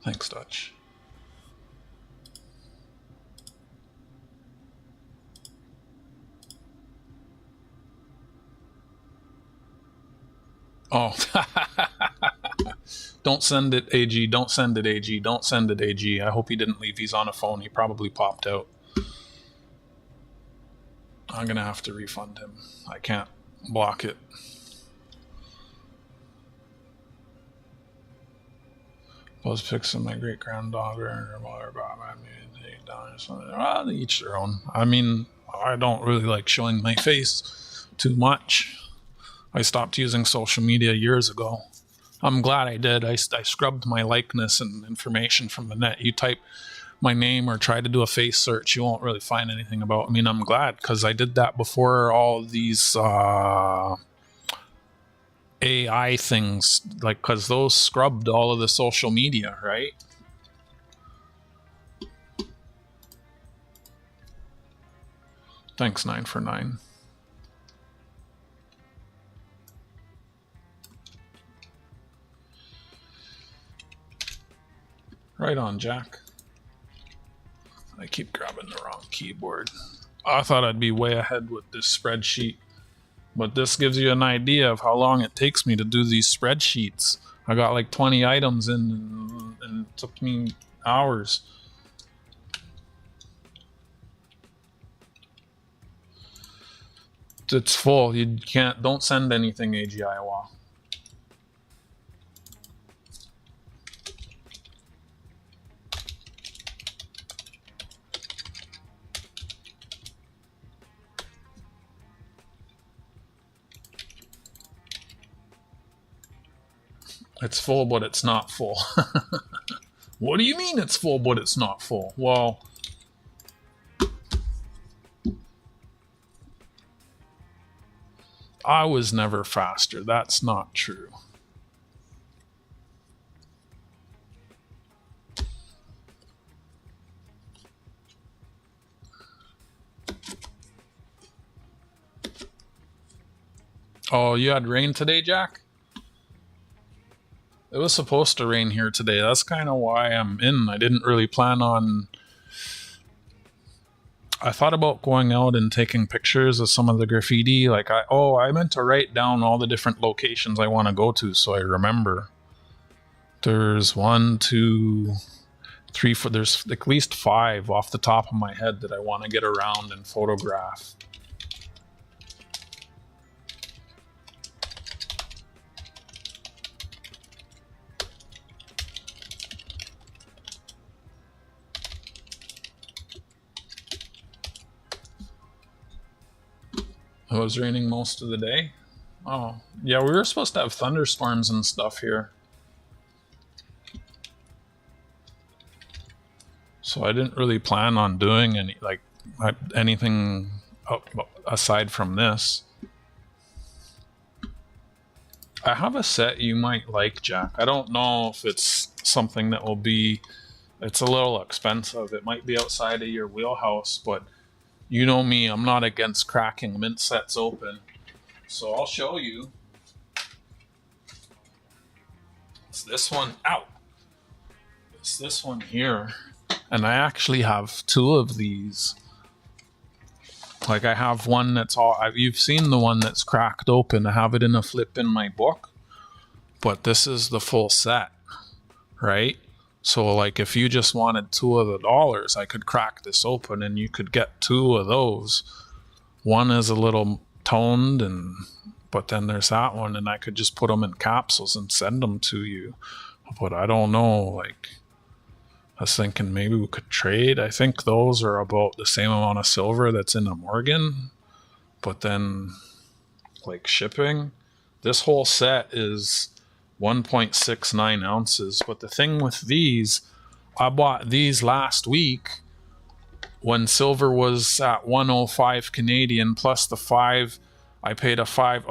Thanks, Dutch. Oh. Don't send it, AG. Don't send it, AG. Don't send it, AG. I hope he didn't leave. He's on a phone. He probably popped out. I'm going to have to refund him. I can't block it. Those pics of my great-granddaughter. Well, they each their own. I mean, I don't really like showing my face too much. I stopped using social media years ago. I'm glad I did. I scrubbed my likeness and information from the net. You type my name or try to do a face search, you won't really find anything about me. And I'm glad, because I did that before all these AI things, like, because those scrubbed all of the social media, right? Thanks, 9 for 9. Right on, Jack. I keep grabbing the wrong keyboard. I thought I'd be way ahead with this spreadsheet, but this gives you an idea of how long it takes me to do these spreadsheets. I got like 20 items in, and it took me hours. It's full. You can't. Don't send anything, AG Iowa. It's full, but it's not full. What do you mean it's full, but it's not full? Well, I was never faster. That's not true. Oh, you had rain today, Jack? It was supposed to rain here today. That's kind of why I'm in. I didn't really plan on... I thought about going out and taking pictures of some of the graffiti. Like, I meant to write down all the different locations I want to go to so I remember. There's 1, 2, 3, 4... There's at least 5 off the top of my head that I want to get around and photograph. It was raining most of the day. Oh, yeah, we were supposed to have thunderstorms and stuff here. So I didn't really plan on doing anything aside from this. I have a set you might like, Jack. I don't know if it's something that will be... It's a little expensive. It might be outside of your wheelhouse, but... You know me, I'm not against cracking mint sets open. So I'll show you. It's this one. Ow! It's this one here. And I actually have 2 of these. Like, I have one that's all... You've seen the one that's cracked open. I have it in a flip in my book. But this is the full set. Right? So, like, if you just wanted 2 of the dollars, I could crack this open and you could get 2 of those. One is a little toned, but then there's that one, and I could just put them in capsules and send them to you. But I don't know, like, I was thinking maybe we could trade. I think those are about the same amount of silver that's in a Morgan. But then, like, shipping, this whole set is 1.69 ounces. But the thing with these, I bought these last week when silver was at 105 Canadian plus the 5. I paid a 5.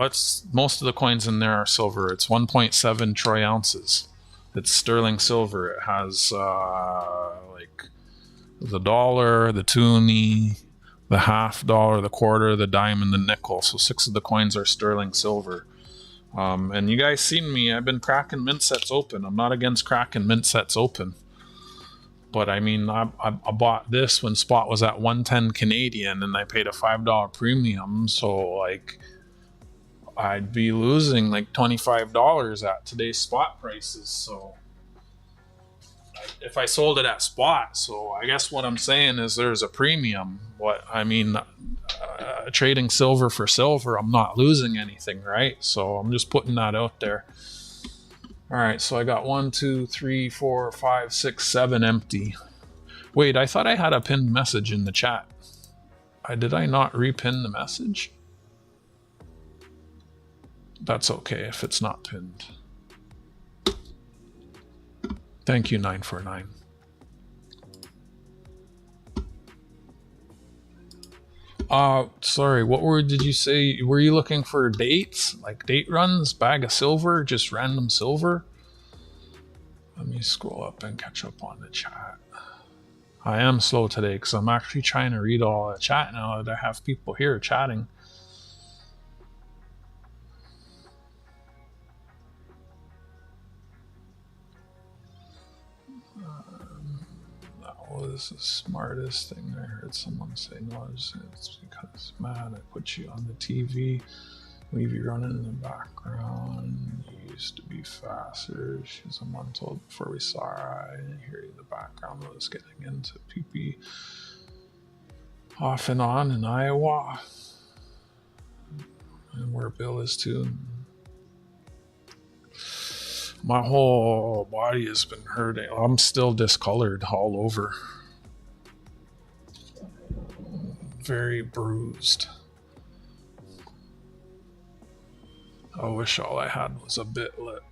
Most of the coins in there are silver. It's 1.7 troy ounces. It's sterling silver. It has like the dollar, the toonie, the $50, the quarter, the dime, and the nickel. So 6 of the coins are sterling silver. And you guys seen me, I've been cracking mint sets open. I'm not against cracking mint sets open. But I mean, I bought this when spot was at 110 Canadian and I paid a $5 premium. So like I'd be losing like $25 at today's spot prices. So if I sold it at spot, so I guess what I'm saying is there's a premium. What I mean, trading silver for silver, I'm not losing anything, right? So I'm just putting that out there. All right, so I got 1, 2, 3, 4, 5, 6, 7 empty. Wait, I thought I had a pinned message in the chat. Did I not repin the message? That's okay if it's not pinned. Thank you, 949. Sorry, what word did you say? Were you looking for dates? Like date runs? Bag of silver? Just random silver? Let me scroll up and catch up on the chat. I am slow today because I'm actually trying to read all the chat now that I have people here chatting. That was the smartest thing I heard someone say. No, it's because, man, I put you on the TV, leave you running in the background. You used to be faster. Someone told before we saw her, I didn't hear you. The background was getting into PP off and on in Iowa. And where Bill is too. My whole body has been hurting. I'm still discolored all over. Very bruised. I wish all I had was a bit lit.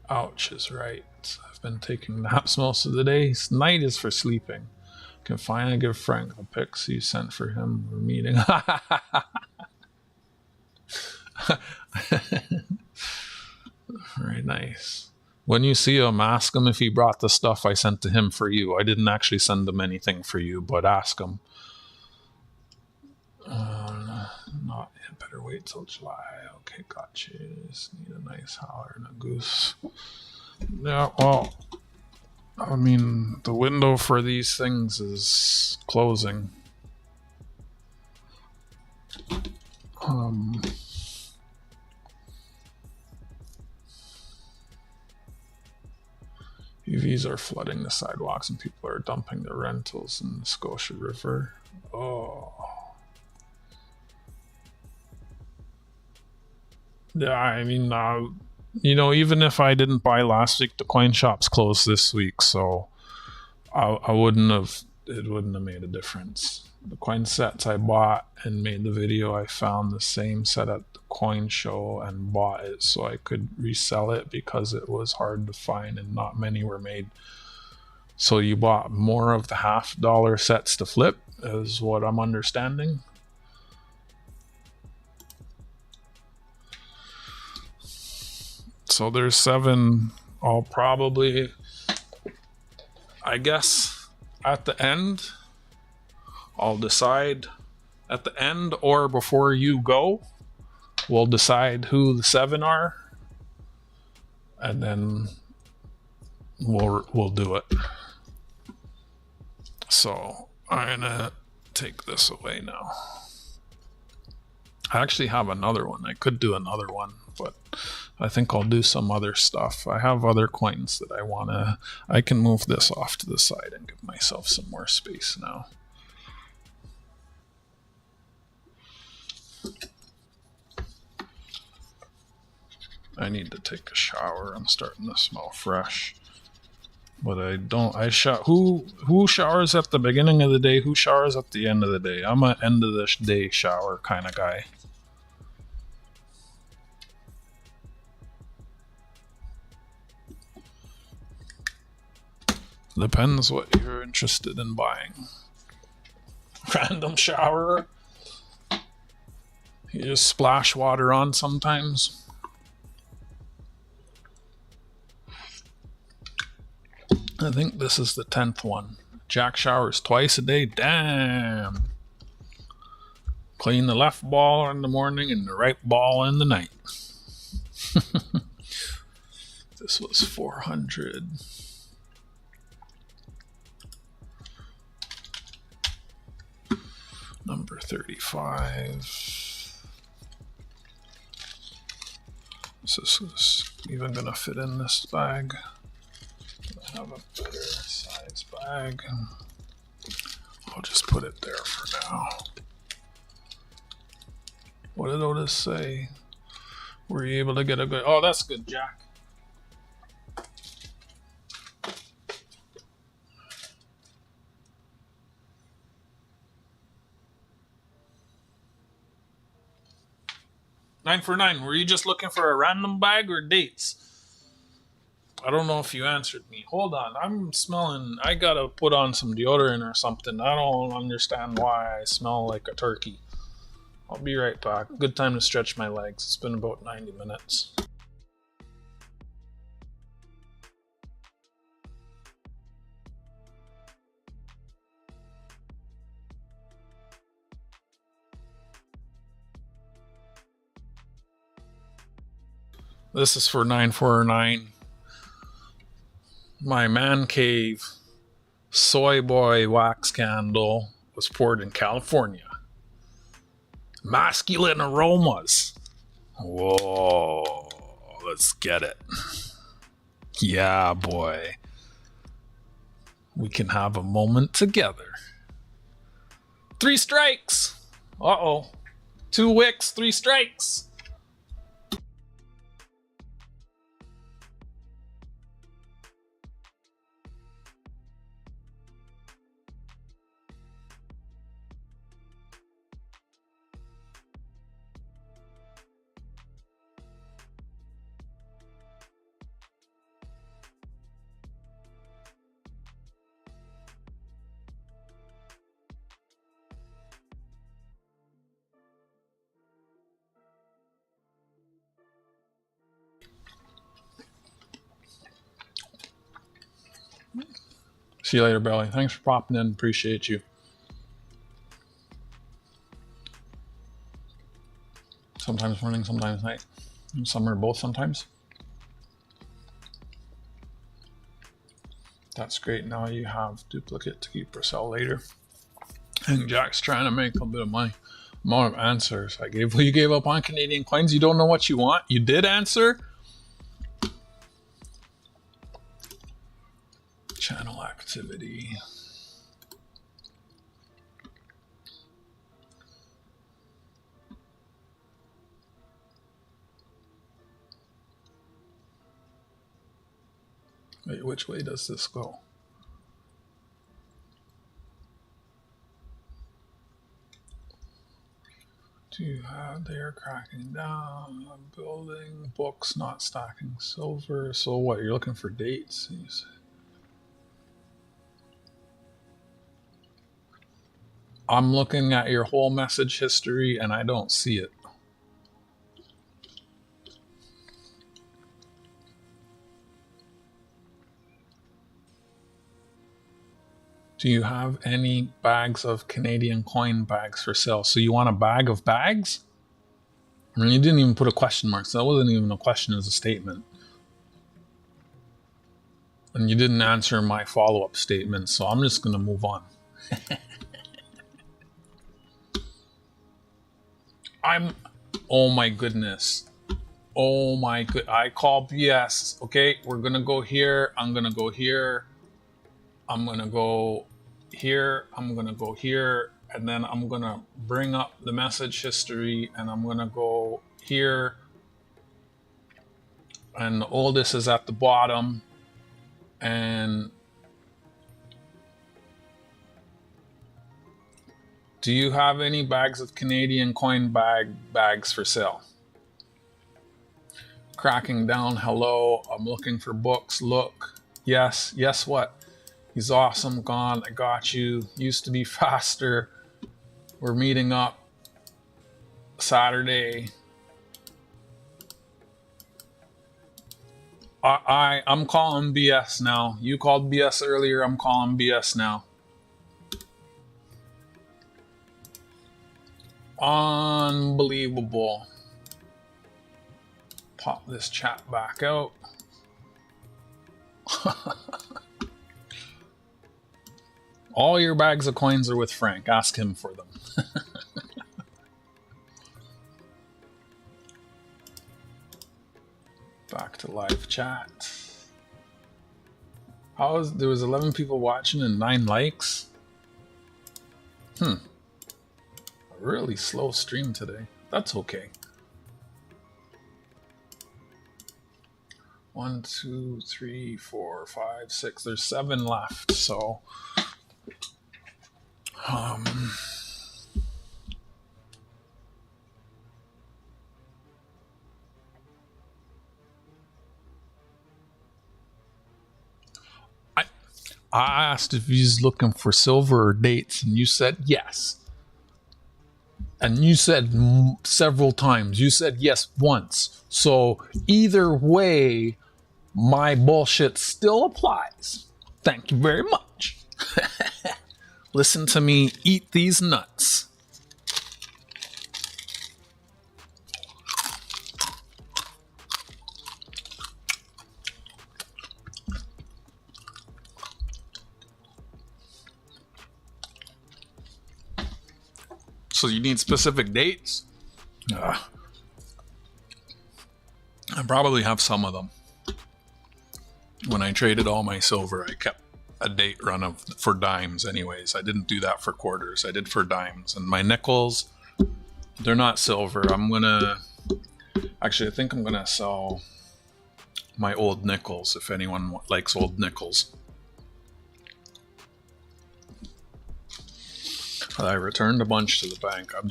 Ouch is right. I've been taking naps most of the day. Night is for sleeping. Can finally give Frank the pics you sent for him. We're meeting. Very nice. When you see him, ask him if he brought the stuff I sent to him for you. I didn't actually send him anything for you, but ask him. Not yet. Better wait till July. Okay, gotcha. Just need a nice howler and a goose. Yeah, well, I mean, the window for these things is closing. UVs are flooding the sidewalks and people are dumping their rentals in the Scotia River. Oh. Yeah, I mean, you know, even if I didn't buy last week, the coin shops closed this week, so I wouldn't have, it wouldn't have made a difference. The coin sets I bought and made the video, I found the same set at the coin show and bought it so I could resell it because it was hard to find and not many were made. So you bought more of the $50 sets to flip, is what I'm understanding. So there's 7. I'll probably, I guess, at the end, I'll decide at the end or before you go, we'll decide who the 7 are, and then we'll do it. So I'm gonna take this away now. I actually have another one. I could do another one, but I think I'll do some other stuff. I have other coins that I can move this off to the side and give myself some more space now. I need to take a shower. I'm starting to smell fresh. But I don't, who showers at the beginning of the day? Who showers at the end of the day? I'm an end of the day shower kind of guy. Depends what you're interested in buying. Random shower. You just splash water on sometimes. I think this is the 10th one. Jack showers twice a day. Damn. Clean the left ball in the morning and the right ball in the night. This was 400. Number 35. Is this even gonna fit in this bag? I have a better size bag. I'll just put it there for now. What did Otis say? Were you able to get a good... Oh, that's good, Jack. Nine for 9. Were you just looking for a random bag or dates? I don't know if you answered me. Hold on. I'm smelling... I gotta put on some deodorant or something. I don't understand why I smell like a turkey. I'll be right back. Good time to stretch my legs. It's been about 90 minutes. This is for 949. My man cave soy boy wax candle was poured in California. Masculine aromas. Whoa, let's get it. Yeah, boy. We can have a moment together. 3 strikes. Uh-oh. 2 wicks, 3 strikes. See you later, Belly. Thanks for popping in. Appreciate you. Sometimes morning, sometimes night. Some are both sometimes. That's great. Now you have duplicate to keep or sell later. And Jack's trying to make a bit of money. Amount of answers I gave. Well, you gave up on Canadian coins. You don't know what you want. You did answer. Channel activity. Wait, which way does this go? Do you have they're cracking down, building books, not stacking silver? So what, you're looking for dates? I'm looking at your whole message history and I don't see it. Do you have any bags of Canadian coin bags for sale? So you want a bag of bags? I mean, you didn't even put a question mark, so that wasn't even a question, as a statement. And you didn't answer my follow-up statement, so I'm just going to move on. Oh my goodness. Oh my good. I call BS. Okay, we're going to go here. I'm going to go here. I'm going to go here. I'm going to go here. And then I'm going to bring up the message history and I'm going to go here. And the oldest is at the bottom. And do you have any bags of Canadian coin bags for sale? Cracking down. Hello. I'm looking for books. Look. Yes. Yes, what? He's awesome. Gone. I got you. Used to be faster. We're meeting up Saturday. I'm calling BS now. You called BS earlier. I'm calling BS now. Unbelievable. Pop this chat back out. All your bags of coins are with Frank. Ask him for them. Back to live chat. There was 11 people watching and 9 likes? A really slow stream today. That's okay. 1, 2, 3, 4, 5, 6. There's 7 left, so I asked if he's looking for silver or dates, and you said yes. And you said several times. You said yes once. So either way, my bullshit still applies. Thank you very much. Listen to me eat these nuts. So you need specific dates? I probably have some of them. When I traded all my silver, I kept a date run for dimes anyways. I didn't do that for quarters. I did for dimes. And my nickels, they're not silver. Actually, I think I'm going to sell my old nickels if anyone likes old nickels. I returned a bunch to the bank. I'm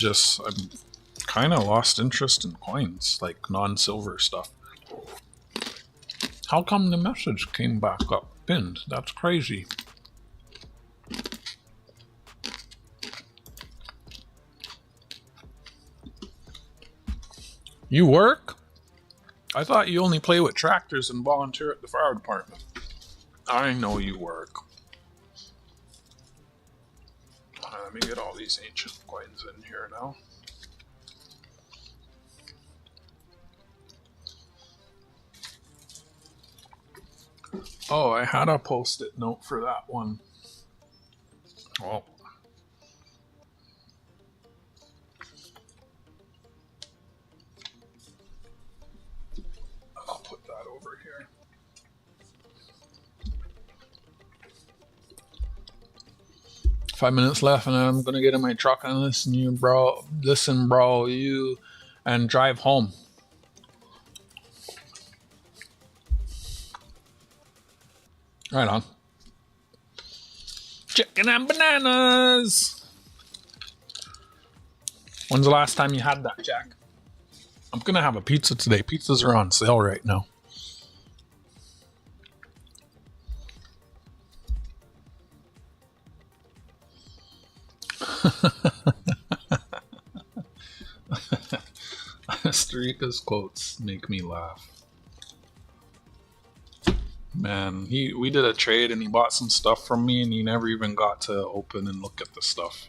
kind of lost interest in coins, like non-silver stuff. How come the message came back up pinned? That's crazy. You work? I thought you only play with tractors and volunteer at the fire department. I know you work. Let me get all these ancient coins in here now. Oh, I had a post-it note for that one. Well, I'll put that over here. Five minutes left, and I'm gonna get in my truck and listen, bro, and drive home. Right on. Chicken and bananas. When's the last time you had that, Jack? I'm gonna have a pizza today. Pizzas are on sale right now. Starika's quotes make me laugh. Man, we did a trade and he bought some stuff from me and he never even got to open and look at the stuff.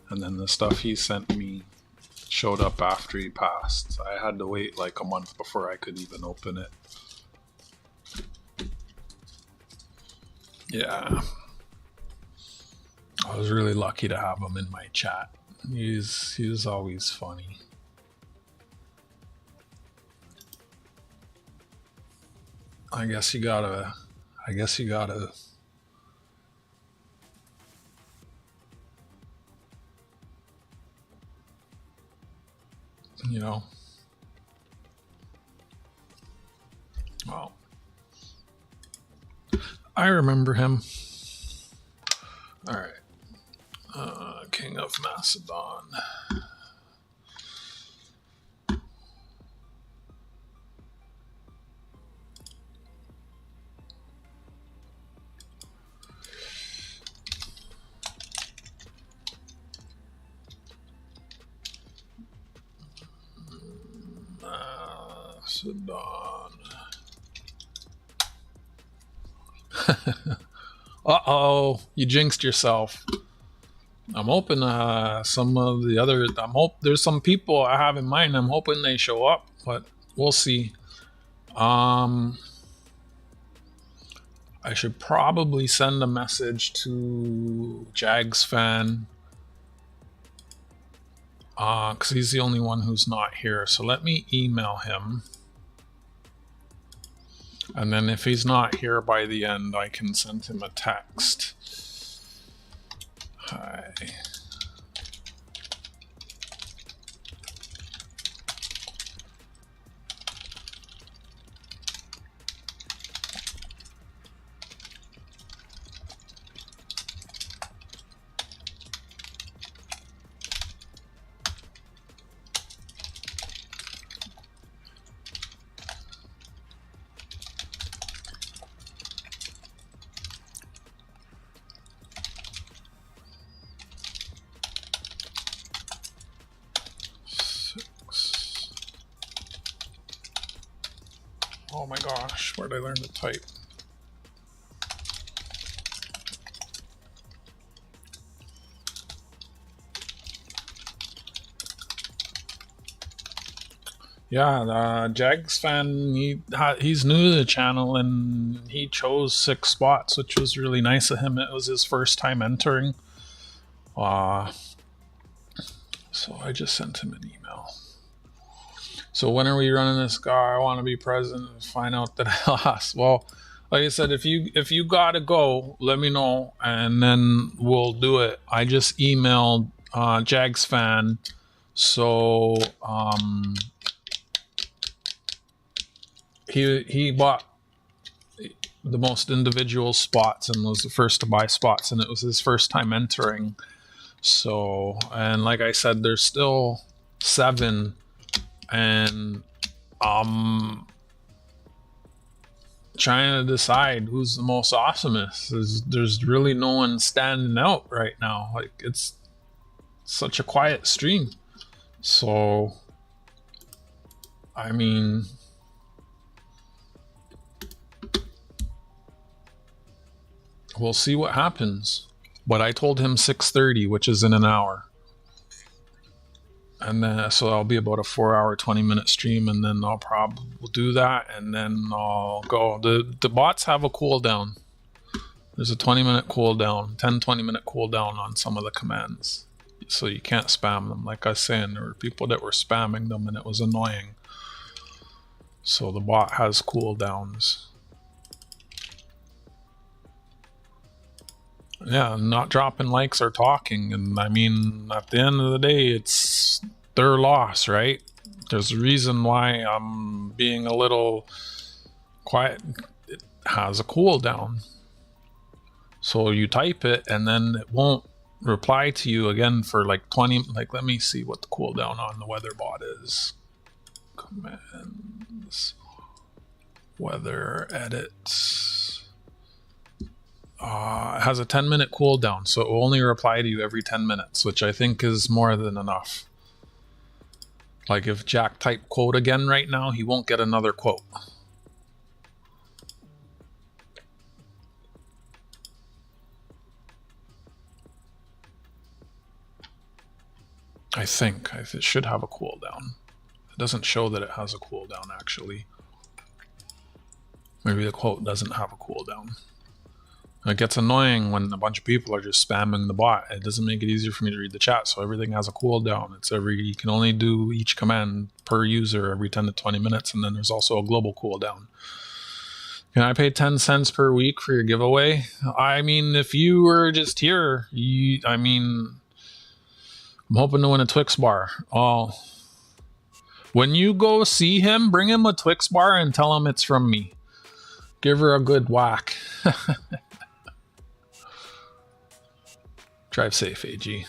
And then the stuff he sent me showed up after he passed. I had to wait like a month before I could even open it. Yeah. I was really lucky to have him in my chat. He's always funny. I guess you gotta, you know, well, I remember him. All right. King of Macedon. Macedon. Uh-oh, you jinxed yourself. I'm hoping some of the other. There's some people I have in mind. I'm hoping they show up, but we'll see. I should probably send a message to Jags fan, because he's the only one who's not here. So let me email him, and then if he's not here by the end, I can send him a text. Hi. Oh my gosh, where did I learn to type? Yeah, Jags fan, he's new to the channel and he chose 6 spots, which was really nice of him. It was his first time entering. So I just sent him an email. So when are we running this guy? I want to be present and find out that I lost. Well, like I said, if you gotta go, let me know and then we'll do it. I just emailed Jags fan, so he bought the most individual spots and was the first to buy spots, and it was his first time entering. So, and like I said, there's still 7, and trying to decide who's the most awesomest. There's really no one standing out right now. Like, it's such a quiet stream. So, I mean, we'll see what happens. But I told him 6:30, which is in an hour. And then, so that'll be about a 4-hour, 20-minute stream, and then I'll probably do that, and then I'll go. The bots have a cooldown. There's a 20-minute cooldown, 10-20-minute cooldown on some of the commands. So you can't spam them. Like I was saying, there were people that were spamming them, and it was annoying. So the bot has cooldowns. Yeah, not dropping likes or talking. And I mean, at the end of the day, it's their loss, right? There's a reason why I'm being a little quiet. It has a cooldown. So you type it and then it won't reply to you again for like 20. Like, let me see what the cooldown on the weather bot is. Commands. Weather edits. It has a 10-minute cooldown, so it will only reply to you every 10 minutes, which I think is more than enough. Like, if Jack typed quote again right now, he won't get another quote. I think it should have a cooldown. It doesn't show that it has a cooldown, actually. Maybe the quote doesn't have a cooldown. It gets annoying when a bunch of people are just spamming the bot. It doesn't make it easier for me to read the chat, so everything has a cooldown. You can only do each command per user every 10 to 20 minutes, and then there's also a global cooldown. Can I pay 10 cents per week for your giveaway? I mean, if you were just here, I'm hoping to win a Twix bar. Oh, when you go see him, bring him a Twix bar and tell him it's from me. Give her a good whack. Drive safe, AG.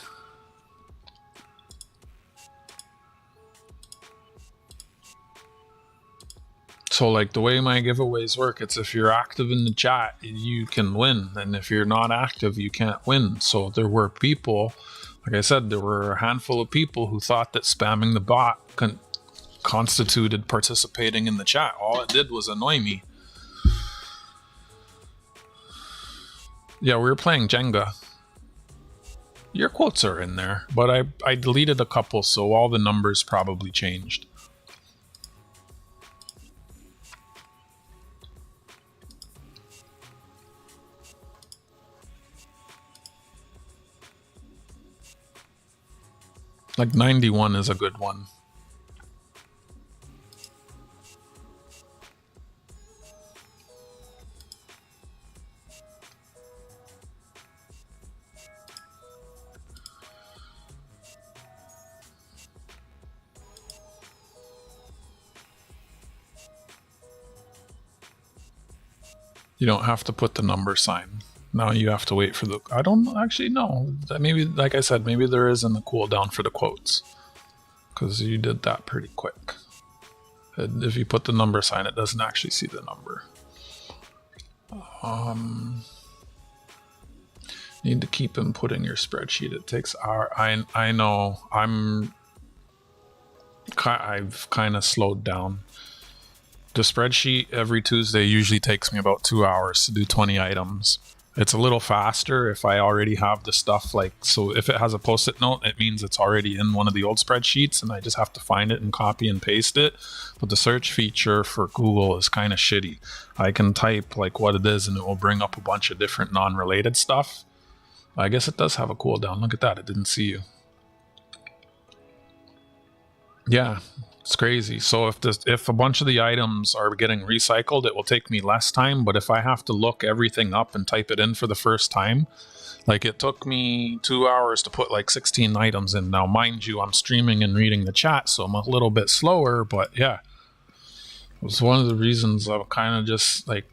So, like, the way my giveaways work, it's if you're active in the chat, you can win. And if you're not active, you can't win. So there were people, like I said, there were a handful of people who thought that spamming the bot constituted participating in the chat. All it did was annoy me. Yeah, we were playing Jenga. Your quotes are in there, but I deleted a couple, so all the numbers probably changed. Like 91 is a good one. You don't have to put the number sign. Now you have to wait for the... I don't actually know. Maybe, like I said, maybe there isn't a cooldown for the quotes. Because you did that pretty quick. If you put the number sign, it doesn't actually see the number. Need to keep inputting your spreadsheet. It takes hours. I know. I've kind of slowed down. The spreadsheet every Tuesday usually takes me about 2 hours to do 20 items. It's a little faster if I already have the stuff, like, so if it has a post-it note, it means it's already in one of the old spreadsheets and I just have to find it and copy and paste it. But the search feature for Google is kind of shitty. I can type like what it is and it will bring up a bunch of different non-related stuff. I guess it does have a cooldown. Look at that, it didn't see you. Yeah. It's crazy. So if a bunch of the items are getting recycled, it will take me less time. But if I have to look everything up and type it in for the first time, like it took me 2 hours to put like 16 items in. Now, mind you, I'm streaming and reading the chat, so I'm a little bit slower. But yeah, it was one of the reasons I'm kind of just like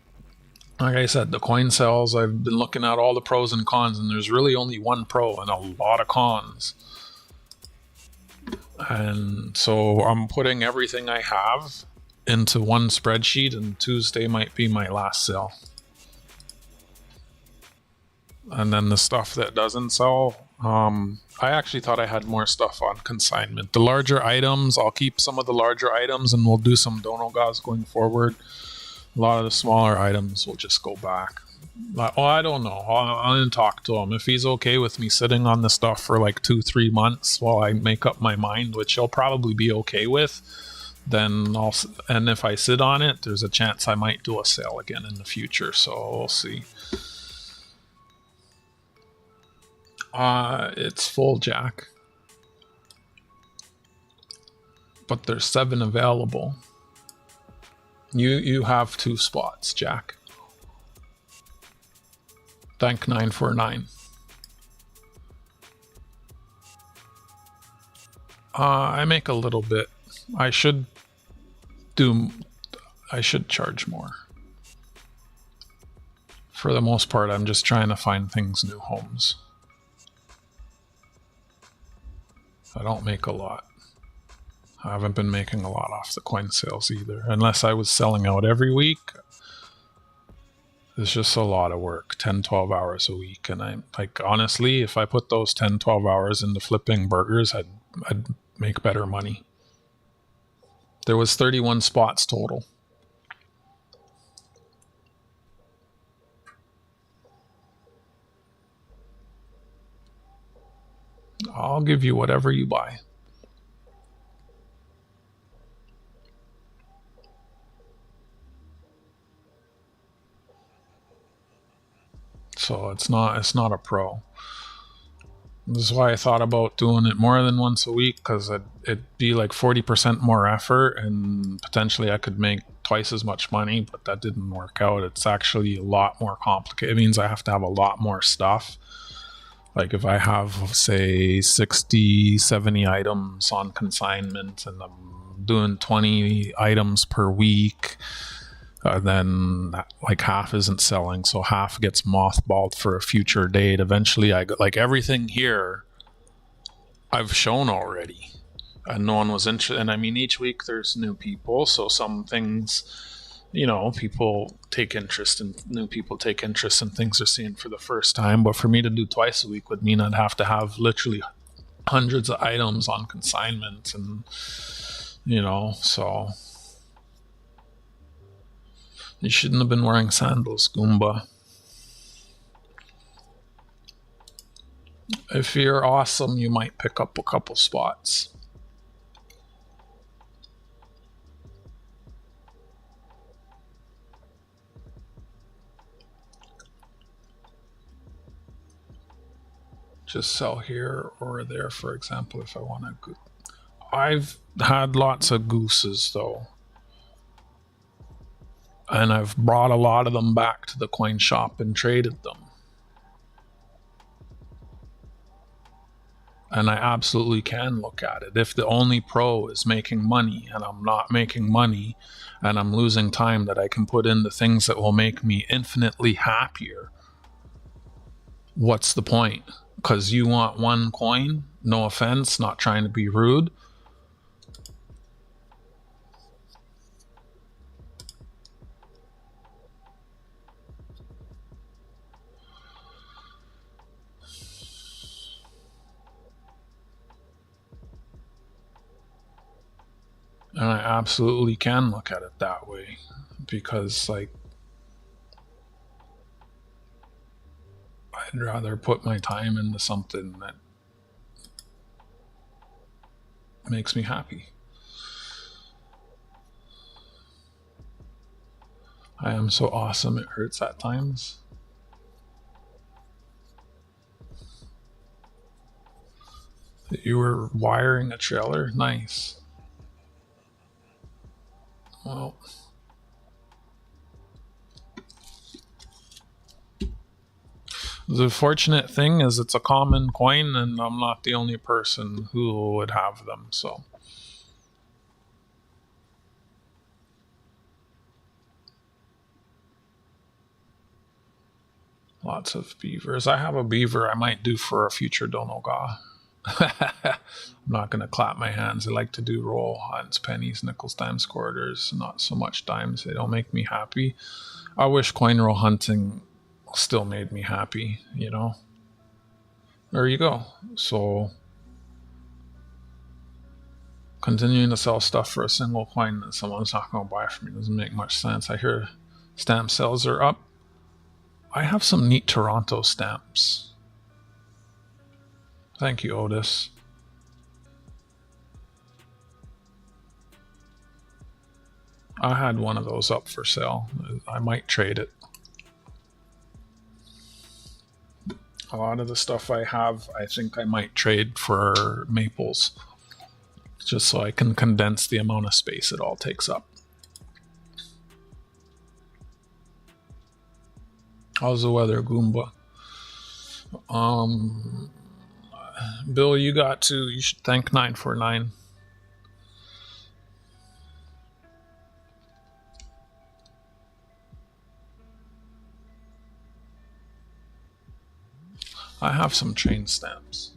I said, the coin sales, I've been looking at all the pros and cons, and there's really only one pro and a lot of cons. And so I'm putting everything I have into one spreadsheet, and Tuesday might be my last sale. And then the stuff that doesn't sell, I actually thought I had more stuff on consignment. The larger items, I'll keep some of the larger items and we'll do some DONOGAWs going forward. A lot of the smaller items will just go back. Well, I don't know. I'll talk to him. If he's okay with me sitting on the stuff for like 2-3 months while I make up my mind, which he'll probably be okay with, then and if I sit on it, there's a chance I might do a sale again in the future. So we'll see. It's full, Jack. But there's 7 available. You have 2 spots, Jack. Thank 949. I make a little bit. I should charge more. For the most part, I'm just trying to find things new homes. I don't make a lot. I haven't been making a lot off the coin sales either, unless I was selling out every week. It's just a lot of work, 10-12 hours a week. And I'm like, honestly, if I put those 10-12 hours into flipping burgers, I'd make better money. There was 31 spots total. I'll give you whatever you buy. So it's not a pro. This is why I thought about doing it more than once a week, because it'd be like 40% more effort and potentially I could make twice as much money, but that didn't work out. It's actually a lot more complicated. It means I have to have a lot more stuff. Like if I have, say, 60, 70 items on consignment and I'm doing 20 items per week, then like half isn't selling, so half gets mothballed for a future date. Eventually I got like everything here I've shown already and no one was interested. And I mean, each week there's new people, so some things, you know, people take interest in, new people take interest in things they're seeing for the first time. But for me to do twice a week would mean I'd have to have literally hundreds of items on consignment, and you know, so you shouldn't have been wearing sandals, Goomba. If you're awesome, you might pick up a couple spots. Just sell here or there, for example, if I want to. I've had lots of gooses though, and I've brought a lot of them back to the coin shop and traded them. And I absolutely can look at it. If the only pro is making money and I'm not making money and I'm losing time that I can put into things that will make me infinitely happier, what's the point? Because you want one coin? No offense, not trying to be rude. And I absolutely can look at it that way, because like I'd rather put my time into something that makes me happy. I am so awesome, it hurts at times. You were wiring a trailer? Nice. Well, the fortunate thing is it's a common coin and I'm not the only person who would have them, so. Lots of beavers. I have a beaver I might do for a future DONOGAW. I'm not going to clap my hands. I like to do roll hunts, pennies, nickels, dimes, quarters, not so much dimes. They don't make me happy. I wish coin roll hunting still made me happy, you know? There you go. So, continuing to sell stuff for a single coin that someone's not going to buy from me doesn't make much sense. I hear stamp sales are up. I have some neat Toronto stamps. Thank you, Otis. I had one of those up for sale. I might trade it. A lot of the stuff I have, I think I might trade for maples, just so I can condense the amount of space it all takes up. How's the weather, Goomba? Bill, you got to. You should thank 949. I have some train stamps.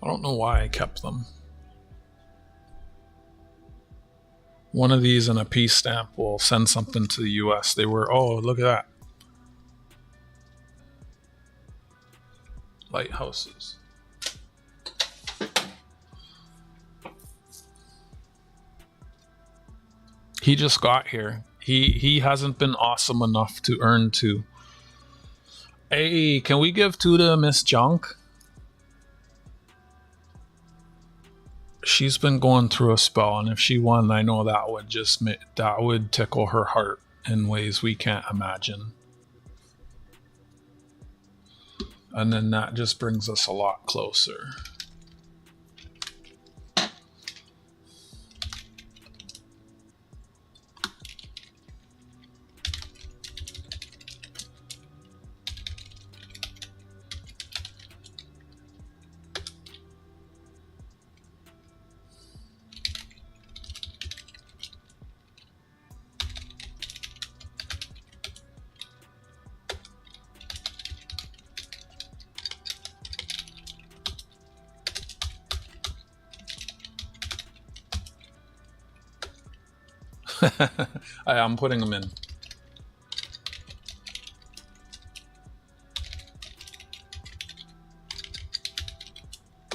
I don't know why I kept them. One of these and a peace stamp will send something to the US. They were, oh, look at that. Lighthouses. He just got here. He hasn't been awesome enough to earn 2. Hey, can we give 2 to Miss Junk? She's been going through a spell, and if she won, I know that would tickle her heart in ways we can't imagine. And then that just brings us a lot closer. I'm putting them in.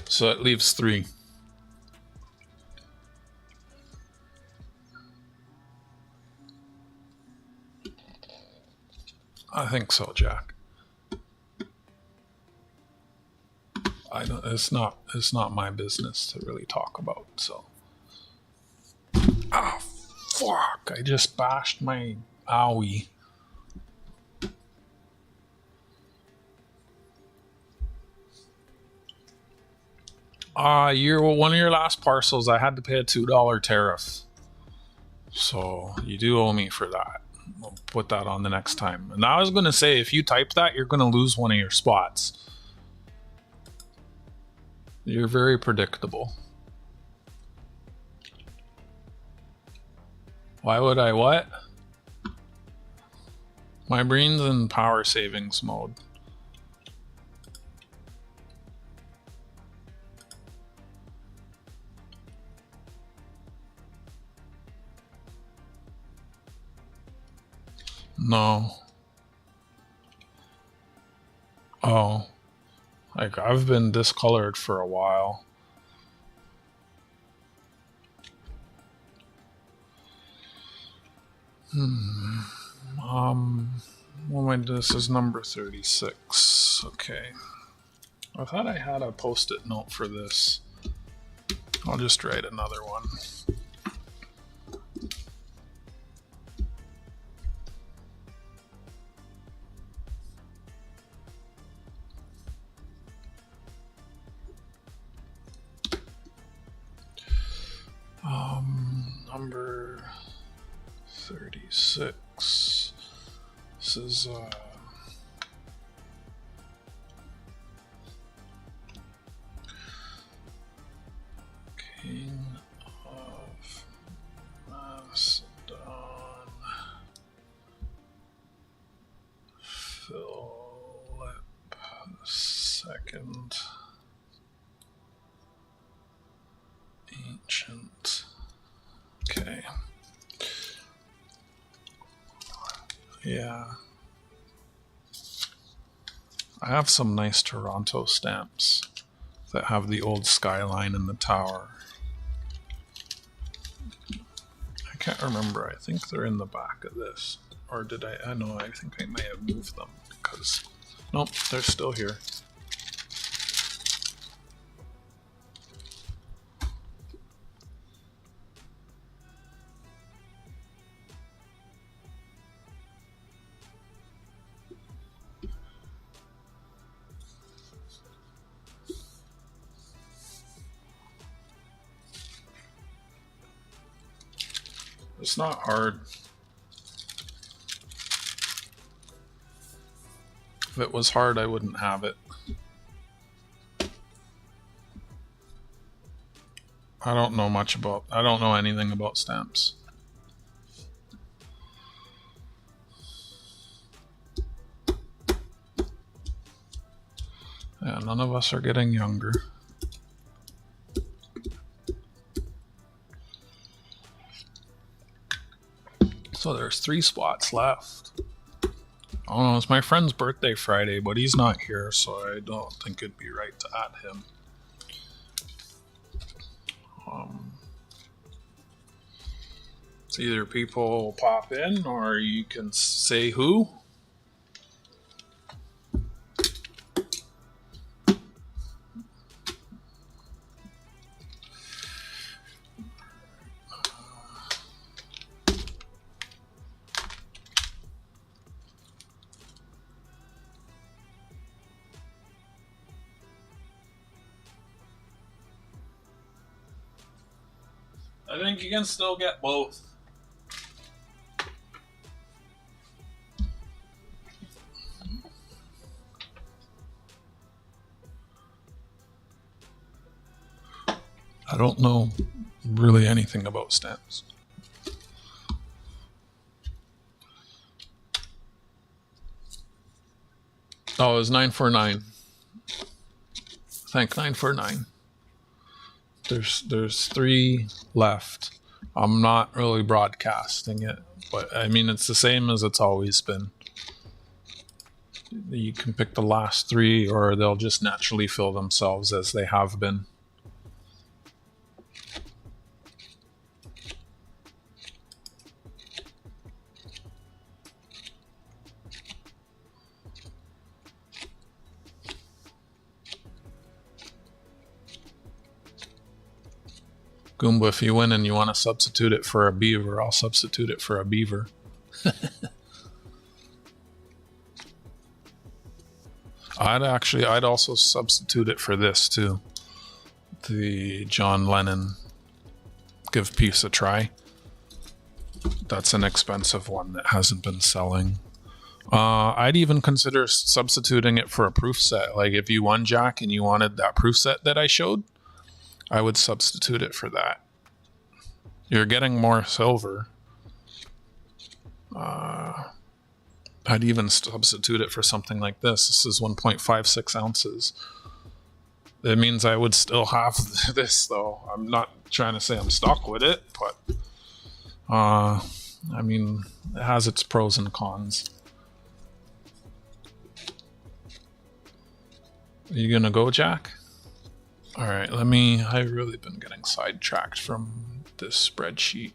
So it leaves 3. I think so, Jack. I don't, it's not my business to really talk about, so. Ah, fuck, I just bashed my owie. One of your last parcels, I had to pay a $2 tariff. So you do owe me for that. I'll put that on the next time. And I was going to say, if you type that, you're going to lose one of your spots. You're very predictable. Why would I what? My brain's in power savings mode. No. Oh. Like, I've been discolored for a while. This is number 36. Okay. I thought I had a post-it note for this. I'll just write another one. Number 36. This is King of Macedon, Philip II, ancient. Okay. Yeah. I have some nice Toronto stamps that have the old skyline in the tower. I can't remember. I think they're in the back of this. Or did I? I know. I think I may have moved them because... Nope, they're still here. It's not hard. If it was hard, I wouldn't have it. I don't know anything about stamps. Yeah, none of us are getting younger. So there's 3 spots left. Oh, it's my friend's birthday Friday, but he's not here, so I don't think it'd be right to add him. It's either people pop in or you can say who. I think you can still get both. I don't know really anything about stamps. Oh, it was 949. Thank 949. There's 3 left. I'm not really broadcasting it, but I mean it's the same as it's always been. You can pick the last 3 or they'll just naturally fill themselves as they have been. Goomba, if you win and you want to substitute it for a beaver, I'll substitute it for a beaver. I'd also substitute it for this too. The John Lennon Give Peace a Try. That's an expensive one that hasn't been selling. I'd even consider substituting it for a proof set. Like if you won, Jack, and you wanted that proof set that I showed, I would substitute it for that. You're getting more silver. I'd even substitute it for something like this. This is 1.56 ounces. It means I would still have this, though. I'm not trying to say I'm stuck with it, but I mean, it has its pros and cons. Are you gonna go, Jack? All right, I've really been getting sidetracked from this spreadsheet.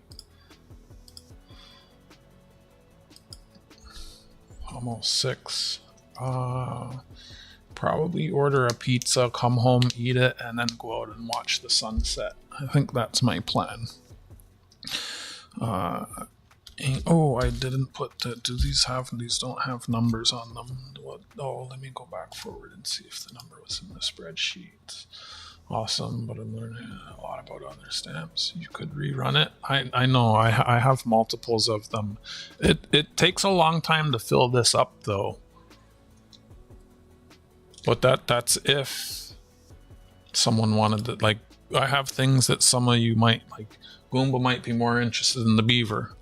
Almost 6. Probably order a pizza, come home, eat it, and then go out and watch the sunset. I think that's my plan. Oh, I didn't put the, these don't have numbers on them. Let me go back forward and see if the number was in the spreadsheet. Awesome, but I'm learning a lot about other stamps. You could rerun it. I know, I have multiples of them. It takes a long time to fill this up though. But that's if someone wanted to, like, I have things that some of you might, like, Goomba might be more interested in the beaver.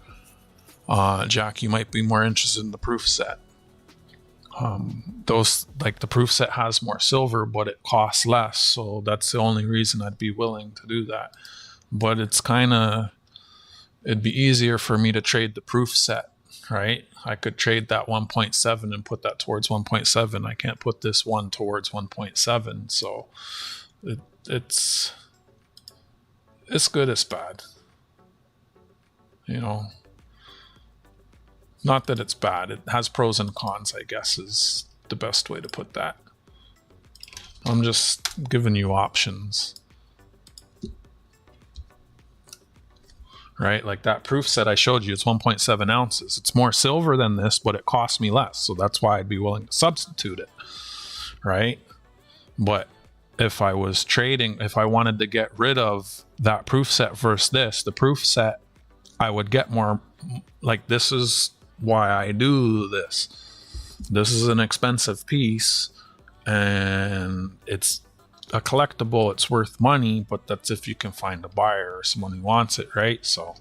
Jack, you might be more interested in the proof set. Those, like, the proof set has more silver, but it costs less, so that's the only reason I'd be willing to do that. But it's it'd be easier for me to trade the proof set, right? I could trade that 1.7 and put that towards 1.7. I can't put this one towards 1.7, so it's good, it's bad. You know, not that it's bad. It has pros and cons, I guess, is the best way to put that. I'm just giving you options. Right? Like that proof set I showed you, it's 1.7 ounces. It's more silver than this, but it costs me less. So that's why I'd be willing to substitute it. Right? But if I was trading, if I wanted to get rid of that proof set versus this, the proof set, I would get more, like, this is why I do this. This is an expensive piece and it's a collectible, it's worth money, but that's if you can find a buyer or someone who wants it, right? So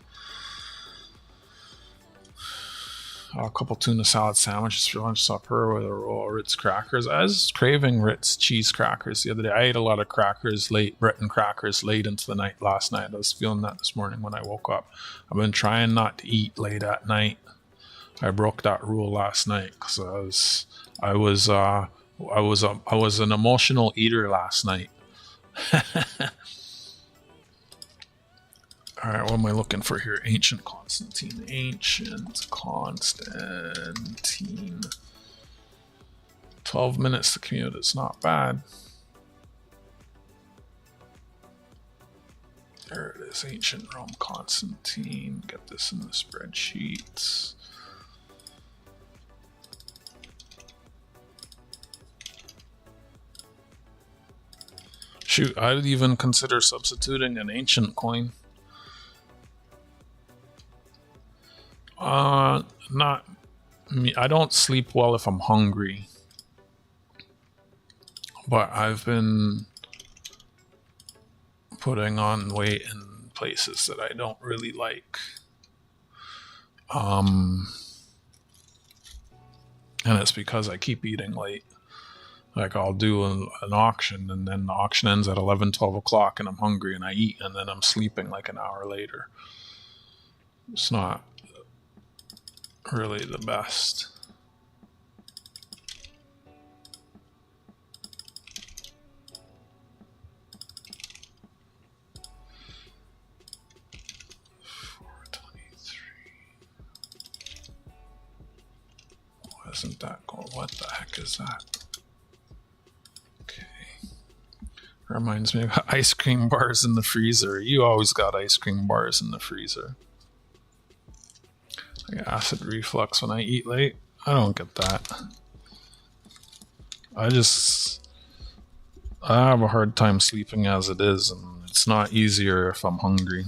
a couple tuna salad sandwiches for lunch, supper with a roll of Ritz crackers. I was craving Ritz cheese crackers the other day. I ate a lot of crackers late, Breton crackers late into the night last night. I was feeling that this morning when I woke up. I've been trying not to eat late at night. I broke that rule last night because I was an emotional eater last night. All right, what am I looking for here? Ancient Constantine. Ancient Constantine. 12 minutes to commute. It's not bad. There it is. Ancient Rome Constantine. Get this in the spreadsheets. Shoot, I'd even consider substituting an ancient coin. Not me. I don't sleep well if I'm hungry. But I've been putting on weight in places that I don't really like. And it's because I keep eating late. Like, I'll do an auction, and then the auction ends at 11, 12 o'clock, and I'm hungry, and I eat, and then I'm sleeping like an hour later. It's not really the best. Why isn't that going? What the heck is that? Reminds me of ice cream bars in the freezer. You always got ice cream bars in the freezer. I get acid reflux when I eat late. I don't get that. I have a hard time sleeping as it is, and it's not easier if I'm hungry.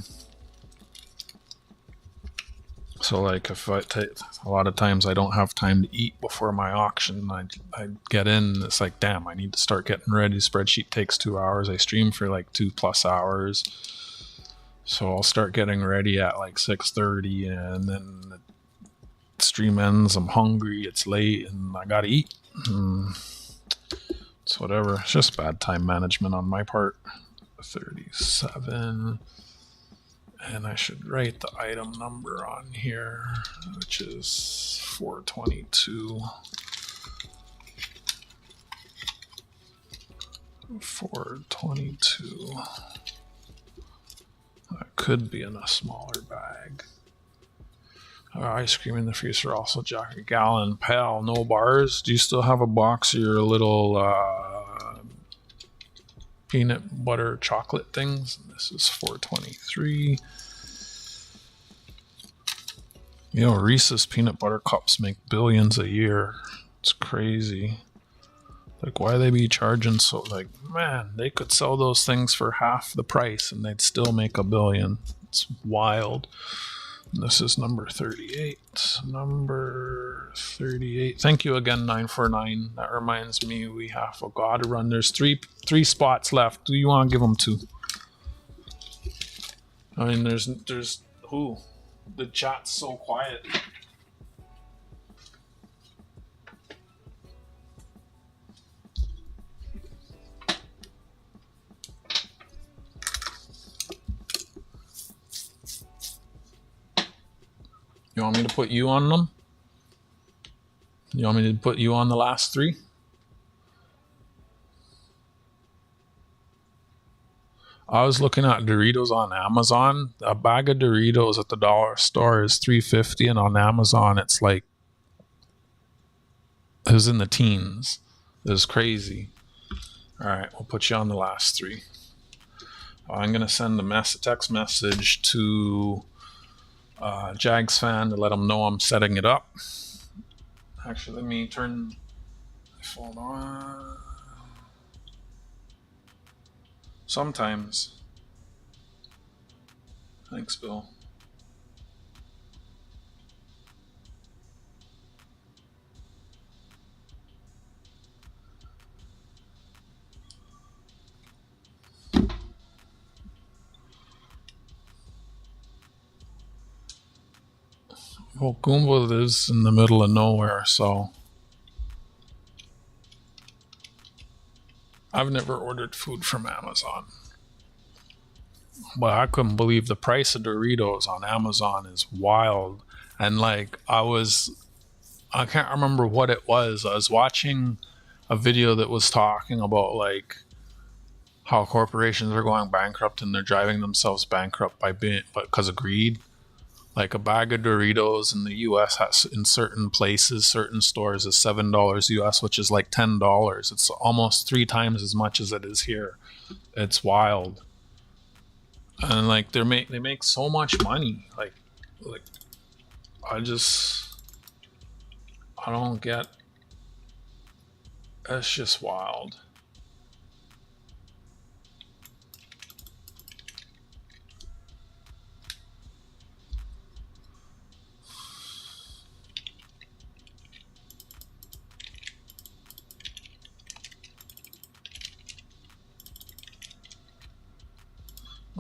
So like if I take, a lot of times I don't have time to eat before my auction. I get in, it's like, damn, I need to start getting ready. Spreadsheet takes 2 hours. I stream for like 2+ hours. So I'll start getting ready at like 6:30, and then the stream ends. I'm hungry. It's late, and I gotta eat. It's whatever. It's just bad time management on my part. 37. And I should write the item number on here, which is 422. 422. That could be in a smaller bag. Ice cream in the freezer, also Jack a gallon. Pal, no bars. Do you still have a box of your little peanut butter chocolate things? This is 423. You know, Reese's peanut butter cups make billions a year. It's crazy. Like, why they be charging so, like, man, they could sell those things for half the price and they'd still make $1 billion. It's wild. And this is number 38. Number 38. Thank you again, 949. That reminds me, we have a gotta run. There's three spots left. Do you want to give them 2? I mean, there's who? The chat's so quiet. You want me to put you on them? You want me to put you on the last 3? I was looking at Doritos on Amazon. A bag of Doritos at the dollar store is $3.50, and on Amazon it's like, it was in the teens. It was crazy. All right, we'll put you on the last 3. I'm gonna send a text message to Jags fan to let him know I'm setting it up. Actually, let me turn my phone on. Sometimes. Thanks, Bill. Well, Goomba lives in the middle of nowhere, so I've never ordered food from Amazon. But I couldn't believe the price of Doritos on Amazon is wild. And like, I can't remember what it was. I was watching a video that was talking about like how corporations are going bankrupt and they're driving themselves bankrupt because of greed. Like a bag of Doritos in the US has, in certain places, certain stores, is $7 US, which is like $10. It's almost 3 times as much as it is here. It's wild. And like they make so much money. Like I don't get. It's just wild.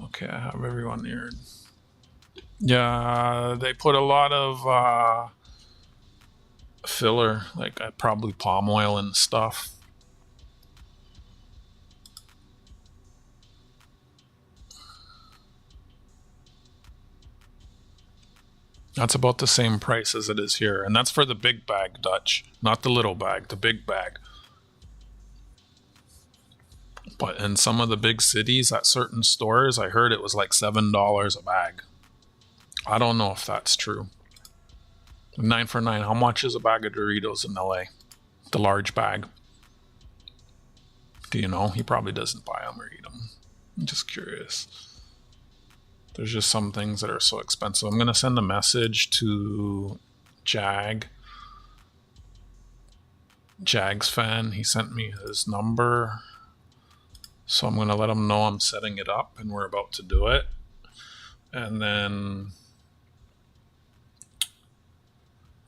Okay, I have everyone here. Yeah, they put a lot of filler, like probably palm oil and stuff. That's about the same price as it is here. And that's for the big bag, Dutch. Not the little bag, the big bag. But in some of the big cities, at certain stores, I heard it was like $7 a bag. I don't know if that's true. 9 for 9. How much is a bag of Doritos in LA? The large bag. Do you know? He probably doesn't buy them or eat them. I'm just curious. There's just some things that are so expensive. I'm going to send a message to Jag's fan. He sent me his number. So I'm going to let him know I'm setting it up and we're about to do it. And then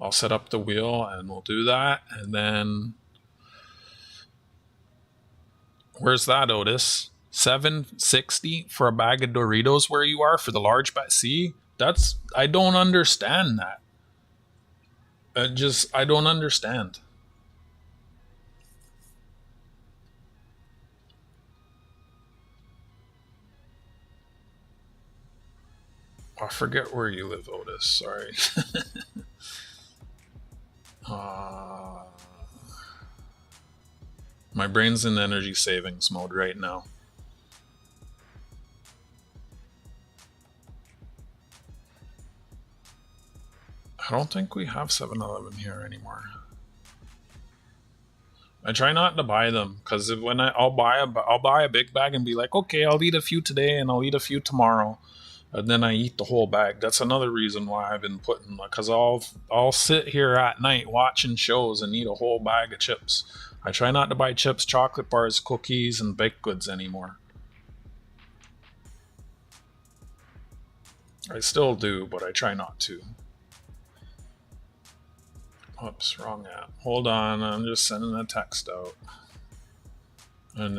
I'll set up the wheel and we'll do that. And then where's that, Otis? $7.60 for a bag of Doritos where you are for the large bag. See, I don't understand that. I don't understand. I forget where you live, Otis. Sorry. My brain's in energy savings mode right now. I don't think we have 7-Eleven here anymore. I try not to buy them because when I'll buy a big bag and be like, okay, I'll eat a few today and I'll eat a few tomorrow, and then I eat the whole bag. That's another reason why I've been putting, because I'll sit here at night watching shows and eat a whole bag of chips. I try not to buy chips, chocolate bars, cookies, and baked goods anymore. I still do, but I try not to. Oops, wrong app. Hold on, I'm just sending a text out. And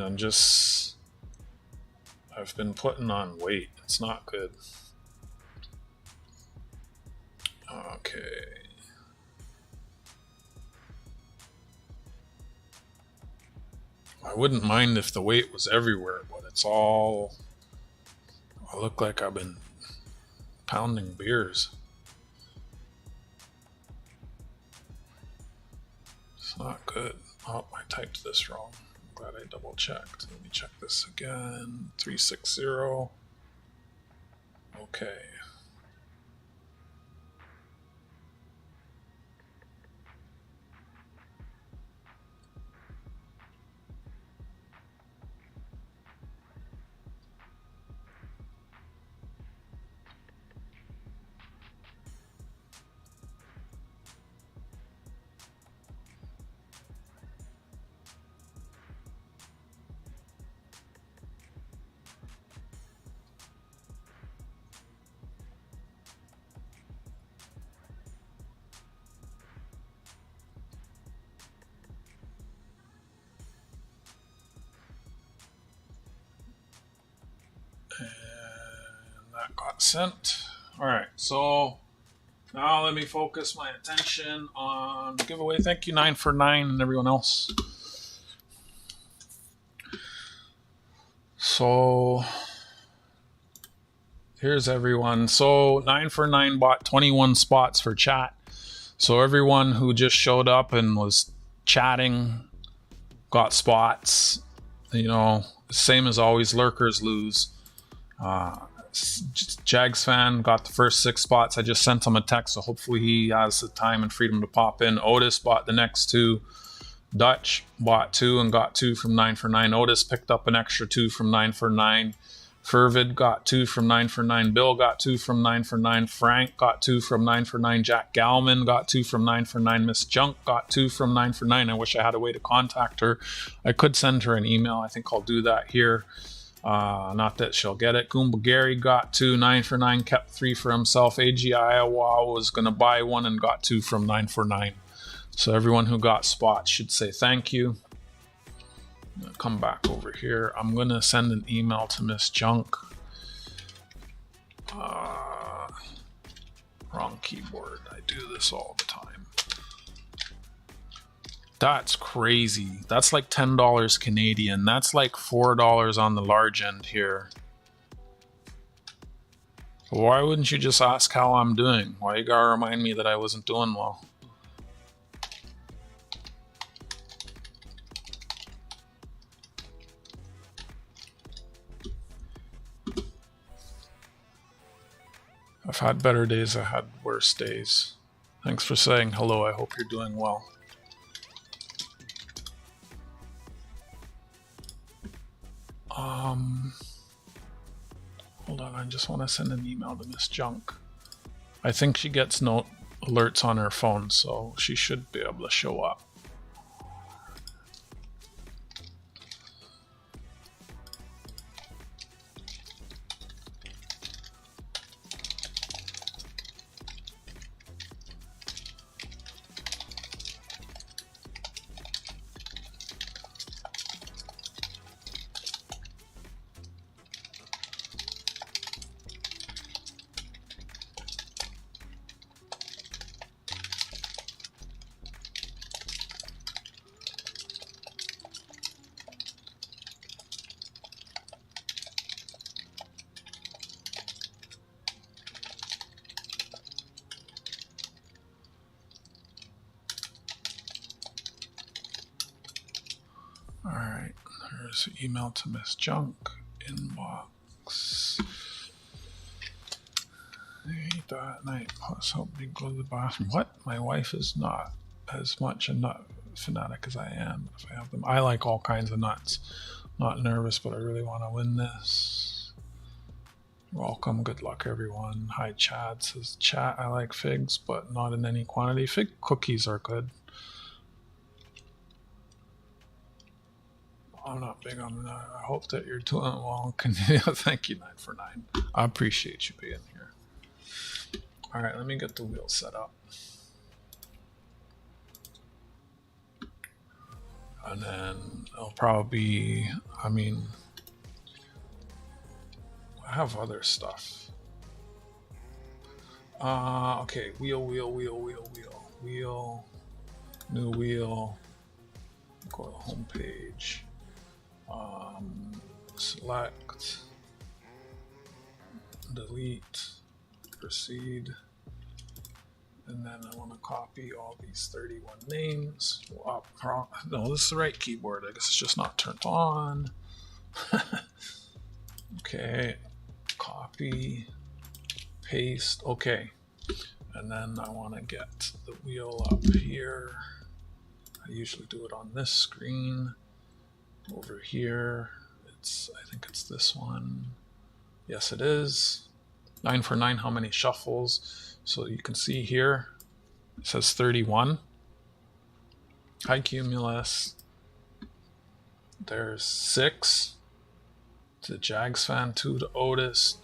I've been putting on weight. It's not good. Okay. I wouldn't mind if the weight was everywhere, but it's all... I look like I've been pounding beers. It's not good. Oh, I typed this wrong. I'm glad I double checked. Let me check this again. 360. Okay. That got sent. Alright, so now let me focus my attention on the giveaway. Thank you, 9 for 9 and everyone else. So here's everyone. So 9 for 9 bought 21 spots for chat. So everyone who just showed up and was chatting got spots. You know, same as always, lurkers lose. Jags fan got the first 6 spots. I just sent him a text, so hopefully he has the time and freedom to pop in. Otis bought the next 2. Dutch bought 2 and got 2 from 9 for 9. Otis picked up an extra 2 from 9 for 9. Fervid got 2 from 9 for 9. Bill got 2 from 9 for 9. Frank got 2 from 9 for 9. Jack Galman got 2 from 9 for 9. Miss Junk got 2 from 9 for 9. I wish I had a way to contact her. I could send her an email. I think I'll do that here. Not that she'll get it. Goomba Gary got 2, 9 for 9, kept 3 for himself. AG Iowa was going to buy 1 and got 2 from 9 for 9. So everyone who got spots should say thank you. Come back over here. I'm going to send an email to Miss Junk. Wrong keyboard. I do this all the time. That's crazy. That's like $10 Canadian. That's like $4 on the large end here. Why wouldn't you just ask how I'm doing? Why you gotta remind me that I wasn't doing well? I've had better days, I've had worse days. Thanks for saying hello, I hope you're doing well. Hold on, I just want to send an email to Miss Junk. I think she gets note alerts on her phone, so she should be able to show up. Alright, there's an email to Miss Junk, inbox. I hate that night, plus help me go to the bathroom. What? My wife is not as much a nut fanatic as I am. If I have them, I like all kinds of nuts. Not nervous, but I really want to win this. Welcome, good luck everyone. Hi Chad, says chat, I like figs, but not in any quantity. Fig cookies are good. I'm not big on that. I hope that you're doing well. Thank you, 9 for 9. I appreciate you being here. All right, let me get the wheel set up. And then it'll probably be, I mean, I have other stuff. Okay, wheel, new wheel, go to the home page. Select, delete, proceed, and then I want to copy all these 31 names. No, this is the right keyboard. I guess it's just not turned on. Okay, copy, paste. Okay, and then I want to get the wheel up here. I usually do it on this screen. Over here, I think it's this one. Yes, it is. 9 for 9, how many shuffles? So you can see here, it says 31. Hi, Cumulus. There's 6 to Jags fan, 2 to Otis,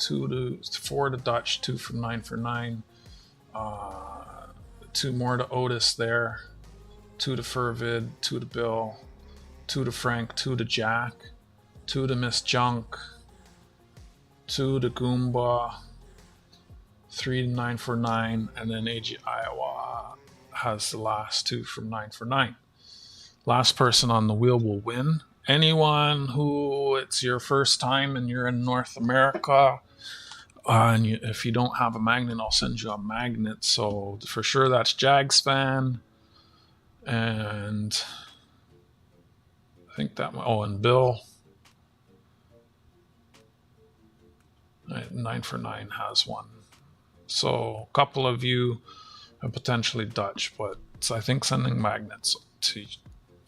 4 to Dutch, 2 from 9 for 9. 2 more to Otis there, 2 to Furvid, 2 to Bill, 2 to Frank, 2 to Jack, 2 to Miss Junk, 2 to Goomba, 3 to 9 for 9, and then AG Iowa has the last 2 from 9 for 9. Last person on the wheel will win. Anyone who it's your first time and you're in North America, and if you don't have a magnet, I'll send you a magnet. So for sure that's Jags fan, and I think that, oh, and Bill. 9 for 9 has one. So a couple of you, and potentially Dutch, but I think sending magnets to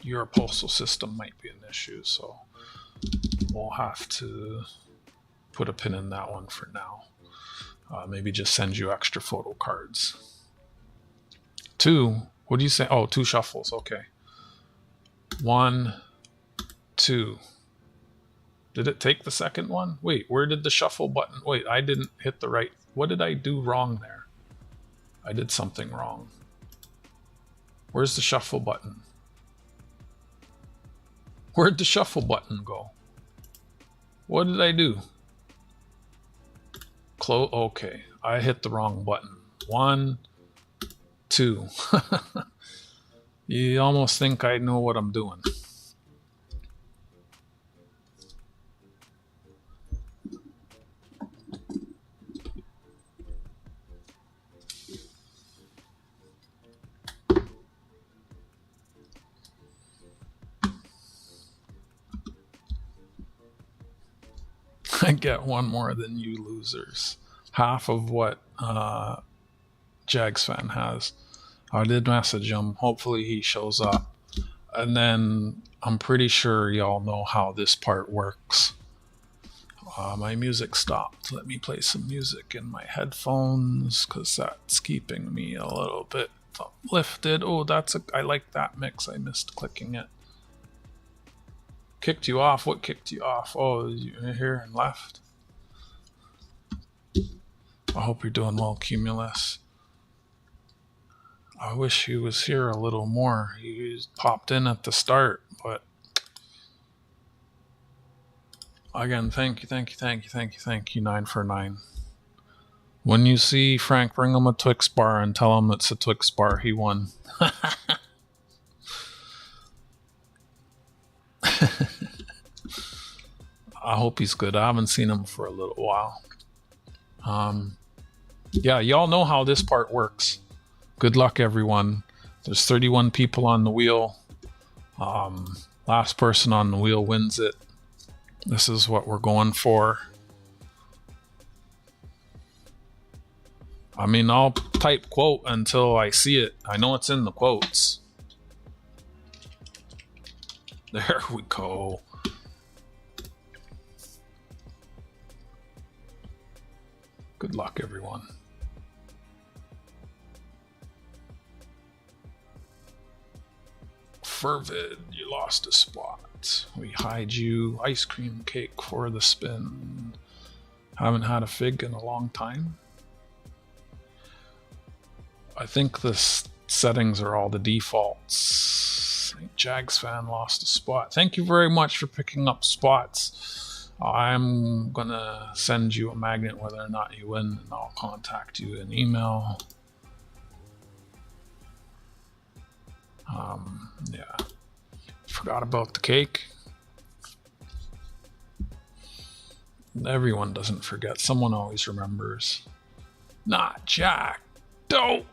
your postal system might be an issue. So we'll have to put a pin in that one for now. Maybe just send you extra photo cards. 2, what do you say? Oh, 2 shuffles, okay. 1, 2. Did it take the second one? Wait, where did the shuffle button? Wait, I didn't hit the right. What did I do wrong there? I did something wrong. Where's the shuffle button? Where'd the shuffle button go? What did I do? Close. Okay, I hit the wrong button. 1, 2. You almost think I know what I'm doing. I get one more than you losers. Half of what Jags fan has. I did message him. Hopefully he shows up. And then I'm pretty sure y'all know how this part works. My music stopped. Let me play some music in my headphones because that's keeping me a little bit uplifted. Oh, I like that mix. I missed clicking it. Kicked you off? What kicked you off? Oh, you're here and left. I hope you're doing well, Cumulus. I wish he was here a little more. He popped in at the start, but again, thank you, 9 for 9. When you see Frank, bring him a Twix bar and tell him it's a Twix bar. He won. I hope he's good. I haven't seen him for a little while. Yeah, y'all know how this part works. Good luck, everyone. There's 31 people on the wheel. Last person on the wheel wins it. This is what we're going for. I mean, I'll type quote until I see it. I know it's in the quotes. There we go. Good luck, everyone. Fervid, you lost a spot. We hide you. Ice cream cake for the spin. Haven't had a fig in a long time. I think the settings are all the defaults. Jags fan lost a spot. Thank you very much for picking up spots. I'm gonna send you a magnet whether or not you win, and I'll contact you in email. Yeah. Forgot about the cake. Everyone doesn't forget. Someone always remembers. Not Jack. Dope.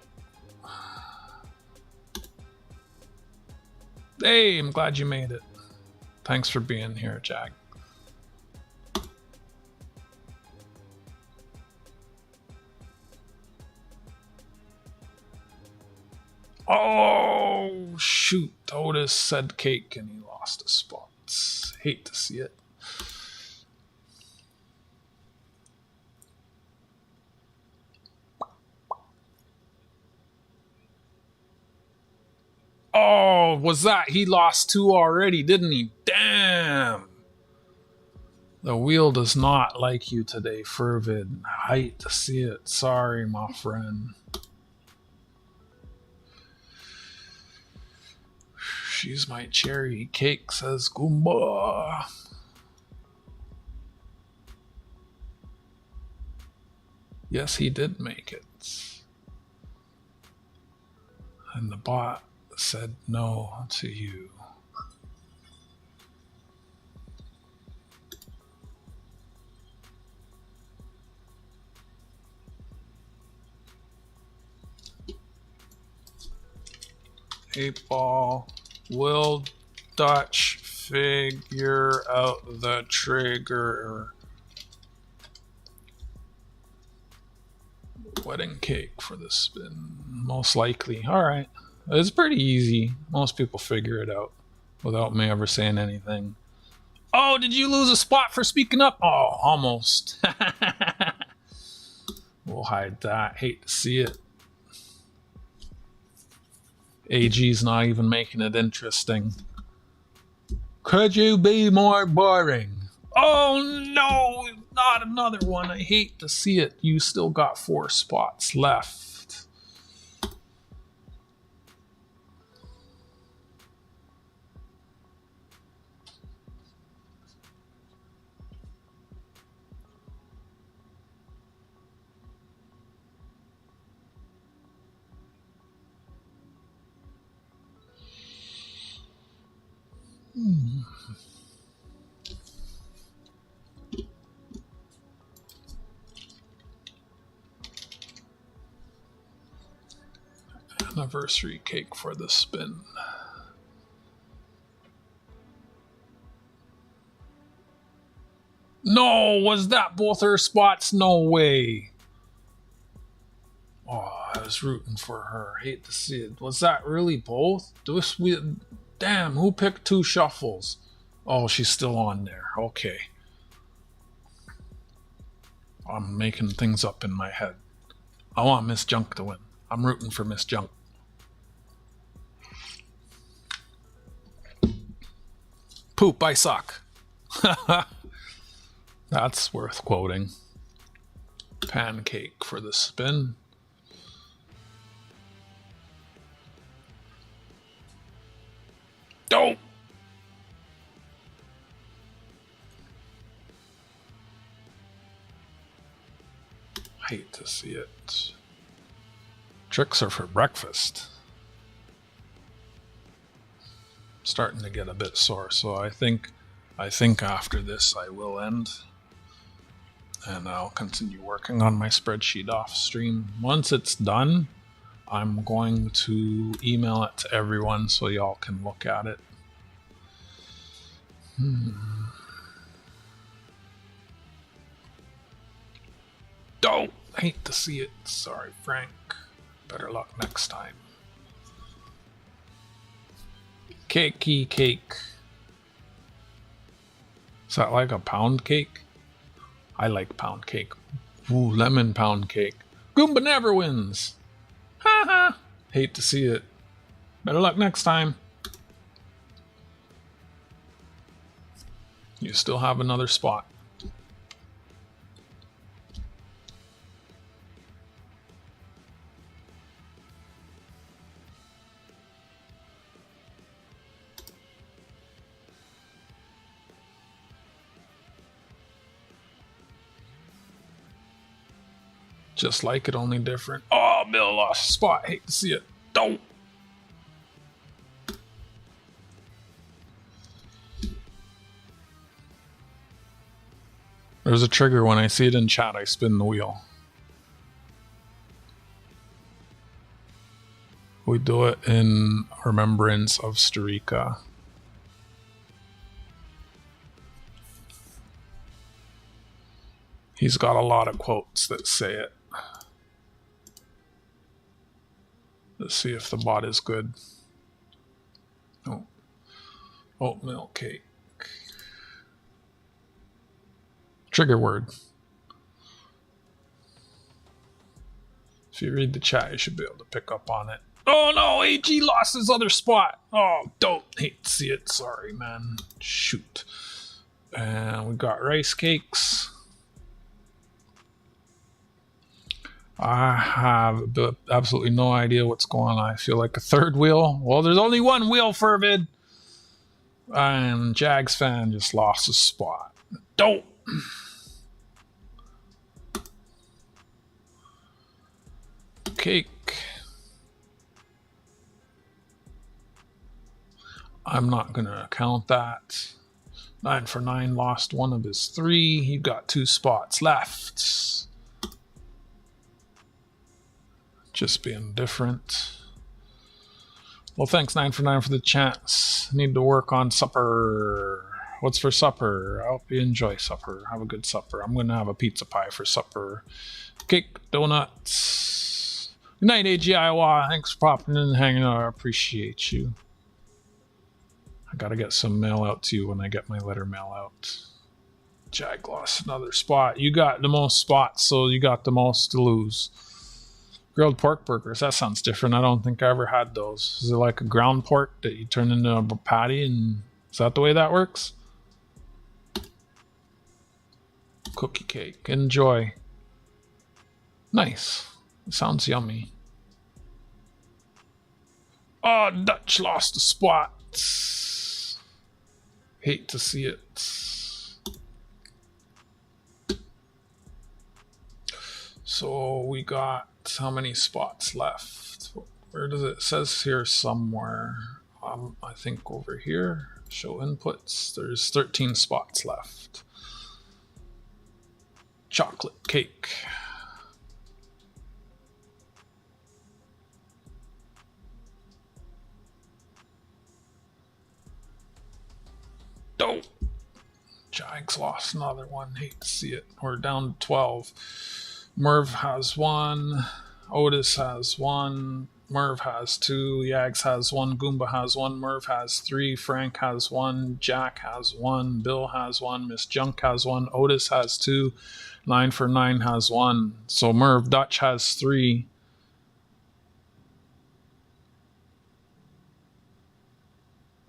Hey, I'm glad you made it. Thanks for being here, Jack. Oh, shoot. Otis said cake and he lost a spot. Hate to see it. Oh, was that? He lost 2 already, didn't he? Damn. The wheel does not like you today, Fervid. I hate to see it. Sorry, my friend. She's my cherry cake, says Goomba. Yes, he did make it. And the bot said no to you. Eight ball. Will Dutch figure out the trigger? Wedding cake for the spin. Most likely. Alright. It's pretty easy. Most people figure it out without me ever saying anything. Oh, did you lose a spot for speaking up? Oh, almost. We'll hide that. Hate to see it. AG's not even making it interesting. Could you be more boring? Oh no, not another one. I hate to see it. You still got 4 spots left. Anniversary cake for the spin. No, was that both her spots? No way. Oh, I was rooting for her. Hate to see it. Was that really both? Damn, who picked 2 shuffles? Oh, she's still on there. Okay. I'm making things up in my head. I want Miss Junk to win. I'm rooting for Miss Junk. Poop, I suck. That's worth quoting. Pancake for the spin. Oh! Hate to see it. Tricks are for breakfast. Starting to get a bit sore, so I think after this I will end, and I'll continue working on my spreadsheet off stream. Once it's done, I'm going to email it to everyone so y'all can look at it. Oh, hate to see it. Sorry, Frank. Better luck next time. Cakey cake. Is that like a pound cake? I like pound cake. Ooh, lemon pound cake. Goomba never wins. Ha ha. Hate to see it. Better luck next time. You still have another spot. Just like it, only different. Oh, Bill lost a spot. Hate to see it. Don't. There's a trigger. When I see it in chat, I spin the wheel. We do it in remembrance of Starika. He's got a lot of quotes that say it. Let's see if the bot is good. Oh. Oatmeal cake. Trigger word. If you read the chat, you should be able to pick up on it. Oh no, AG lost his other spot. Oh, don't. Hate to see it. Sorry, man. Shoot. And we got rice cakes. I have absolutely no idea what's going on. I feel like a third wheel. Well, there's only one wheel, Fervid. And Jags fan just lost his spot. Don't. Cake. I'm not going to count that. 9 for 9 lost one of his 3. He got 2 spots left. Just being different. Well, thanks 9 for 9 for the chance. Need to work on supper. What's for supper? I hope you enjoy supper. Have a good supper. I'm going to have a pizza pie for supper. Cake, donuts. Good night, AG Iowa. Thanks for popping in and hanging out. I appreciate you. I got to get some mail out to you when I get my letter mail out. Jag lost another spot. You got the most spots, so you got the most to lose. Grilled pork burgers. That sounds different. I don't think I ever had those. Is it like a ground pork that you turn into a patty? And is that the way that works? Cookie cake. Enjoy. Nice. It sounds yummy. Oh, Dutch lost a spot. Hate to see it. So we got how many spots left? Where does it says here somewhere? I think over here. Show inputs. There's 13 spots left. Chocolate cake. Dope. Jags lost another one. Hate to see it. We're down to 12. Merv has 1. Otis has 1. Merv has 2, Yags has 1, Goomba has 1, Merv has 3, Frank has 1, Jack has 1, Bill has 1, Miss Junk has 1, Otis has 2, 9 for 9 has 1. So Merv, Dutch has 3.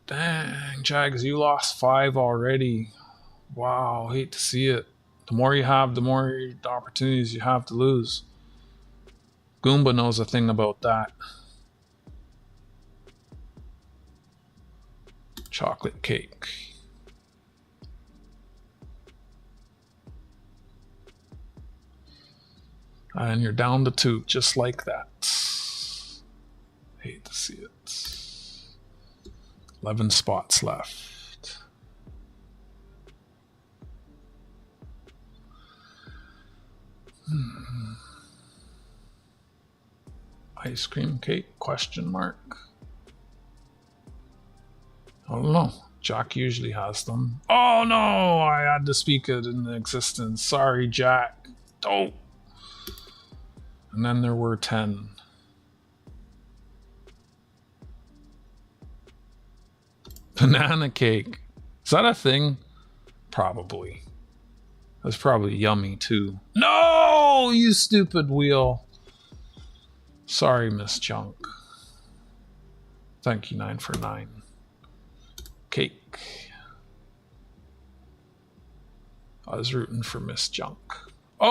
Dang, Jags, you lost 5 already. Wow, hate to see it. The more you have, the more opportunities you have to lose. Goomba knows a thing about that. Chocolate cake. And you're down to 2, just like that. Hate to see it. 11 spots left. Ice cream cake? Question mark. I don't know. Jack usually has them. Oh no! I had to speak it into existence. Sorry, Jack. Oh. And then there were 10. Banana cake. Is that a thing? Probably. That's probably yummy too. No! You stupid wheel. Sorry, Miss Junk. Thank you, 9 for 9. Cake. I was rooting for Miss Junk. Oh!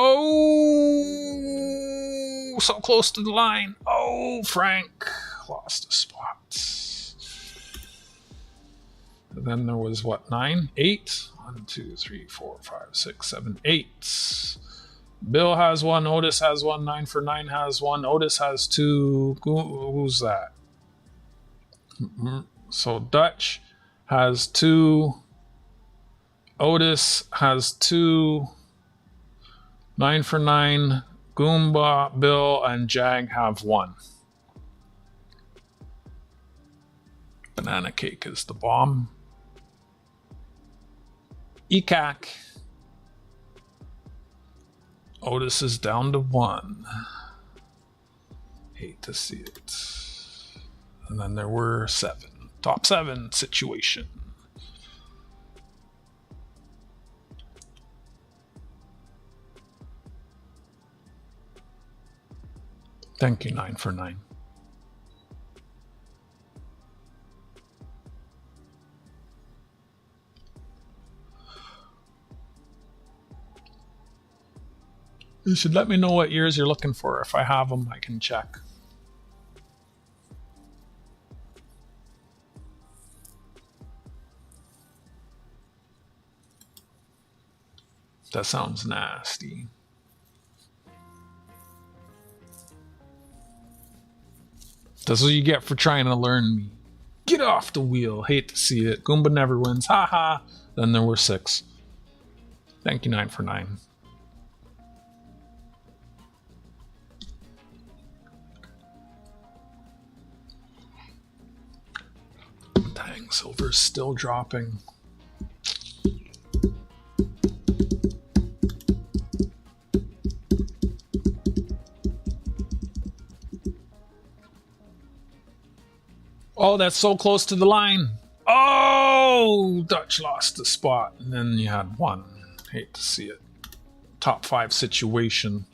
So close to the line. Oh, Frank lost a spot. And then there was what, 9? 8? 1, 2, 3, 4, 5, 6, 7, 8. Bill has 1, Otis has 1, 9 for 9 has 1, Otis has 2. Who's that? So Dutch has 2, Otis has 2, 9 for 9, Goomba, Bill, and Jag have 1. Banana cake is the bomb. Ecac. Otis is down to 1. Hate to see it. And then there were 7. Top 7 situation. Thank you, 9 for 9. You should let me know what years you're looking for. If I have them, I can check. That sounds nasty. That's what you get for trying to learn me. Get off the wheel. Hate to see it. Goomba never wins. Ha ha. Then there were 6. Thank you, 9 for 9. Dang, silver's still dropping. Oh, that's so close to the line. Oh, Dutch lost the spot. And then you had 1. Hate to see it. Top 5 situation.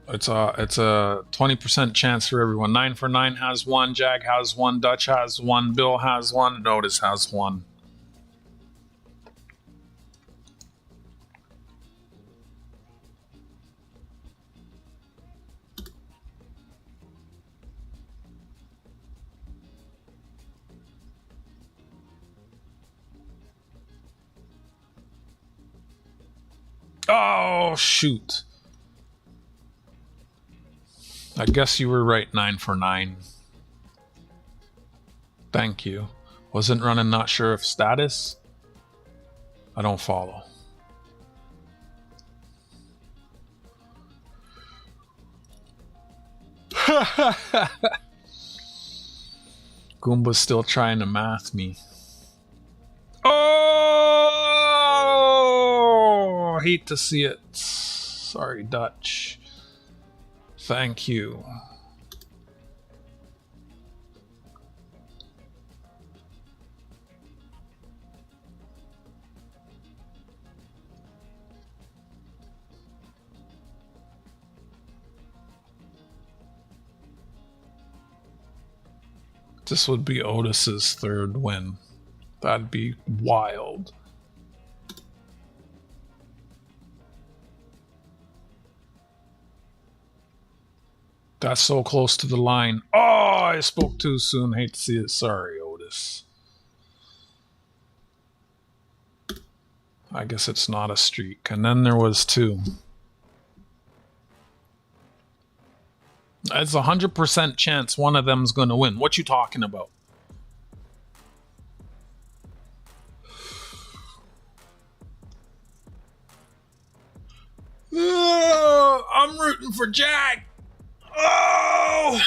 It's a 20% chance for everyone. 9 for 9 has 1. Jag has 1. Dutch has 1. Bill has 1. And Otis has 1. Oh, shoot. I guess you were right, 9 for 9. Thank you. Wasn't running not sure if status? I don't follow. Goomba's still trying to math me. Oh! Hate to see it. Sorry, Dutch. Thank you. This would be Otis's third win. That'd be wild. That's so close to the line. Oh, I spoke too soon. Hate to see it. Sorry, Otis. I guess it's not a streak. And then there was two. It's 100% chance one of them's going to win. What you talking about? I'm rooting for Jack. Oh!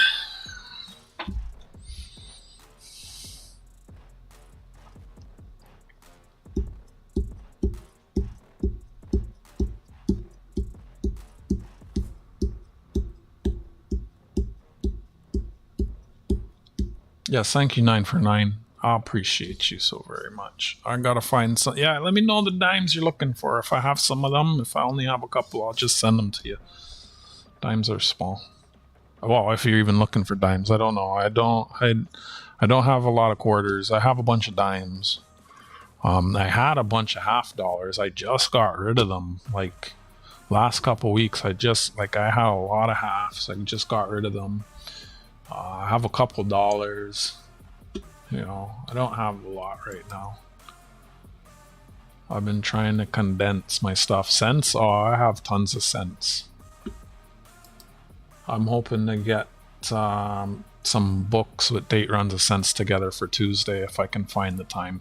Yes, thank you, 9 for 9. I appreciate you so very much. I gotta find some. Yeah, let me know the dimes you're looking for. If I have some of them, if I only have a couple, I'll just send them to you. Dimes are small. Well, if you're even looking for dimes, I don't know. I don't have a lot of quarters. I have a bunch of dimes. I had a bunch of $half. I just got rid of them. Like last couple weeks, I had a lot of halves. I just got rid of them. I have a couple dollars. You know, I don't have a lot right now. I've been trying to condense my stuff. Cents? Oh, I have tons of cents. I'm hoping to get some books with date runs of cents together for Tuesday if I can find the time.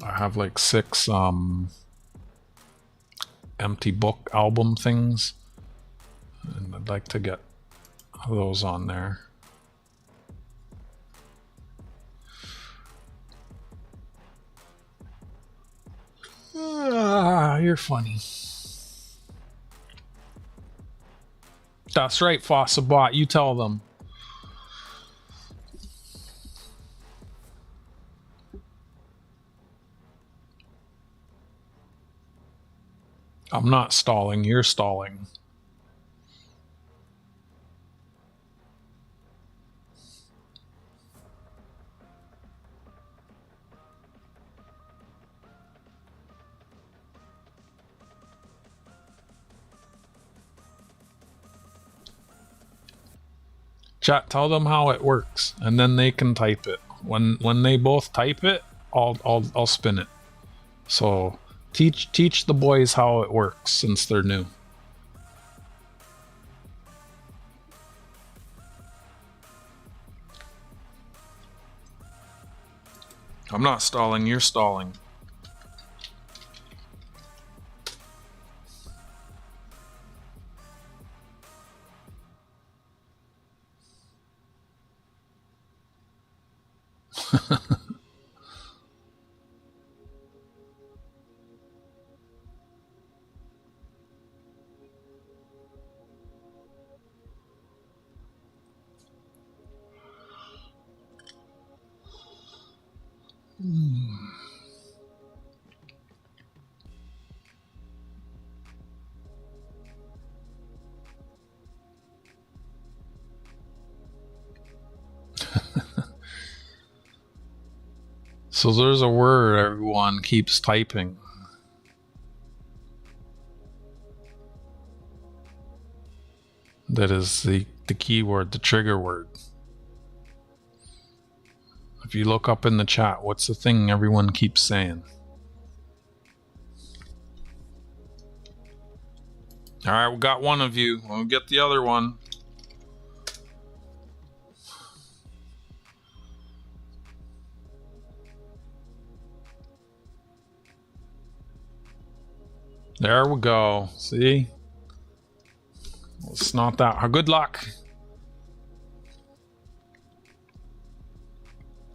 I have like 6 empty book album things, and I'd like to get those on there. You're funny. That's right, Fossabot. You tell them. I'm not stalling. You're stalling. Chat, tell them how it works, and then they can type it. When they both type it, I'll spin it. So teach the boys how it works since they're new. I'm not stalling, you're stalling. So there's a word everyone keeps typing. That is the keyword, the trigger word. If you look up in the chat, what's the thing everyone keeps saying? Alright, we got one of you. We'll get the other one. There we go. See? It's not that. Good luck.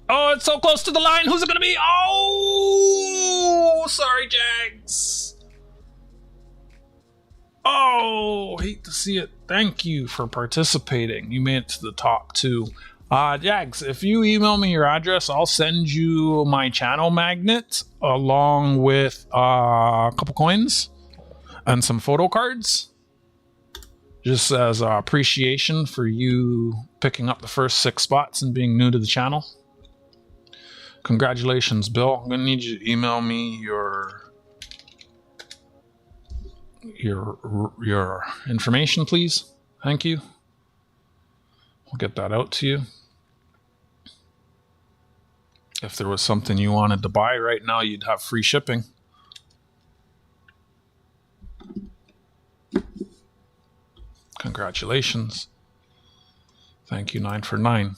Oh, it's so close to the line. Who's it going to be? Oh, sorry, Jags. Oh, hate to see it. Thank you for participating. You made it to the top 2. Jags, if you email me your address, I'll send you my channel magnet along with a couple coins and some photo cards. Just as appreciation for you picking up the first 6 spots and being new to the channel. Congratulations, Bill. I'm going to need you to email me your information, please. Thank you. I'll get that out to you. If there was something you wanted to buy right now, you'd have free shipping. Congratulations. Thank you, 9 for 9.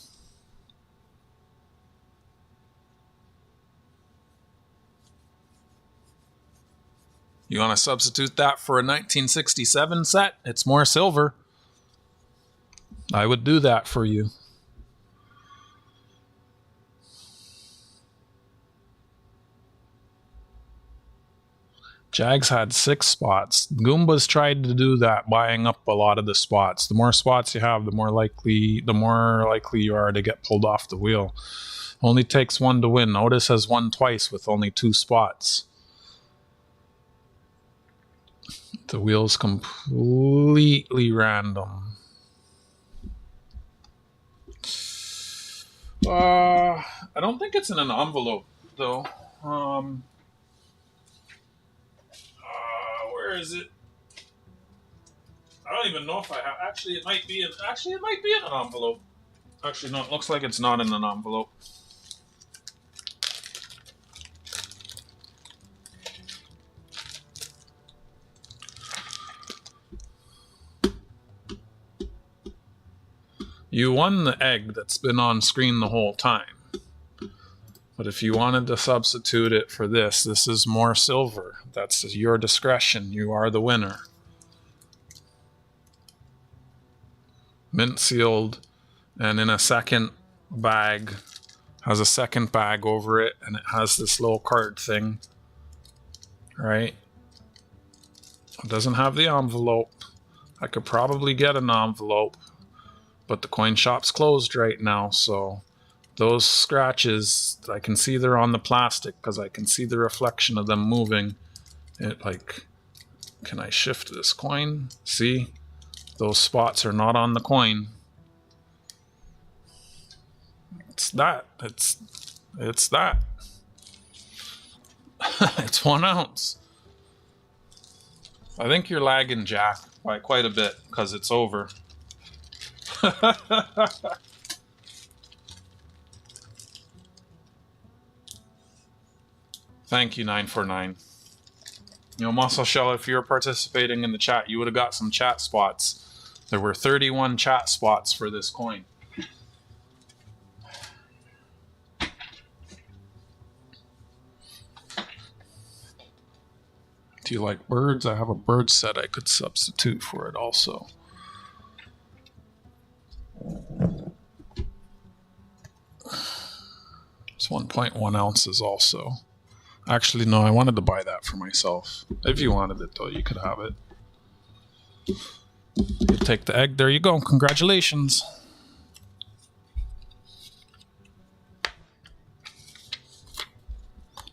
You want to substitute that for a 1967 set? It's more silver. I would do that for you. Jags had 6 spots. Goombas tried to do that, buying up a lot of the spots. The more spots you have, the more likely you are to get pulled off the wheel. Only takes 1 to win. Otis has won twice with only 2 spots. The wheel's completely random. I don't think it's in an envelope, though. Where is it? I don't even know if I have. Actually, it might be in an envelope. Actually, no, it looks like it's not in an envelope. You won the egg that's been on screen the whole time. But if you wanted to substitute it for this, this is more silver. That's your discretion. You are the winner. Mint sealed, and in a second bag, has a second bag over it, and it has this little card thing, right? It doesn't have the envelope. I could probably get an envelope, but the coin shop's closed right now, so those scratches, I can see they're on the plastic because I can see the reflection of them moving. It can I shift this coin? See? Those spots are not on the coin. It's that. It's that. It's 1 ounce. I think you're lagging, Jack, by quite a bit because it's over. Thank you, 949. Muscle Shell, if you're participating in the chat, you would have got some chat spots. There were 31 chat spots for this coin. Do you like birds? I have a bird set I could substitute for it also. It's 1.1 ounces also. Actually, no, I wanted to buy that for myself. If you wanted it, though, you could have it. You take the egg. There you go. Congratulations.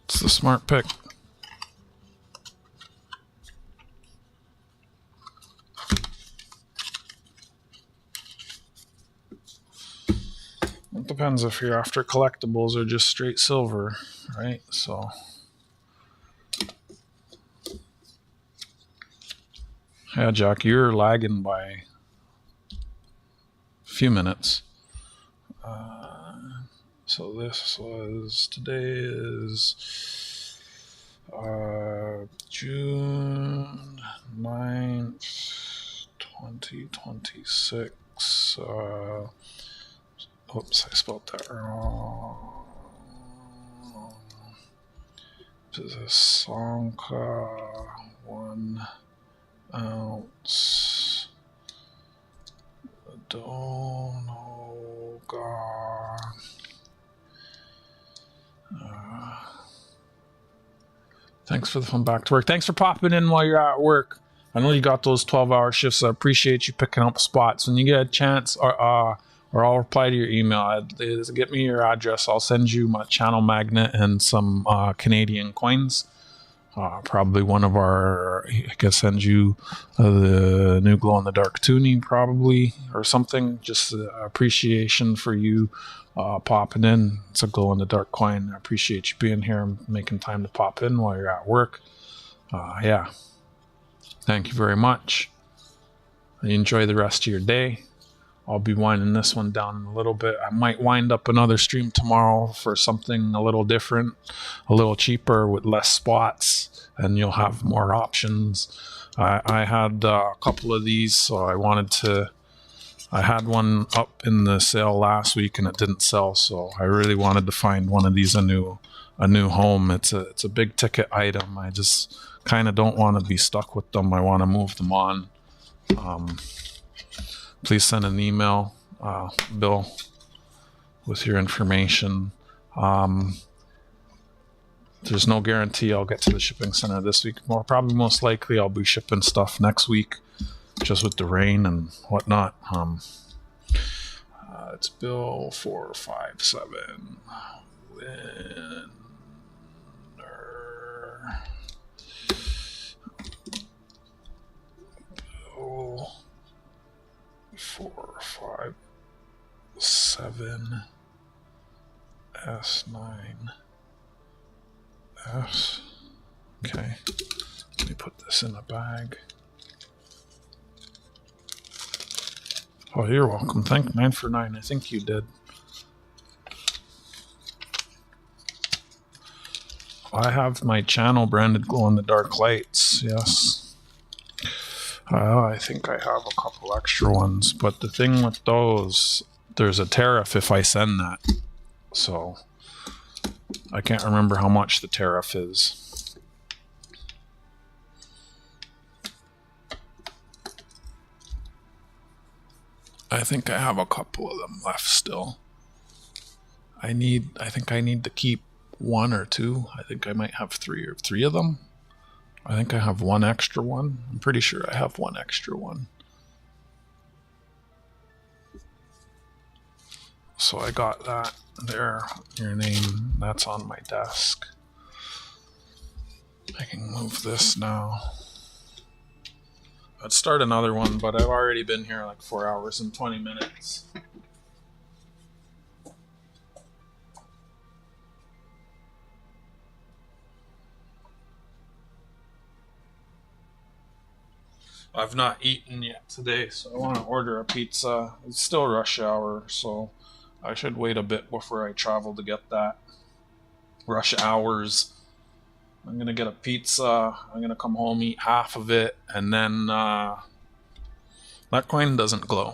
It's the smart pick. It depends if you're after collectibles or just straight silver, right? So... yeah, Jack, you're lagging by a few minutes. So this was, today is June 9th, 2026. Oops, I spelled that wrong. PYSANKA 1 ounce. DONOGAW. Thanks for the fun back to work. Thanks for popping in while you're at work. I know you got those 12-hour shifts. I appreciate you picking up spots. When you get a chance, or I'll reply to your email. Get me your address. I'll send you my channel magnet and some Canadian coins. Probably one of our, I guess, send you the new glow-in-the-dark tuning, probably, or something. Just appreciation for you popping in. It's a glow-in-the-dark coin. I appreciate you being here and making time to pop in while you're at work. Yeah. Thank you very much. Enjoy the rest of your day. I'll be winding this one down in a little bit. I might wind up another stream tomorrow for something a little different, a little cheaper with less spots, and you'll have more options. I had a couple of these, so I had one up in the sale last week and it didn't sell, so I really wanted to find one of these a new home. It's a big ticket item. I just kind of don't want to be stuck with them. I want to move them on. Please send an email, Bill, with your information. There's no guarantee I'll get to the shipping center this week. Probably most likely I'll be shipping stuff next week, just with the rain and whatnot. It's Bill 457. Bill 457 S9 S. Okay, let me put this in a bag. Oh, you're welcome. Thank 9 for 9. I think you did. I have my channel branded glow-in-the-dark lights. Yes. I think I have a couple extra ones, but the thing with those, there's a tariff if I send that. So I can't remember how much the tariff is. I think I have a couple of them left still. I think I need to keep one or two. I think I might have three of them. I think I have one extra one. I'm pretty sure I have one extra one. So I got that there. Your name, that's on my desk. I can move this now. I'd start another one, but I've already been here like 4 hours and 20 minutes. I've not eaten yet today, so I want to order a pizza. It's still rush hour, so I should wait a bit before I travel to get that. Rush hours. I'm going to get a pizza. I'm going to come home, eat half of it, and then that coin doesn't glow.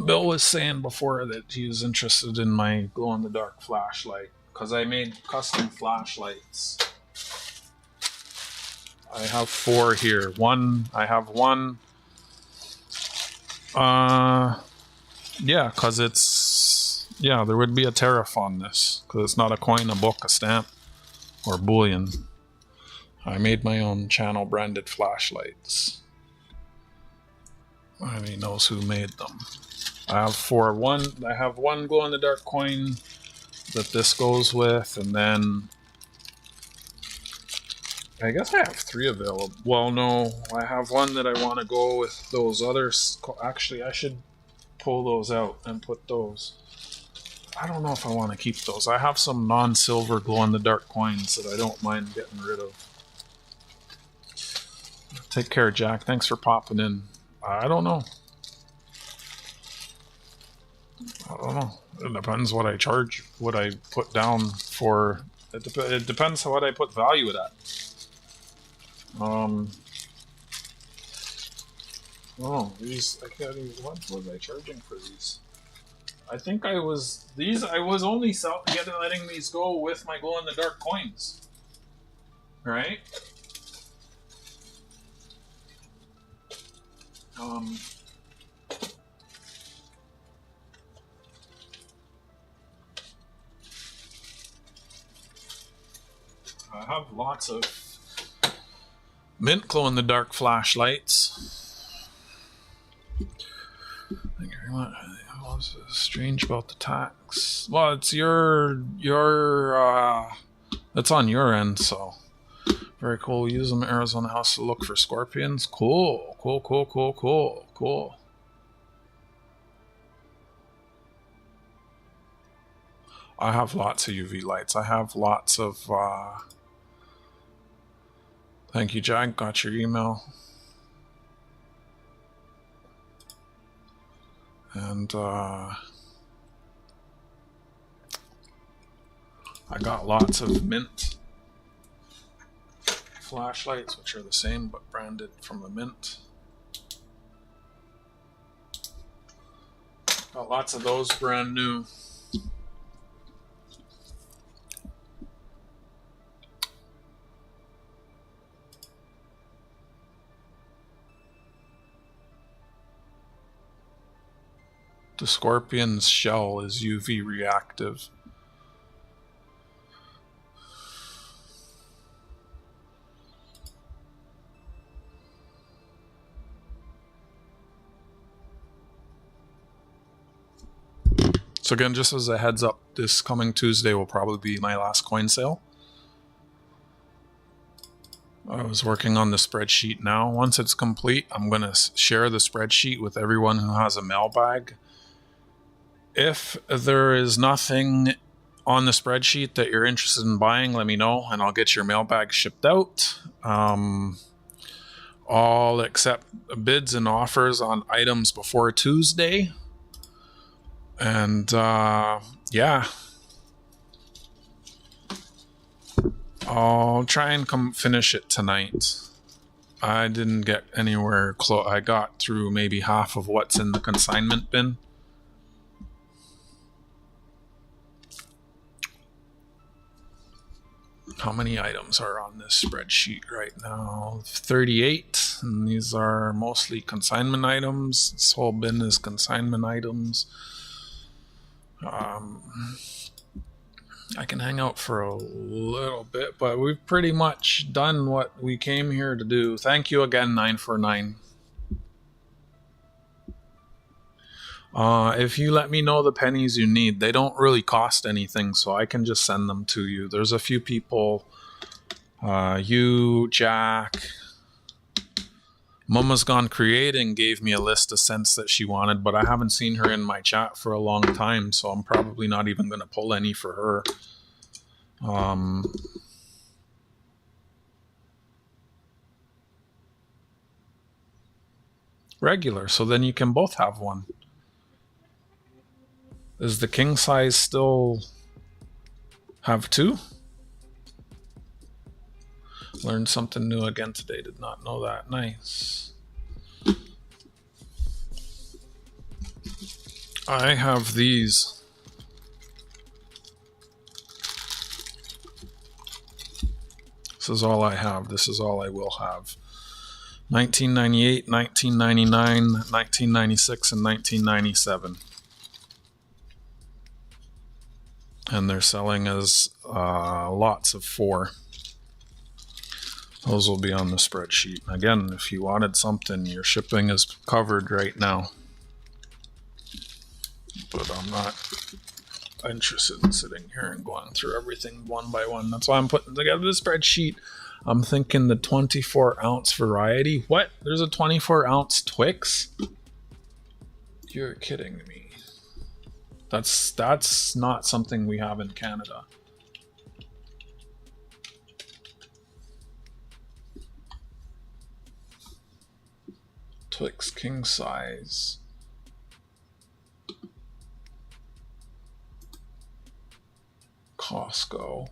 Bill was saying before that he was interested in my glow-in-the-dark flashlight, because I made custom flashlights. I have 4 here. I have one. Yeah, because there would be a tariff on this, because it's not a coin, a book, a stamp, or bullion. I made my own channel branded flashlights. And he knows who made them. I have 4. I have one glow-in-the-dark coin that this goes with, and then I guess I have 3 available. Well, no, I have one that I want to go with those others. Actually, I should pull those out and put those. I don't know if I want to keep those. I have some non-silver glow-in-the-dark coins that I don't mind getting rid of. Take care, Jack. Thanks for popping in. I don't know. It depends what I charge, what I put down for. It depends on what I put value at. These, what was I charging for these? I think I was only letting these go with my glow-in-the-dark coins. Right? I have lots of Mint glow-in-the-dark flashlights. Thank you very much. What's strange about the tax? Well, it's it's on your end, so very cool. We use them in Arizona House to look for scorpions. Cool. I have lots of UV lights. I have lots of thank you, Jack. Got your email. And I got lots of Mint flashlights, which are the same but branded from the Mint. Got lots of those brand new. The scorpion's shell is UV reactive. So again, just as a heads up, this coming Tuesday will probably be my last coin sale. I was working on the spreadsheet now. Once it's complete, I'm going to share the spreadsheet with everyone who has a mailbag. If there is nothing on the spreadsheet that you're interested in buying, let me know and I'll get your mailbag shipped out. I'll accept bids and offers on items before Tuesday. And yeah, I'll try and come finish it tonight. I didn't get anywhere close. I got through maybe half of what's in the consignment bin. How many items are on this spreadsheet right now? 38, and these are mostly consignment items. This whole bin is consignment items. I can hang out for a little bit, but we've pretty much done what we came here to do. Thank you again, 949. If you let me know the pennies you need, they don't really cost anything, so I can just send them to you. There's a few people, you, Jack, Mama's Gone Creating gave me a list of scents that she wanted, but I haven't seen her in my chat for a long time, so I'm probably not even going to pull any for her. Regular, so then you can both have one. Does the king size still have two? Learned something new again today. Did not know that. Nice. I have these. This is all I have. This is all I will have. 1998, 1999, 1996, and 1997. And they're selling as lots of 4. Those will be on the spreadsheet. Again, if you wanted something, your shipping is covered right now. But I'm not interested in sitting here and going through everything one by one. That's why I'm putting together the spreadsheet. I'm thinking the 24-ounce variety. What? There's a 24-ounce Twix? You're kidding me. That's not something we have in Canada. Twix king size. Costco.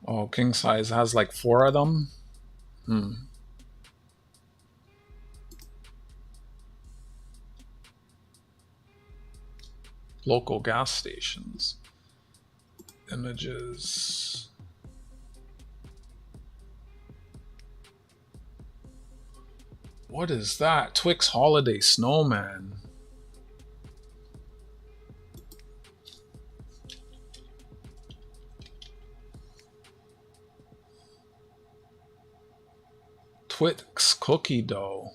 Oh, king size has like 4 of them. Local gas stations. Images. What is that? Twix Holiday Snowman. Twix cookie dough.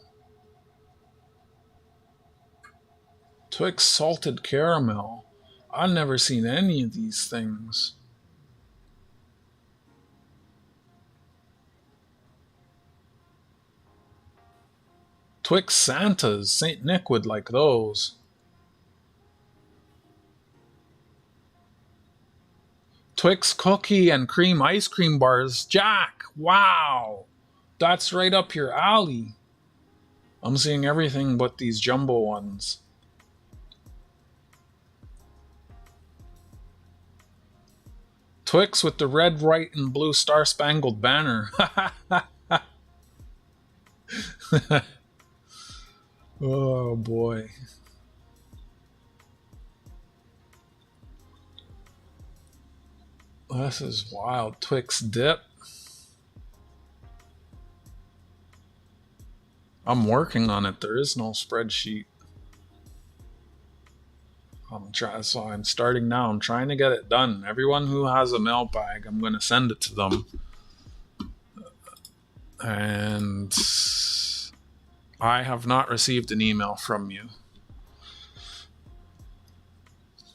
Twix salted caramel. I've never seen any of these things. Twix Santas. St. Nick would like those. Twix cookie and cream ice cream bars. Jack, wow. That's right up your alley. I'm seeing everything but these jumbo ones. Twix with the red, white, and blue star-spangled banner. Oh boy. This is wild. Twix dip. I'm working on it. There is no spreadsheet. So I'm starting now. I'm trying to get it done. Everyone who has a mail bag, I'm going to send it to them. And I have not received an email from you.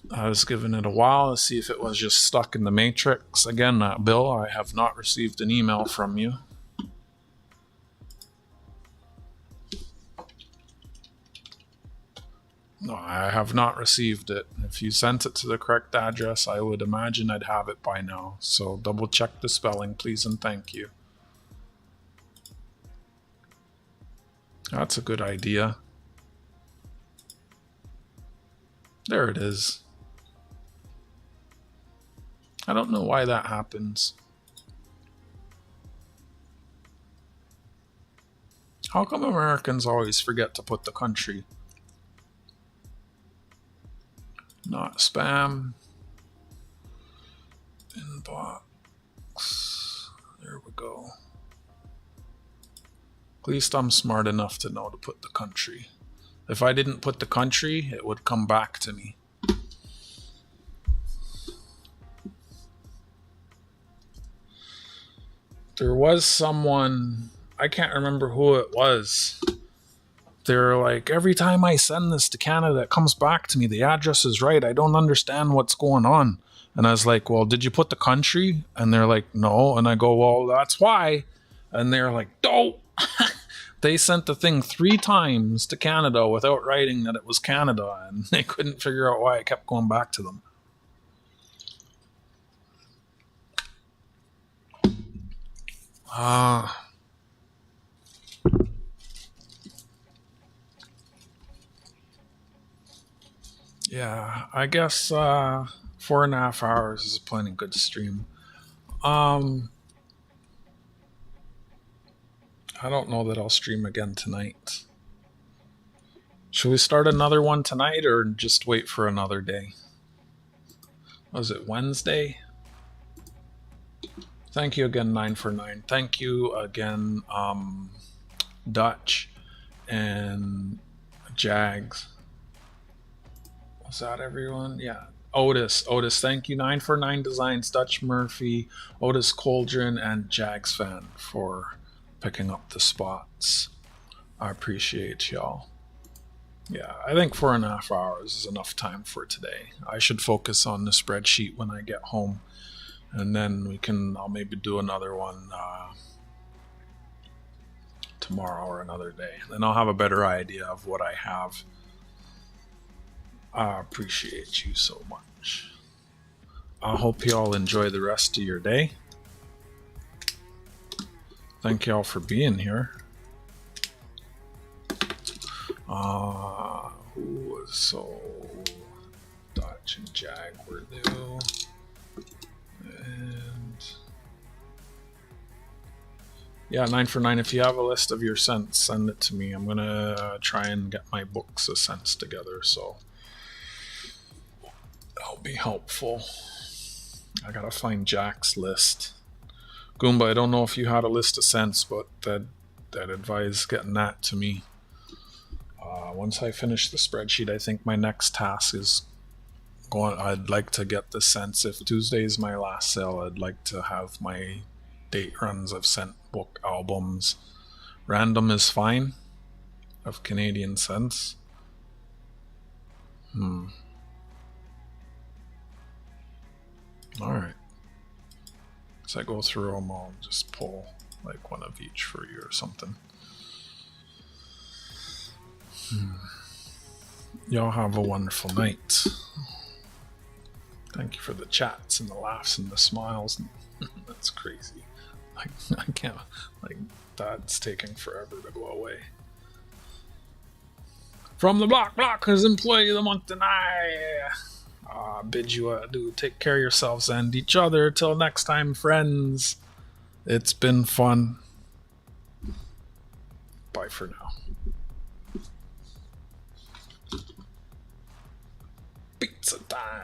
I was giving it a while to see if it was just stuck in the matrix. Again, Bill, I have not received an email from you. No, I have not received it. If you sent it to the correct address, I would imagine I'd have it by now. So double check the spelling, please, and thank you. That's a good idea. There it is. I don't know why that happens. How come Americans always forget to put the country? Not spam. Inbox. There we go. At least I'm smart enough to know to put the country. If I didn't put the country, it would come back to me. There was someone, I can't remember who it was. They're like, every time I send this to Canada, it comes back to me. The address is right. I don't understand what's going on. And I was like, well, did you put the country? And they're like, no. And I go, well, that's why. And they're like, no. They sent the thing 3 times to Canada without writing that it was Canada. And they couldn't figure out why it kept going back to them. Yeah, I guess 4.5 hours is a plenty good stream. I don't know that I'll stream again tonight. Should we start another one tonight or just wait for another day? Was it Wednesday? Thank you again, 949. Thank you again, Dutch and Jags. Was that everyone? Yeah. Otis, thank you. 949 Designs, Dutch Murphy, Otis Coldren, and Jags Fan for picking up the spots. I appreciate y'all. Yeah, I think 4.5 hours is enough time for today. I should focus on the spreadsheet when I get home, and then I'll maybe do another one tomorrow or another day. Then I'll have a better idea of what I have. I appreciate you so much. I hope you all enjoy the rest of your day. Thank you all for being here. Who was so Dutch and Jag were new. And yeah, 949. If you have a list of your scents, send it to me. I'm gonna try and get my books of scents together, so that'll be helpful. I gotta find Jack's list. Goomba, I don't know if you had a list of scents, but that advise getting that to me. Once I finish the spreadsheet, I think my next task is I'd like to get the scents. If Tuesday is my last sale, I'd like to have my date runs of scent book albums Random is fine. Of Canadian cents. Alright. As I go through them, I'll just pull like one of each for you or something. Y'all have a wonderful night. Thank you for the chats and the laughs and the smiles. That's crazy. I can't, like, that's taking forever to go away. From the Blockers Employee of the Month tonight. Bid you adieu. Take care of yourselves and each other. Till next time, friends. It's been fun. Bye for now. Pizza time.